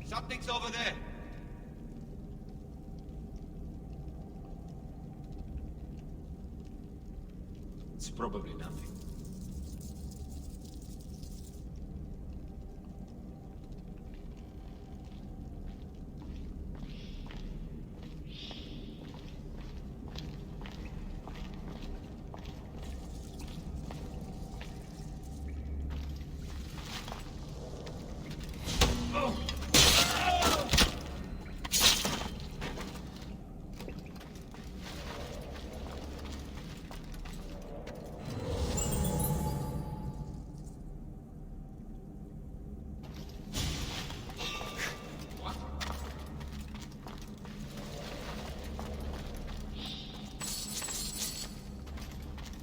N: Something's over there. It's probably nothing.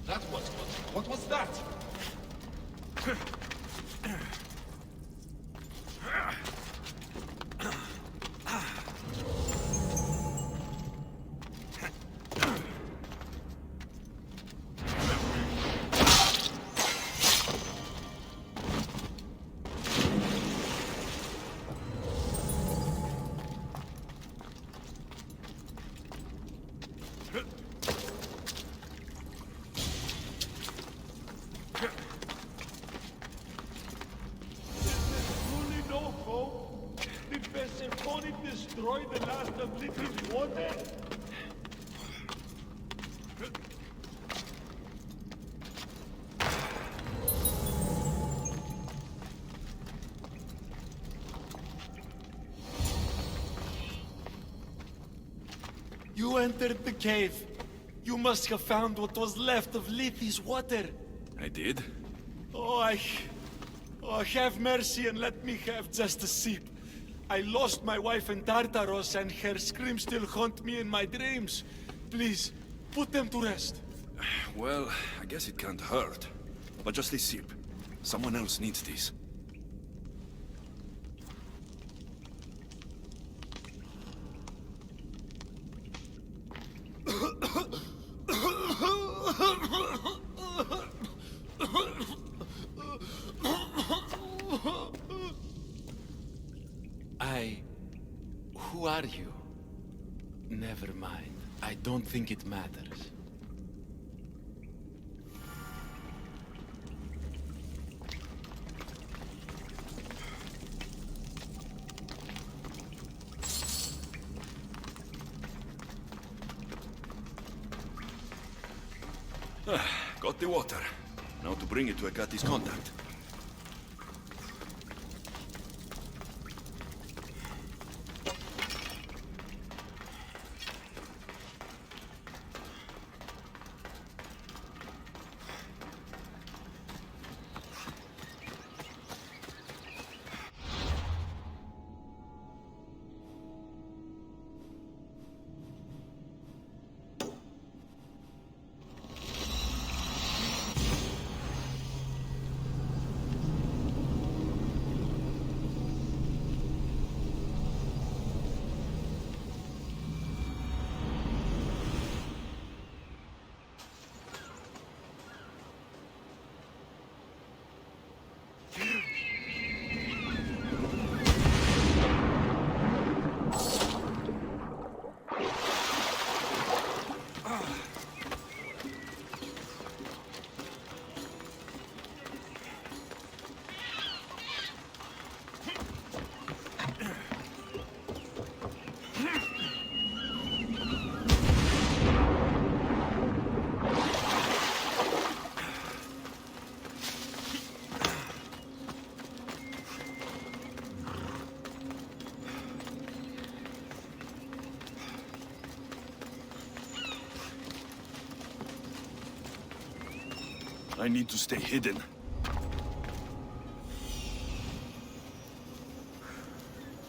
N: That was what was that?
T: Persephone destroy the last of Lythis water?
H: You entered the cave. You must have found what was left of Lythis water.
A: I did?
H: Oh, have mercy and let me have just a sip. I lost my wife in Tartaros and her screams still haunt me in my dreams. Please, put them to rest.
A: Well, I guess it can't hurt. But just a sip. Someone else needs this.
H: Who are you? Never mind. I don't think it matters.
A: Got the water. Now to bring it to Agate's contact. I need to stay hidden.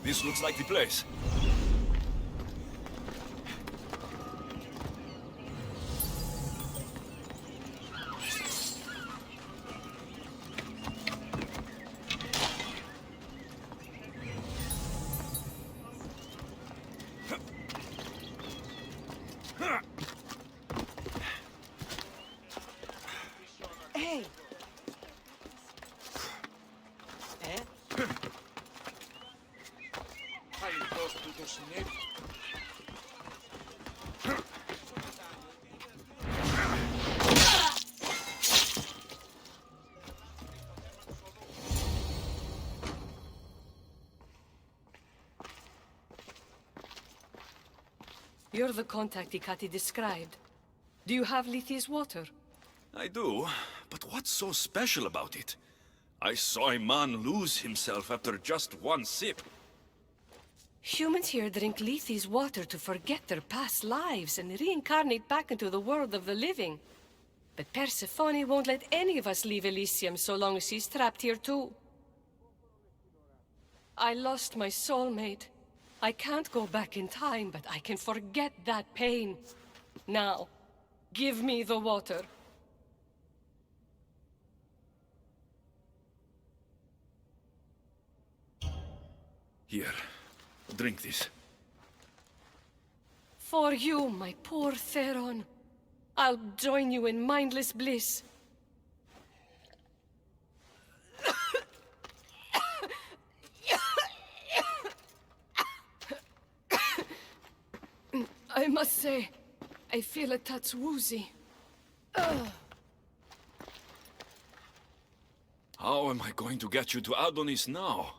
A: This looks like the place.
S: Hey! You're the contact Ikati described. Do you have Lethi's water?
A: I do, but what's so special about it? I saw a man lose himself after just one sip.
S: Humans here drink Lethi's water to forget their past lives and reincarnate back into the world of the living. But Persephone won't let any of us leave Elysium so long as she's trapped here too. I lost my soulmate. I can't go back in time, but I can forget that pain. Now, give me the water.
A: Here, drink this.
S: For you, my poor Theron. I'll join you in mindless bliss. I must say, I feel a touch woozy.
A: How am I going to get you to Adonis now?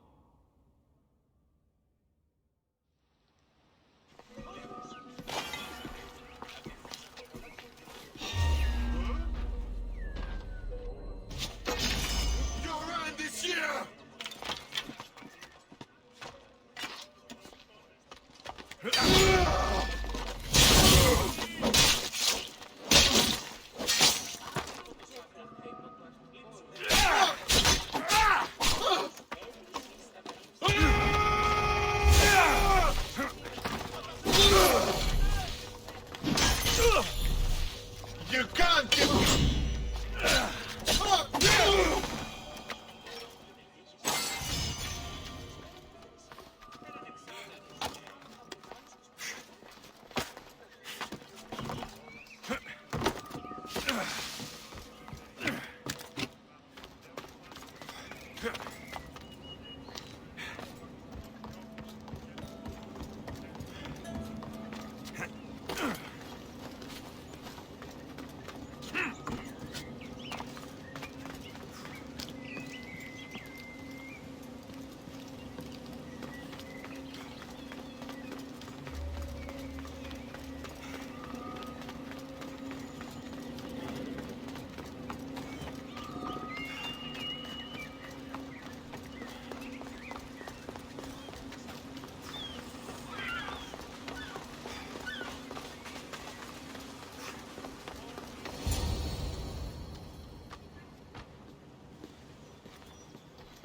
P: You can't get me!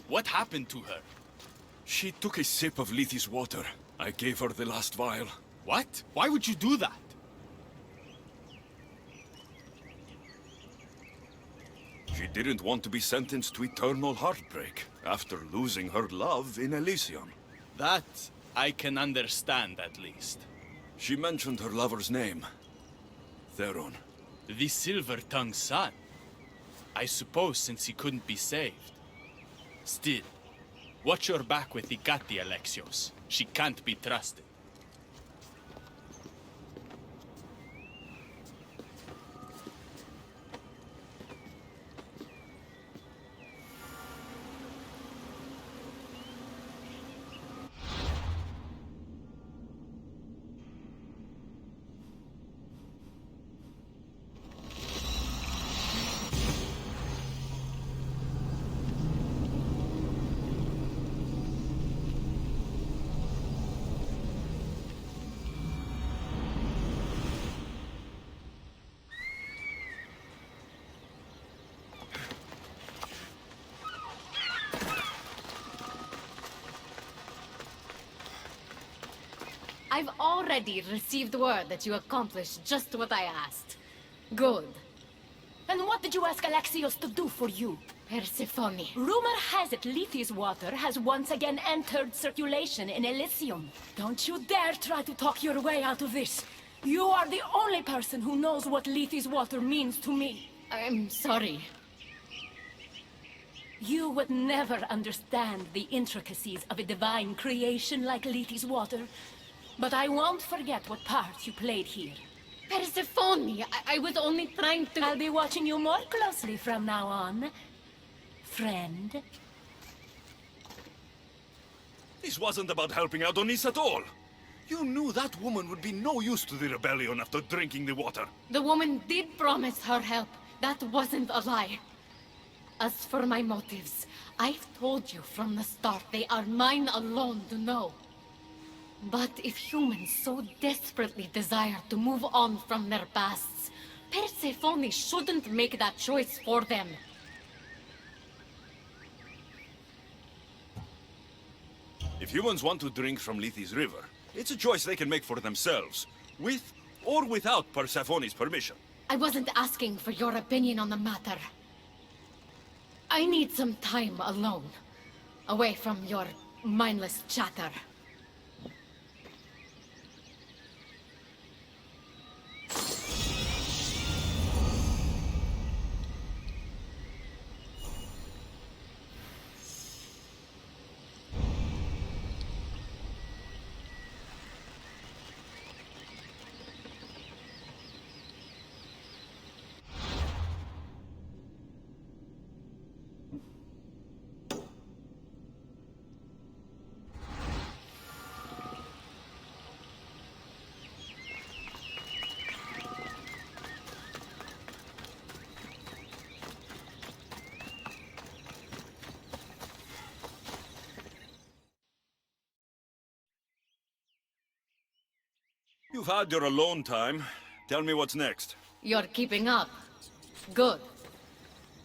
M: What happened to her?
A: She took a sip of Lethi's water. I gave her the last vial.
M: What? Why would you do that?
A: She didn't want to be sentenced to eternal heartbreak after losing her love in Elysium.
M: That I can understand, at least.
A: She mentioned her lover's name. Theron.
M: The Silver-Tongued Son. I suppose since he couldn't be saved. Still, watch your back with Ikati, Alexios. She can't be trusted.
K: I've already received word that you accomplished just what I asked. Good.
O: And what did you ask Alexios to do for you?
K: Persephone.
O: Rumor has it Lethes water has once again entered circulation in Elysium. Don't you dare try to talk your way out of this. You are the only person who knows what Lethes water means to me.
K: I'm sorry.
O: You would never understand the intricacies of a divine creation like Lethes water. But I won't forget what part you played here.
K: Persephone, I was only trying to...
O: I'll be watching you more closely from now on, friend.
R: This wasn't about helping Adonis at all. You knew that woman would be no use to the rebellion after drinking the water.
K: The woman did promise her help. That wasn't a lie. As for my motives, I've told you from the start they are mine alone to know. But if humans so desperately desire to move on from their pasts, Persephone shouldn't make that choice for them.
R: If humans want to drink from Lethes River, it's a choice they can make for themselves, with or without Persephone's permission.
K: I wasn't asking for your opinion on the matter. I need some time alone, away from your mindless chatter.
R: You've had your alone time. Tell me what's next.
K: You're keeping up. Good.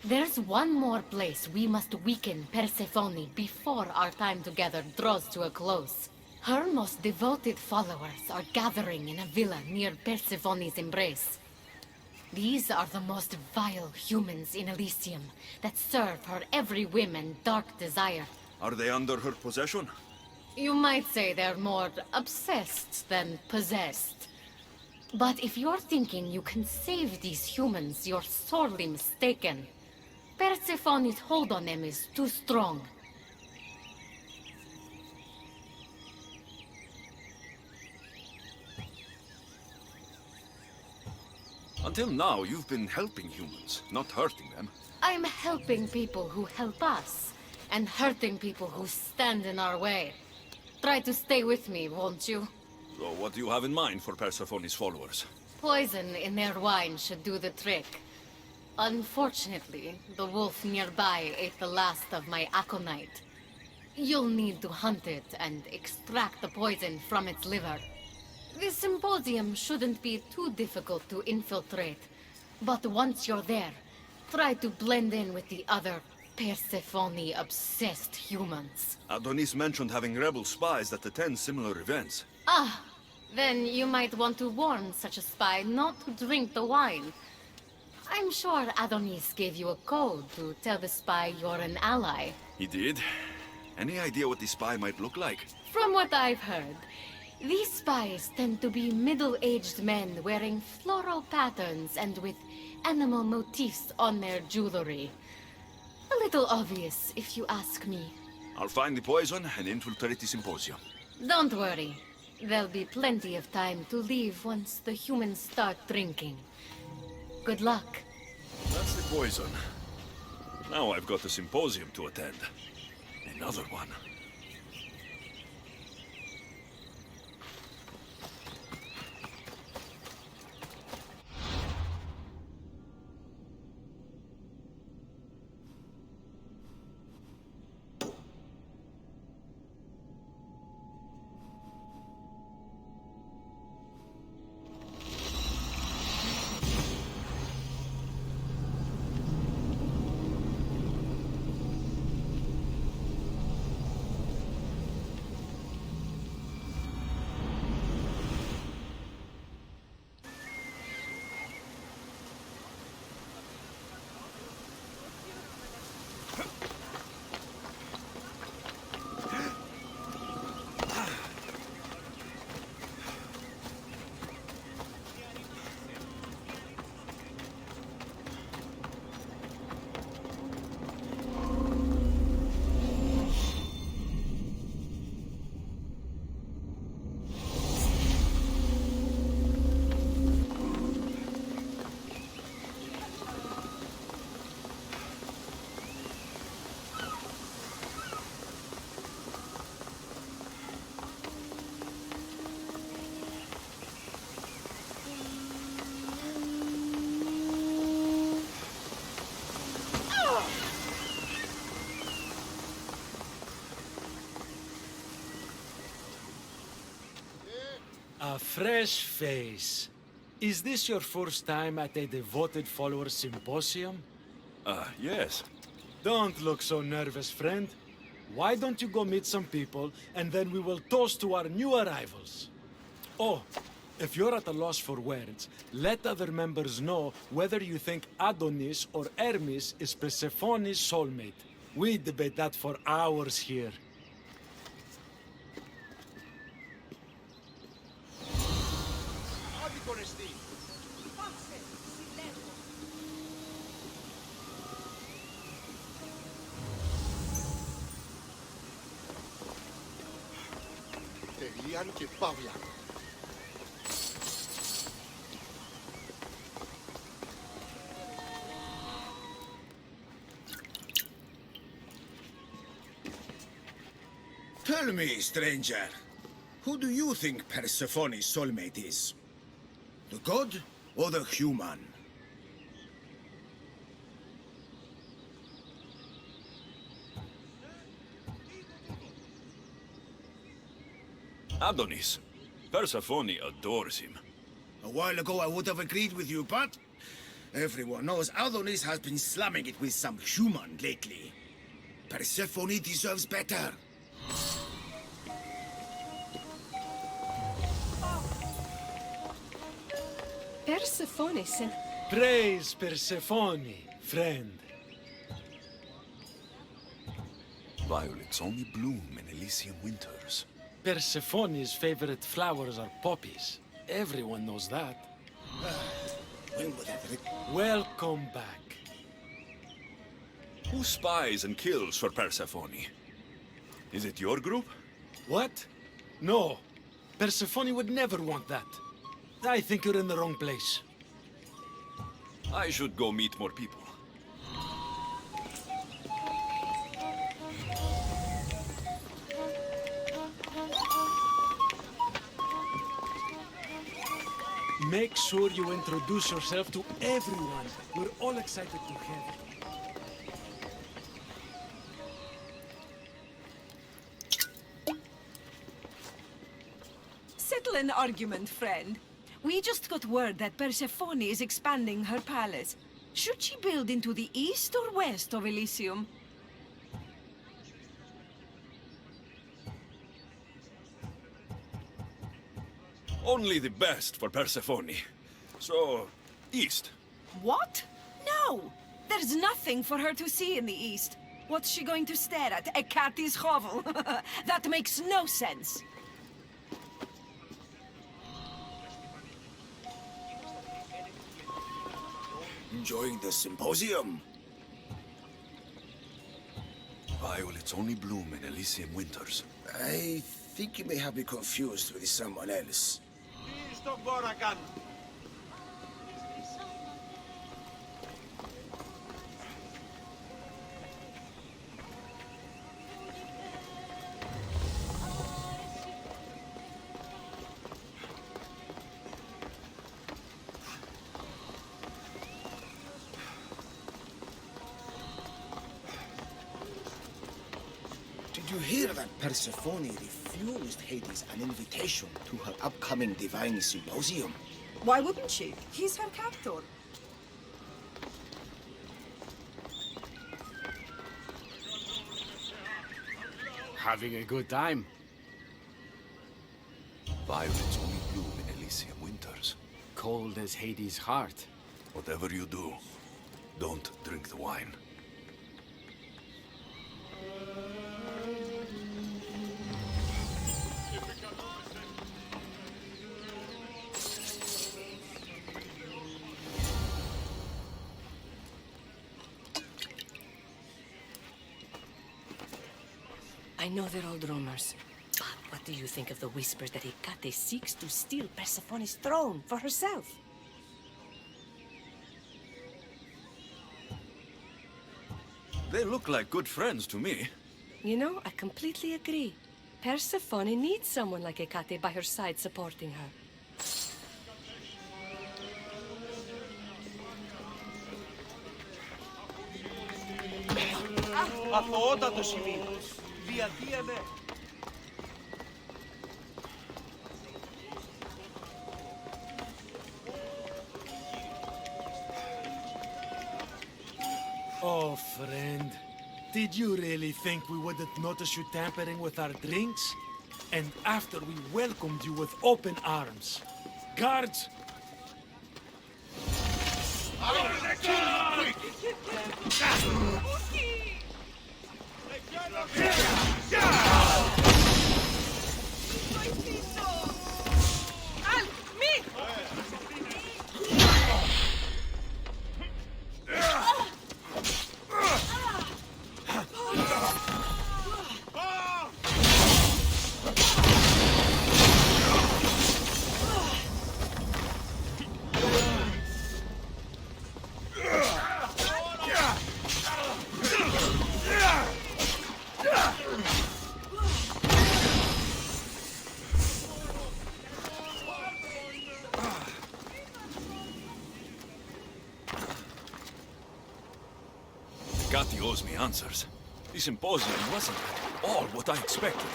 K: There's one more place we must weaken Persephone before our time together draws to a close. Her most devoted followers are gathering in a villa near Persephone's embrace. These are the most vile humans in Elysium that serve her every whim and dark desire.
R: Are they under her possession?
K: You might say they're more obsessed than possessed. But if you're thinking you can save these humans, you're sorely mistaken. Persephone's hold on them is too strong.
R: Until now, you've been helping humans, not hurting them.
K: I'm helping people who help us, and hurting people who stand in our way. Try to stay with me, won't you?
R: So what do you have in mind for Persephone's followers?
K: Poison in their wine should do the trick. Unfortunately, the wolf nearby ate the last of my aconite. You'll need to hunt it and extract the poison from its liver. The symposium shouldn't be too difficult to infiltrate, but once you're there, try to blend in with the other Persephone-obsessed humans.
R: Adonis mentioned having rebel spies that attend similar events.
K: Ah, then you might want to warn such a spy not to drink the wine. I'm sure Adonis gave you a code to tell the spy you're an ally.
R: He did? Any idea what the spy might look like?
K: From what I've heard, these spies tend to be middle-aged men wearing floral patterns and with animal motifs on their jewelry. A little obvious, if you ask me.
R: I'll find the poison and infiltrate the symposium.
K: Don't worry. There'll be plenty of time to leave once the humans start drinking. Good luck.
R: That's the poison. Now I've got a symposium to attend. Another one.
H: fresh face. Is this your first time at a devoted follower symposium?
A: Yes.
H: Don't look so nervous, friend. Why don't you go meet some people, and then we will toast to our new arrivals. Oh, if you're at a loss for words, let other members know whether you think Adonis or Hermes is Persephone's soulmate. We debate that for hours here.
J: Τελείαν και παύλα.
U: Tell me, stranger, who do you think Persephone's soulmate is? The god or the human?
A: Adonis. Persephone adores him.
U: A while ago I would have agreed with you, but everyone knows Adonis has been slamming it with some human lately. Persephone deserves better.
S: Persephone sent...
H: Praise Persephone, friend.
A: Violets only bloom in Elysium winters.
H: Persephone's favorite flowers are poppies. Everyone knows that. Welcome back.
A: Who spies and kills for Persephone? Is it your group?
H: What? No. Persephone would never want that. I think you're in the wrong place.
A: I should go meet more people.
H: Make sure you introduce yourself to everyone. We're all excited to have you.
S: Settle an argument, friend. We just got word that Persephone is expanding her palace. Should she build into the east or west of Elysium?
A: Only the best for Persephone. So, east.
S: What? No! There's nothing for her to see in the east. What's she going to stare at? A cat's hovel? That makes no sense.
U: Enjoying the symposium?
A: Violets only bloom in Elysium winters.
U: I think you may have me confused with someone else. Did you hear that Persephone refused Hades an invitation to her upcoming divine symposium?
S: Why wouldn't she? He's her captor.
L: Having a good time.
A: Violets only bloom in Elysium winters.
L: Cold as Hades' heart.
A: Whatever you do, don't drink the wine.
D: I know they're all rumors, but what do you think of the whispers that Hecate seeks to steal Persephone's throne for herself?
A: They look like good friends to me.
B: You know, I completely agree. Persephone needs someone like Hecate by her side supporting her.
N: Αθωότατο σημείο. Διαδίαμε.
H: Oh, friend. Did you really think we wouldn't notice you tampering with our drinks? And after we welcomed you with open arms. Guards!
A: Gatti owes me answers. The symposium wasn't at all what I expected.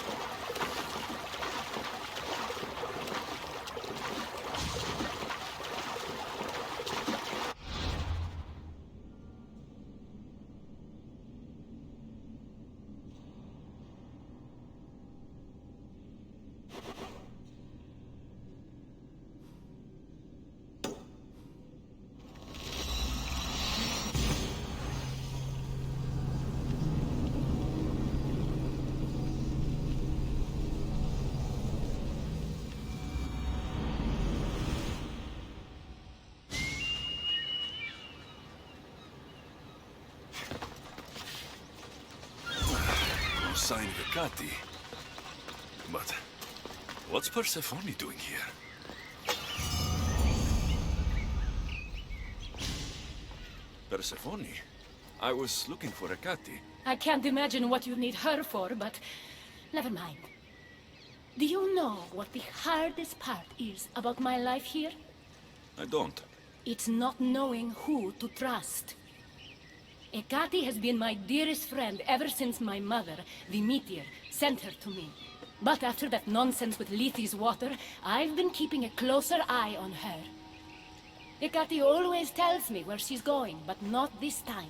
A: Sign of Gatti. But what's Persephone doing here? Persephone? I was looking for Gatti.
O: I can't imagine what you need her for, but never mind. Do you know what the hardest part is about my life here?
A: I don't.
O: It's not knowing who to trust. Ekati has been my dearest friend ever since my mother, the meteor, sent her to me. But after that nonsense with Lethe's water, I've been keeping a closer eye on her. Ekati always tells me where she's going, but not this time.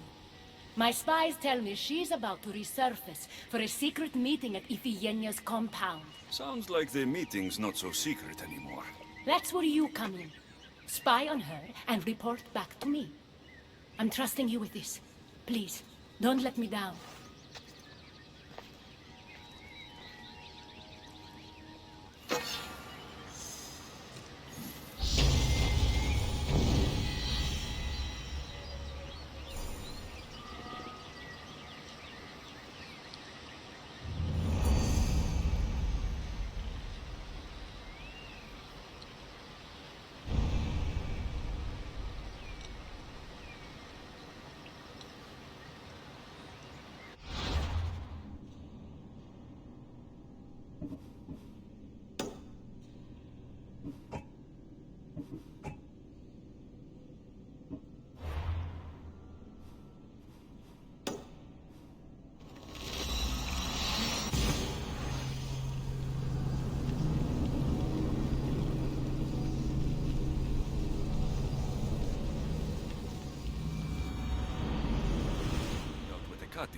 O: My spies tell me she's about to resurface for a secret meeting at Iphigenia's compound.
A: Sounds like the meeting's not so secret anymore.
O: That's where you come in. Spy on her and report back to me. I'm trusting you with this. Please, don't let me down.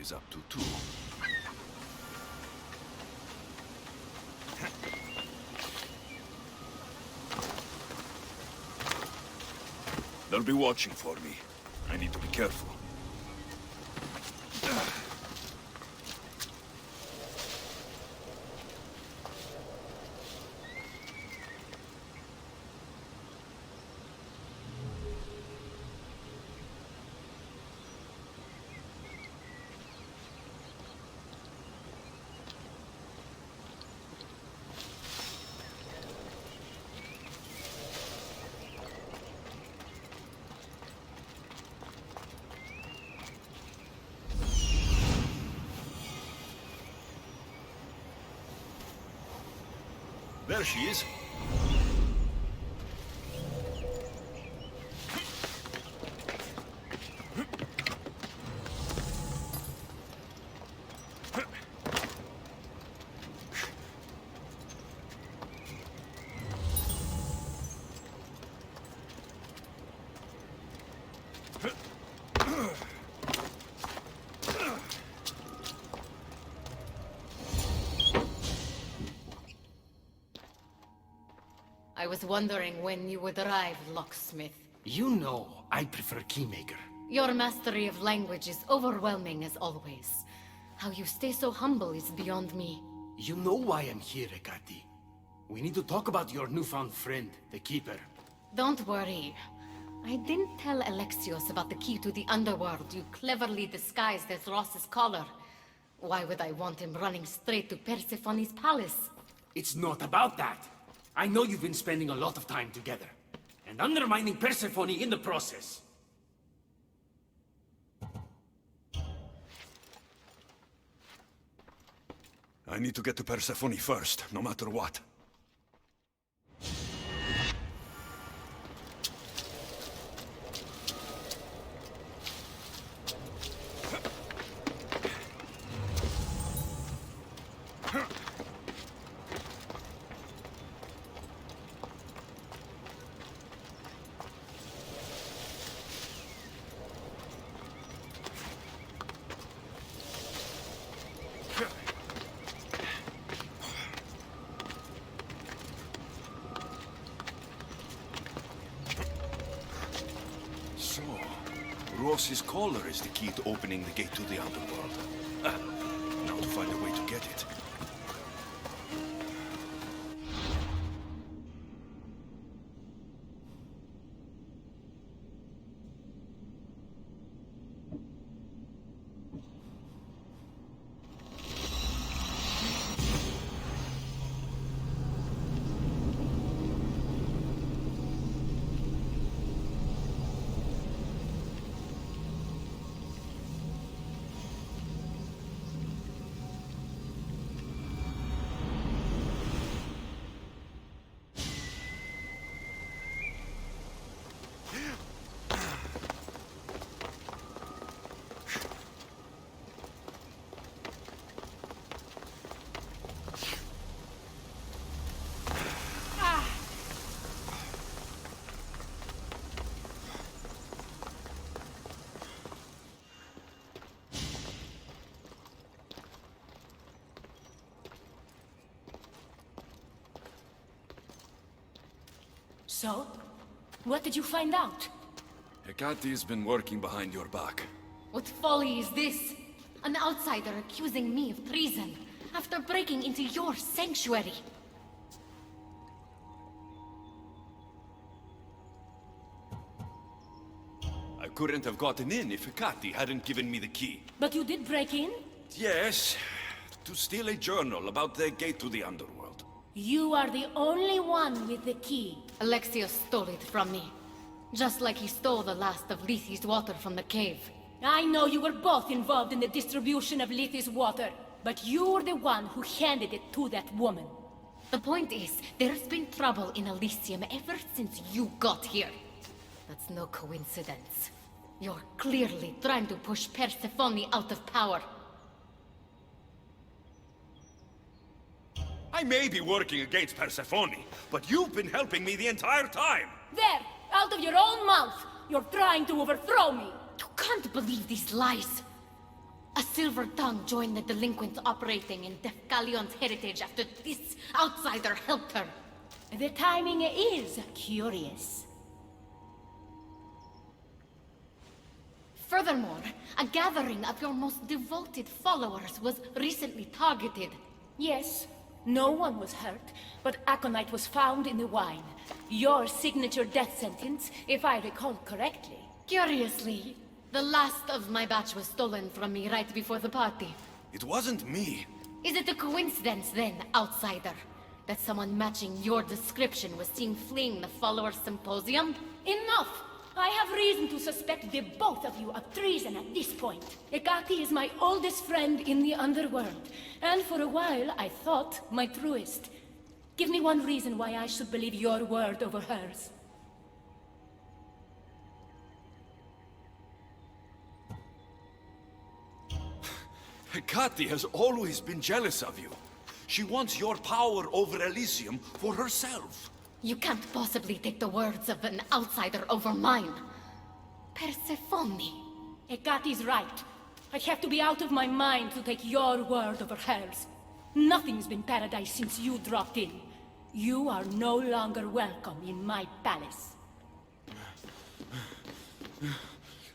A: Is up to too. They'll be watching for me. I need to be careful. There she is.
K: I was wondering when you would arrive, locksmith.
L: You know, I prefer Keymaker.
K: Your mastery of language is overwhelming as always. How you stay so humble is beyond me.
L: You know why I'm here, Hecate. We need to talk about your newfound friend, the Keeper.
K: Don't worry. I didn't tell Alexios about the key to the underworld you cleverly disguised as Ross's collar. Why would I want him running straight to Persephone's palace?
L: It's not about that. I know you've been spending a lot of time together, and undermining Persephone in the process.
R: I need to get to Persephone first, no matter what. Ross's collar is the key to opening the gate to the underworld. Now to find a way to get it.
O: So? What did you find out?
A: Hecate's been working behind your back.
K: What folly is this? An outsider accusing me of treason after breaking into your sanctuary.
A: I couldn't have gotten in if Hecate hadn't given me the key.
O: But you did break in?
A: Yes, to steal a journal about the gate to the underworld.
O: You are the only one with the key.
K: Alexios stole it from me. Just like he stole the last of Lethi's water from the cave.
O: I know you were both involved in the distribution of Lethi's water, but you're the one who handed it to that woman.
K: The point is, there's been trouble in Elysium ever since you got here. That's no coincidence. You're clearly trying to push Persephone out of power.
A: I may be working against Persephone, but you've been helping me the entire time!
O: There! Out of your own mouth! You're trying to overthrow me!
K: You can't believe these lies! A silver tongue joined the delinquents operating in Defcalion's heritage after this outsider helped her.
O: The timing is curious.
K: Furthermore, a gathering of your most devoted followers was recently targeted.
O: Yes. No one was hurt, but aconite was found in the wine. Your signature death sentence, if I recall correctly.
K: Curiously, the last of my batch was stolen from me right before the party.
A: It wasn't me.
K: Is it a coincidence then, outsider, that someone matching your description was seen fleeing the followers' symposium?
O: Enough! I have reason to suspect the both of you of treason at this point. Hecate is my oldest friend in the underworld, and for a while I thought my truest. Give me one reason why I should believe your word over hers.
A: Hecate has always been jealous of you. She wants your power over Elysium for herself.
K: You can't possibly take the words of an outsider over mine. Persephone.
O: Hecate's right. I have to be out of my mind to take your word over hers. Nothing's been paradise since you dropped in. You are no longer welcome in my palace.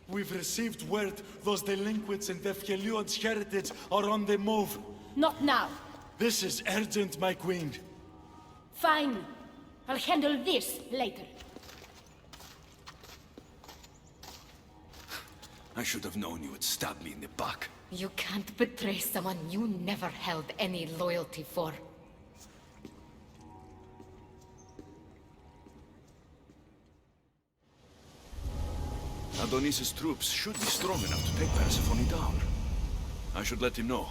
H: We've received word those delinquents in Defkelion's heritage are on the move.
O: Not now.
H: This is urgent, my queen.
O: Fine. I'll handle this later.
A: I should have known you would stab me in the back.
K: You can't betray someone you never held any loyalty for.
A: Adonis's troops should be strong enough to take Persephone down. I should let him know.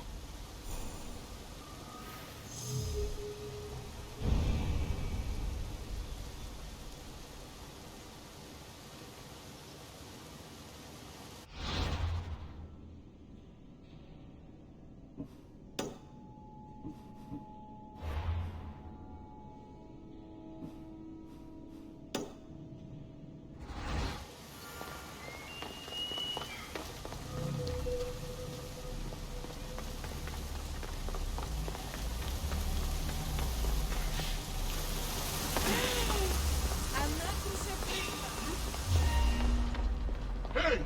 P: Hey,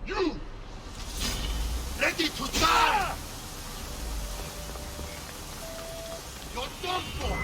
P: you! Ready to die! You're done for!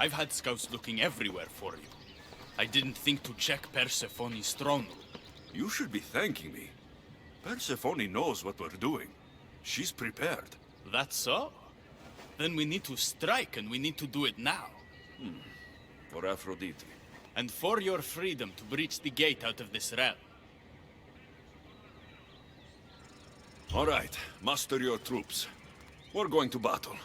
M: I've had scouts looking everywhere for you. I didn't think to check Persephone's stronghold.
A: You should be thanking me. Persephone knows what we're doing. She's prepared.
M: That's so? Then we need to strike, and we need to do it now.
A: For Aphrodite.
M: And for your freedom to breach the gate out of this realm.
A: All right, muster your troops. We're going to battle.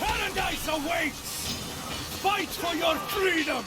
L: Paradise awaits! Fight for your freedom!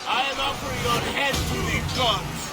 N: I'll offer your head to the gods!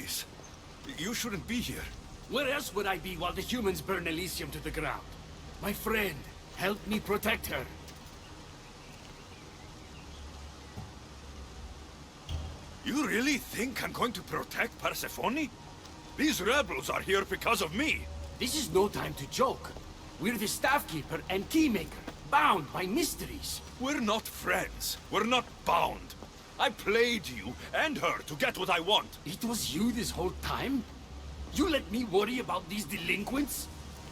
A: Hermes, you shouldn't be here.
L: Where else would I be while the humans burn Elysium to the ground? My friend, help me protect her.
R: You really think I'm going to protect Persephone? These rebels are here because of me.
L: This is no time to joke. We're the Staffkeeper and Keymaker, bound by mysteries.
R: We're not friends. We're not bound. I played you and her to get what I want.
L: It was you this whole time? You let me worry about these delinquents?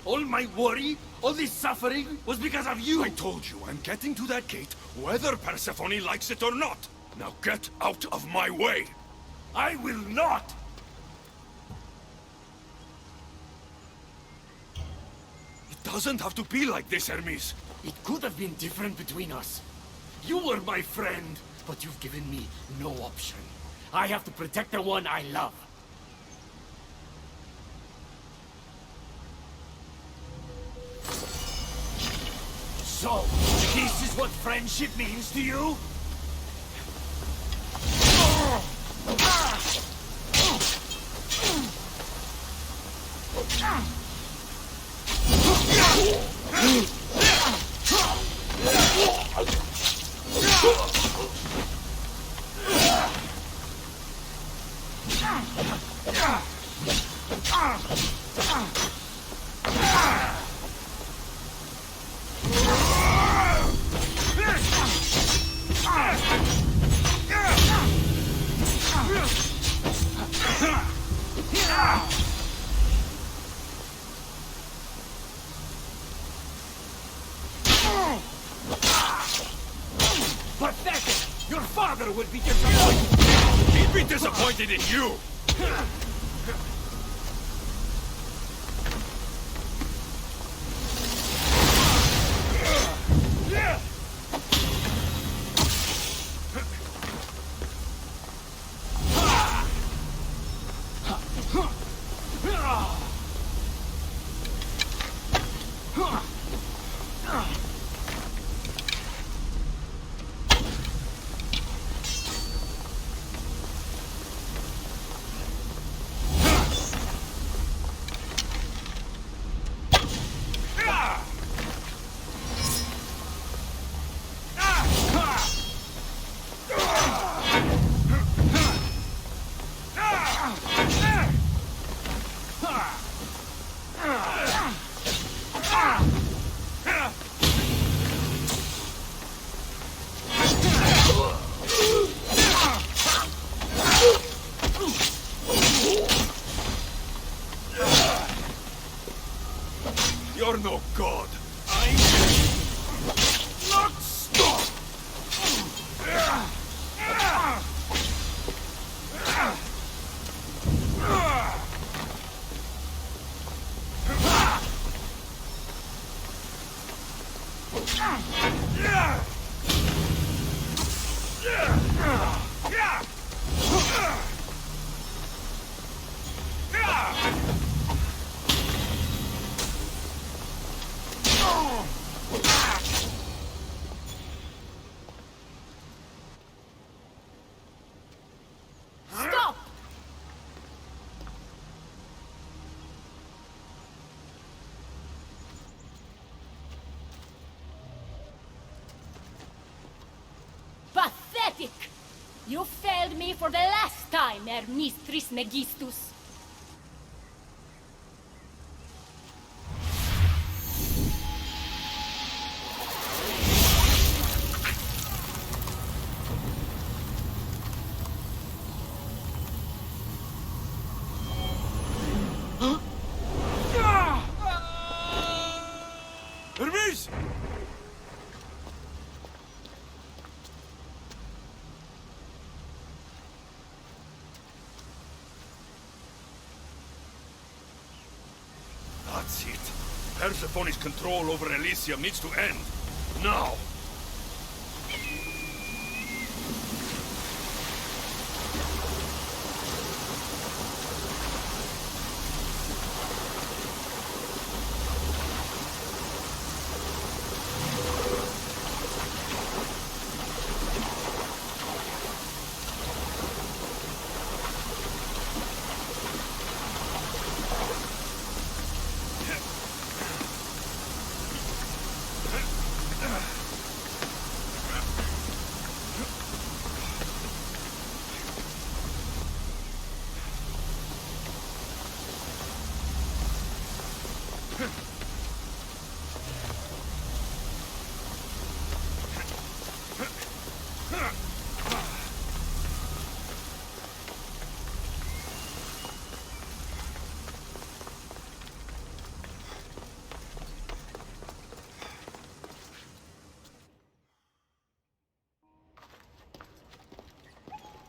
L: All my worry, all this suffering, was because of you!
R: I told you I'm getting to that gate, whether Persephone likes it or not. Now get out of my way!
L: I will not!
R: It doesn't have to be like this, Hermes.
L: It could have been different between us. You were my friend, but you've given me no option. I have to protect the one I love. So, this is what friendship means to you? Pathetic! Your father would be disappointed!
R: He'd be disappointed in you! You're no god. I'm not stop.
C: Stop!
O: Pathetic! You failed me for the last time, Hermes Trismegistus.
R: Hermes! That's it. Persephone's control over Elysium needs to end. Now!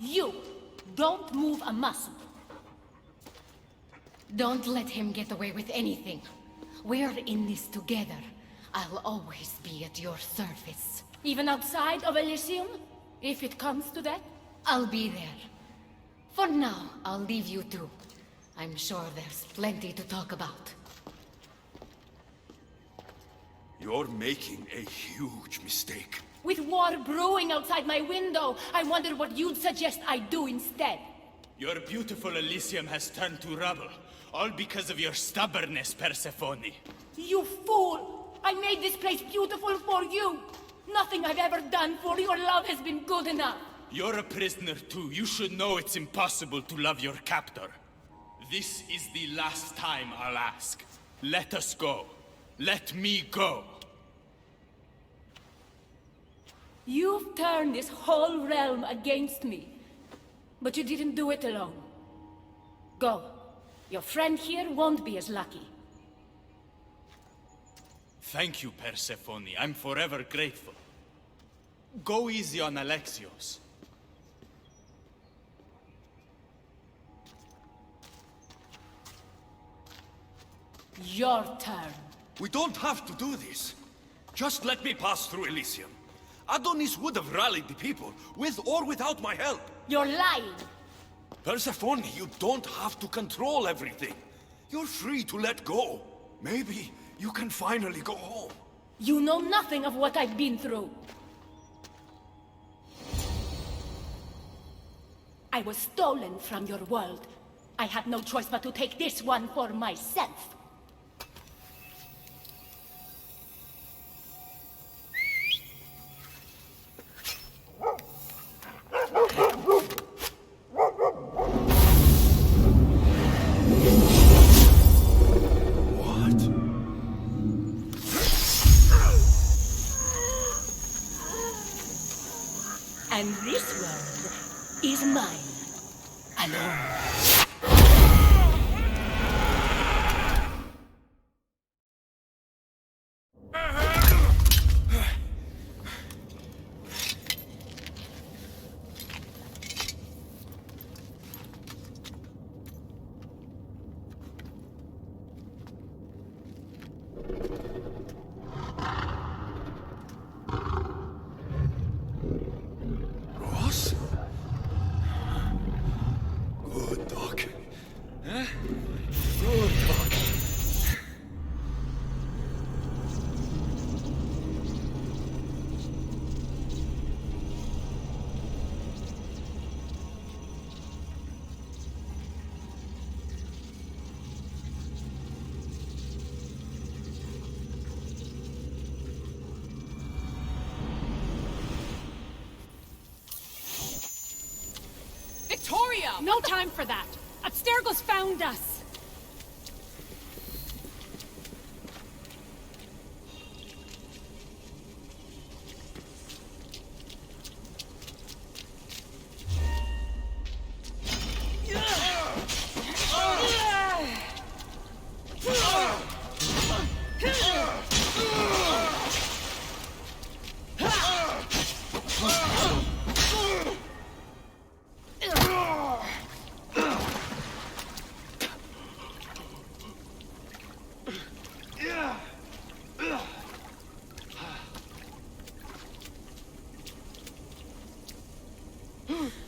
O: You! Don't move a muscle.
K: Don't let him get away with anything. We're in this together. I'll always be at your service.
O: Even outside of Elysium? If it comes to that?
K: I'll be there. For now, I'll leave you two. I'm sure there's plenty to talk about.
R: You're making a huge mistake.
O: With war brewing outside my window, I wonder what you'd suggest I do instead.
M: Your beautiful Elysium has turned to rubble. All because of your stubbornness, Persephone.
O: You fool! I made this place beautiful for you! Nothing I've ever done for your love has been good enough!
M: You're a prisoner too. You should know it's impossible to love your captor. This is the last time I'll ask. Let us go. Let me go.
O: You've turned this whole realm against me. But you didn't do it alone. Go. Your friend here won't be as lucky.
M: Thank you, Persephone. I'm forever grateful. Go easy on Alexios.
O: Your turn.
R: We don't have to do this. Just let me pass through Elysium. Adonis would have rallied the people, with or without my help.
O: You're lying.
R: Persephone, you don't have to control everything. You're free to let go. Maybe you can finally go home.
O: You know nothing of what I've been through. I was stolen from your world. I had no choice but to take this one for myself. And this world is mine, alone.
G: No time for that! Abstergo's found us!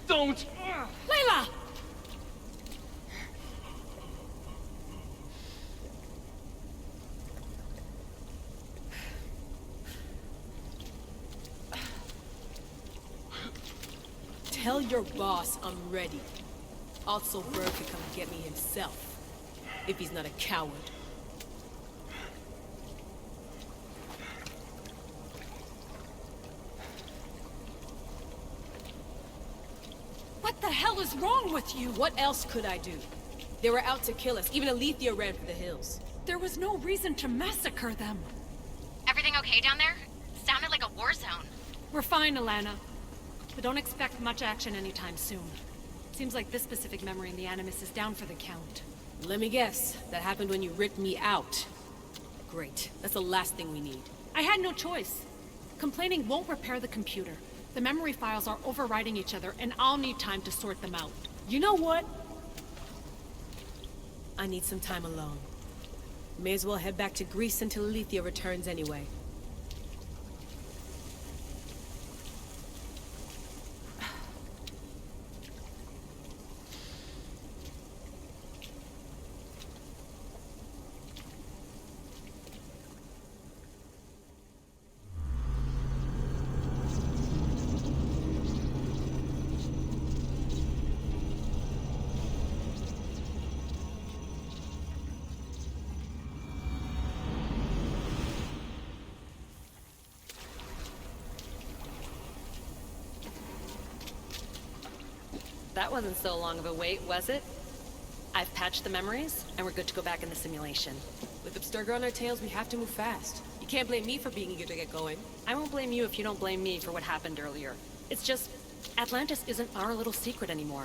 N: Don't!
G: Layla!
D: Tell your boss I'm ready. Also, Bird can come get me himself. If he's not a coward.
G: What the hell is wrong with you?
D: What else could I do? They were out to kill us. Even Alethea ran for the hills.
G: There was no reason to massacre them.
E: Everything okay down there? Sounded like a war zone.
G: We're fine, Alana. But don't expect much action anytime soon. Seems like this specific memory in the Animus is down for the count.
D: Let me guess. That happened when you ripped me out. Great. That's the last thing we need.
G: I had no choice. Complaining won't repair the computer. The memory files are overriding each other, and I'll need time to sort them out. You know what?
D: I need some time alone. May as well head back to Greece until Elythia returns anyway.
I: That wasn't so long of a wait, was it? I've patched the memories, and we're good to go back in the simulation.
D: With Abstergo on our tails, we have to move fast. You can't blame me for being eager to get going.
I: I won't blame you if you don't blame me for what happened earlier. It's just, Atlantis isn't our little secret anymore.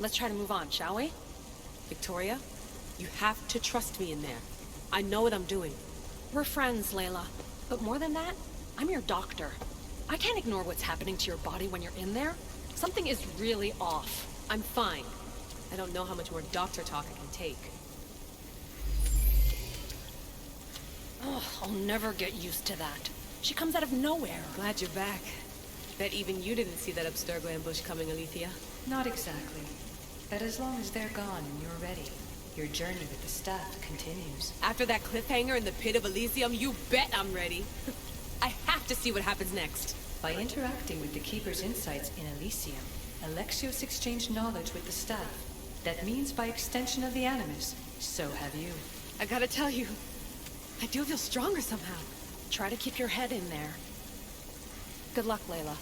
I: Let's try to move on, shall we?
D: Victoria, you have to trust me in there. I know what I'm doing.
I: We're friends, Layla. But more than that, I'm your doctor. I can't ignore what's happening to your body when you're in there. Something is really off.
D: I'm fine. I don't know how much more doctor talk I can take.
I: Oh, I'll never get used to that. She comes out of nowhere.
D: Glad you're back. Bet even you didn't see that Abstergo ambush coming, Elythia.
B: Not exactly. But as long as they're gone and you're ready, your journey with the staff continues.
D: After that cliffhanger in the pit of Elysium, you bet I'm ready. I have to see what happens next.
B: By interacting with the Keeper's insights in Elysium, Alexios exchanged knowledge with the staff. That means by extension of the Animus, so have you.
D: I gotta tell you, I do feel stronger somehow.
I: Try to keep your head in there. Good luck, Layla.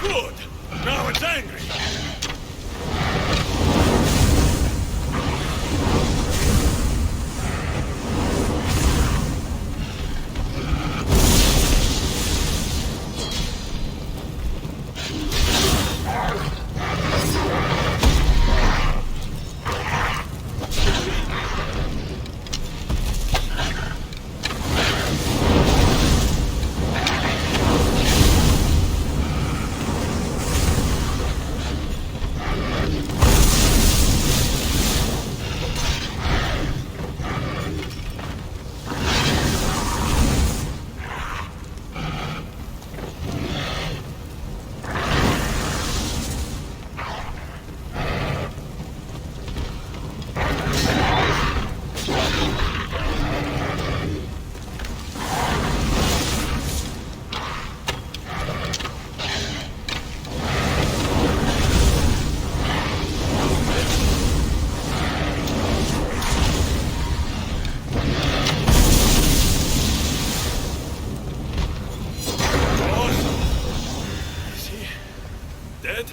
R: Good! Now it's angry! Dead?